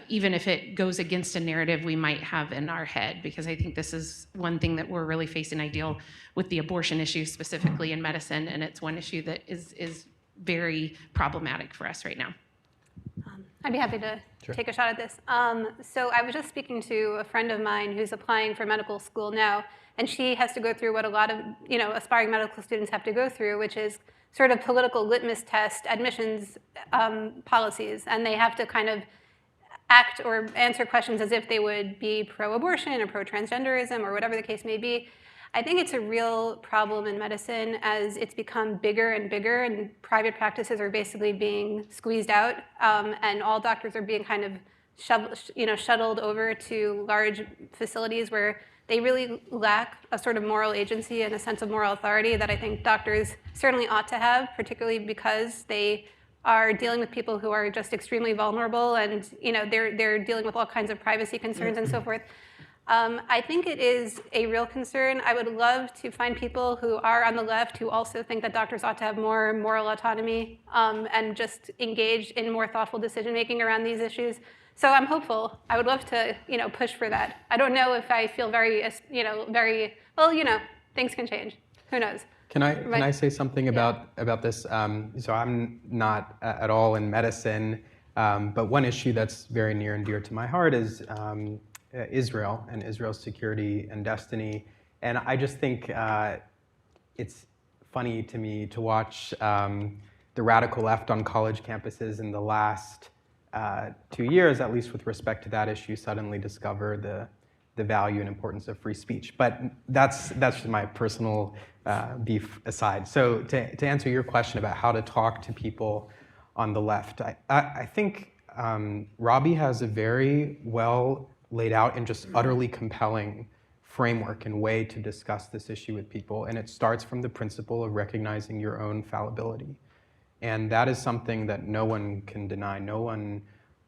even if it goes against a narrative we might have in our head, because I think this is one thing that we're really facing. I deal with the abortion issue specifically in medicine, and it's one issue that is very problematic for us right now. I'd be happy to take a shot at this. So I was just speaking to a friend of mine who's applying for medical school now, and she has to go through what a lot of aspiring medical students have to go through, which is sort of political litmus test admissions policies, and they have to kind of act or answer questions as if they would be pro-abortion or pro-transgenderism or whatever the case may be. I think it's a real problem in medicine as it's become bigger and bigger, and private practices are basically being squeezed out, and all doctors are being kind of shuttled over to large facilities where they really lack a sort of moral agency and a sense of moral authority that I think doctors certainly ought to have, particularly because they are dealing with people who are just extremely vulnerable, and they're dealing with all kinds of privacy concerns and so forth. I think it is a real concern. I would love to find people who are on the left who also think that doctors ought to have more moral autonomy and just engage in more thoughtful decision-making around these issues. So I'm hopeful. I would love to, push for that. I don't know if I feel very, things can change. Who knows? Can I say something about this? So I'm not at all in medicine, but one issue that's very near and dear to my heart is Israel and Israel's security and destiny. And I just think it's funny to me to watch the radical left on college campuses in the last 2 years, at least with respect to that issue, suddenly discover the value and importance of free speech. But that's my personal beef aside. So to answer your question about how to talk to people on the left, I think Robbie has a very well laid out and just utterly compelling framework and way to discuss this issue with people. And it starts from the principle of recognizing your own fallibility. And that is something that no one can deny. No one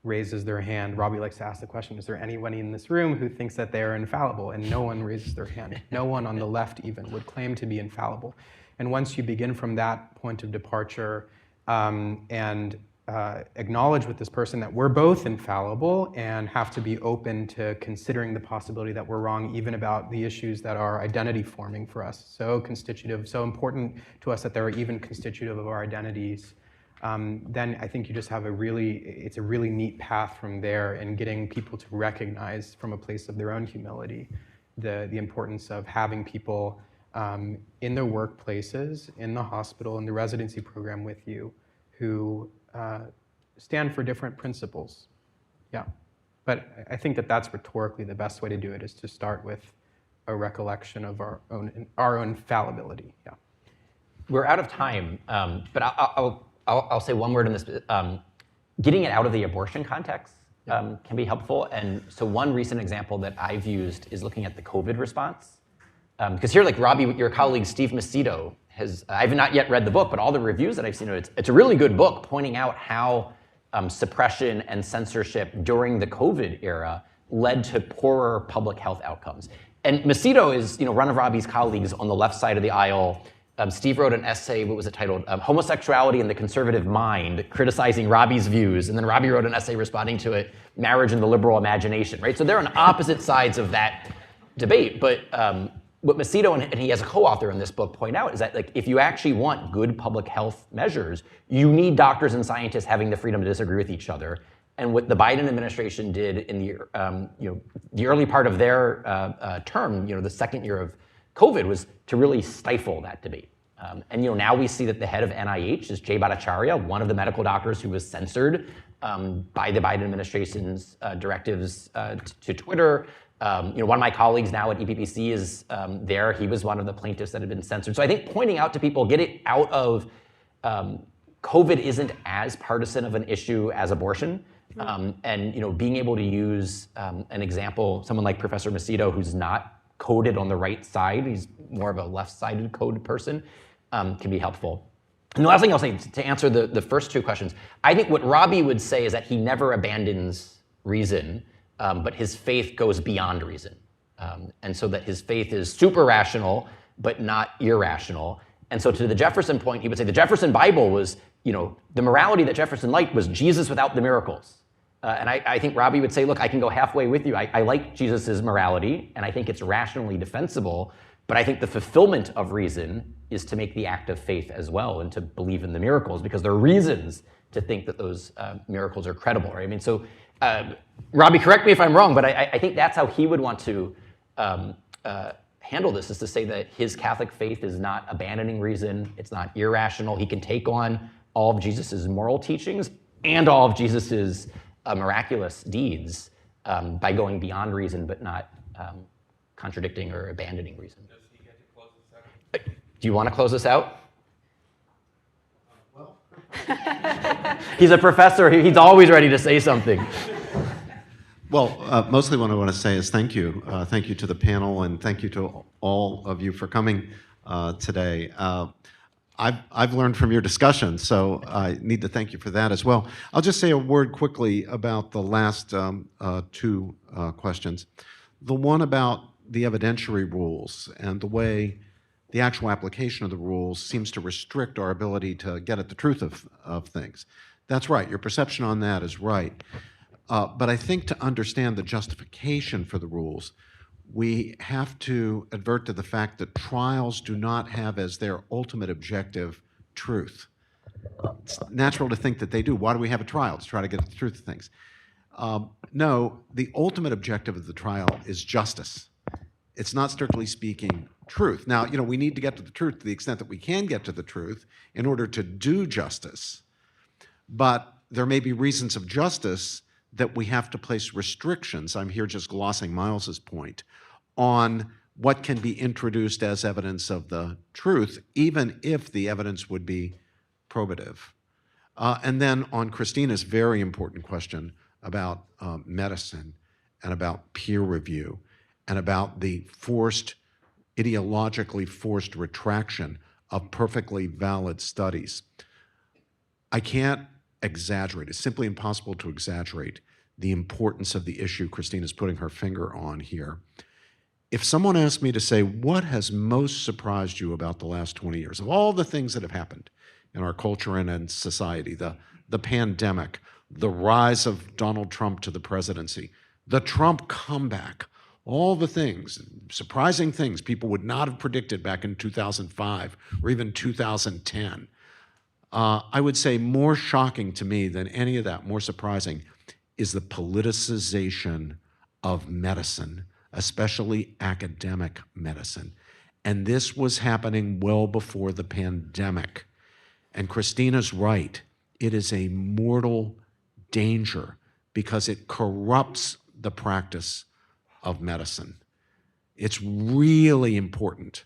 raises their hand. Robbie likes to ask the question, is there anyone in this room who thinks that they are infallible? And no one raises their hand. No one on the left even would claim to be infallible. And once you begin from that point of departure and acknowledge with this person that we're both infallible and have to be open to considering the possibility that we're wrong even about the issues that are identity forming for us, so constitutive, so important to us that they're even constitutive of our identities, then I think you just have it's a really neat path from there in getting people to recognize from a place of their own humility the importance of having people in their workplaces, in the hospital, in the residency program with you, who stand for different principles. Yeah. But I think that that's rhetorically the best way to do it, is to start with a recollection of our own fallibility. Yeah. We're out of time, but I'll say one word in this. Getting it out of the abortion context can be helpful. And so one recent example that I've used is looking at the COVID response. Because here, like Robbie, your colleague Steve Macedo has, I've not yet read the book, but all the reviews that I've seen, it's a really good book pointing out how suppression and censorship during the COVID era led to poorer public health outcomes. And Macedo is, one of Robbie's colleagues on the left side of the aisle. Steve wrote an essay, what was it titled? Homosexuality and the Conservative Mind, criticizing Robbie's views. And then Robbie wrote an essay responding to it, Marriage and the Liberal Imagination, right? So they're on opposite sides of that debate. But what Macedo and he has a co-author in this book point out is that, like, if you actually want good public health measures, you need doctors and scientists having the freedom to disagree with each other. And what the Biden administration did in the early part of their term, the second year of COVID, was to really stifle that debate. And now we see that the head of NIH is Jay Bhattacharya, one of the medical doctors who was censored by the Biden administration's directives to Twitter. One of my colleagues now at EPPC is there. He was one of the plaintiffs that had been censored. So I think pointing out to people, get it out of COVID isn't as partisan of an issue as abortion. And being able to use an example, someone like Professor Macedo, who's not coded on the right side, he's more of a left-sided coded person, can be helpful. And the last thing I'll say, to answer the first two questions, I think what Robbie would say is that he never abandons reason, but his faith goes beyond reason. And so that his faith is super rational, but not irrational. And so to the Jefferson point, he would say the Jefferson Bible was, the morality that Jefferson liked was Jesus without the miracles. And I think Robbie would say, look, I can go halfway with you. I like Jesus's morality, and I think it's rationally defensible, but I think the fulfillment of reason is to make the act of faith as well and to believe in the miracles, because there are reasons to think that those miracles are credible, right? I mean, so Robbie, correct me if I'm wrong, but I think that's how he would want to handle this, is to say that his Catholic faith is not abandoning reason, it's not irrational. He can take on all of Jesus's moral teachings and all of Jesus's miraculous deeds by going beyond reason, but not contradicting or abandoning reason. Does he get to close this out? Do you want to close this out? Well. He's a professor. He's always ready to say something. Well, mostly what I want to say is thank you. Thank you to the panel, and thank you to all of you for coming today. I've learned from your discussion, so I need to thank you for that as well. I'll just say a word quickly about the last two questions. The one about the evidentiary rules and the way the actual application of the rules seems to restrict our ability to get at the truth of things. That's right. Your perception on that is right. But I think to understand the justification for the rules, we have to advert to the fact that trials do not have as their ultimate objective truth. It's natural to think that they do. Why do we have a trial? To try to get at the truth of things. No, the ultimate objective of the trial is justice. It's not, strictly speaking, truth. Now, we need to get to the truth to the extent that we can get to the truth in order to do justice. But there may be reasons of justice that we have to place restrictions, I'm here just glossing Miles's point, on what can be introduced as evidence of the truth, even if the evidence would be probative. And then on Christina's very important question about medicine and about peer review and about the ideologically forced retraction of perfectly valid studies. I can't exaggerate. It's simply impossible to exaggerate the importance of the issue Christina's putting her finger on here. If someone asked me to say, what has most surprised you about the last 20 years, of all the things that have happened in our culture and in society, the pandemic, the rise of Donald Trump to the presidency, the Trump comeback, all the things, surprising things people would not have predicted back in 2005 or even 2010. I would say more shocking to me than any of that, more surprising, is the politicization of medicine, especially academic medicine. And this was happening well before the pandemic. And Christina's right. It is a mortal danger because it corrupts the practice of medicine. It's really important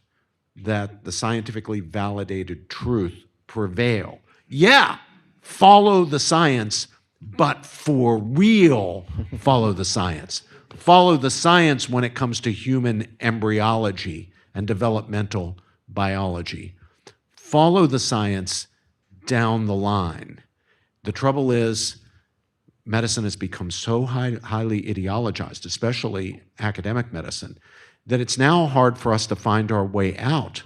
that the scientifically validated truth prevail. Yeah, follow the science, but for real, follow the science. Follow the science when it comes to human embryology and developmental biology. Follow the science down the line. The trouble is, medicine has become so highly ideologized, especially academic medicine, that it's now hard for us to find our way out.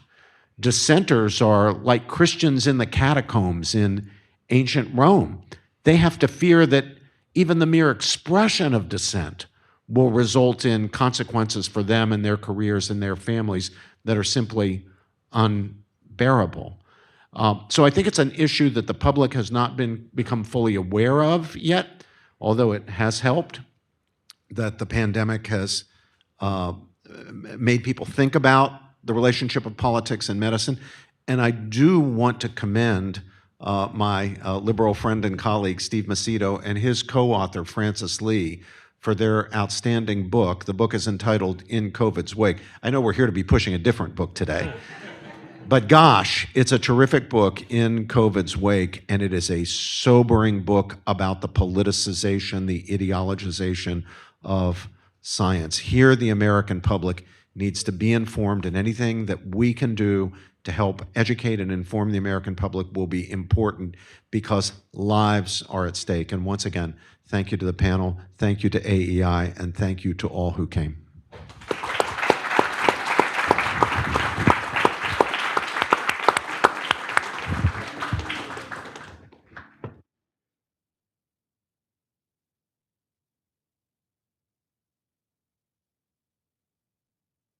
Dissenters are like Christians in the catacombs in ancient Rome. They have to fear that even the mere expression of dissent will result in consequences for them and their careers and their families that are simply unbearable. So I think it's an issue that the public has not become fully aware of yet, although it has helped that the pandemic has made people think about the relationship of politics and medicine. And I do want to commend my liberal friend and colleague, Steve Macedo, and his co-author, Francis Lee, for their outstanding book. The book is entitled In COVID's Wake. I know we're here to be pushing a different book today. But gosh, it's a terrific book, In COVID's Wake, and it is a sobering book about the politicization, the ideologization of science. Here, the American public needs to be informed, and anything that we can do to help educate and inform the American public will be important because lives are at stake. And once again, thank you to the panel, thank you to AEI, and thank you to all who came.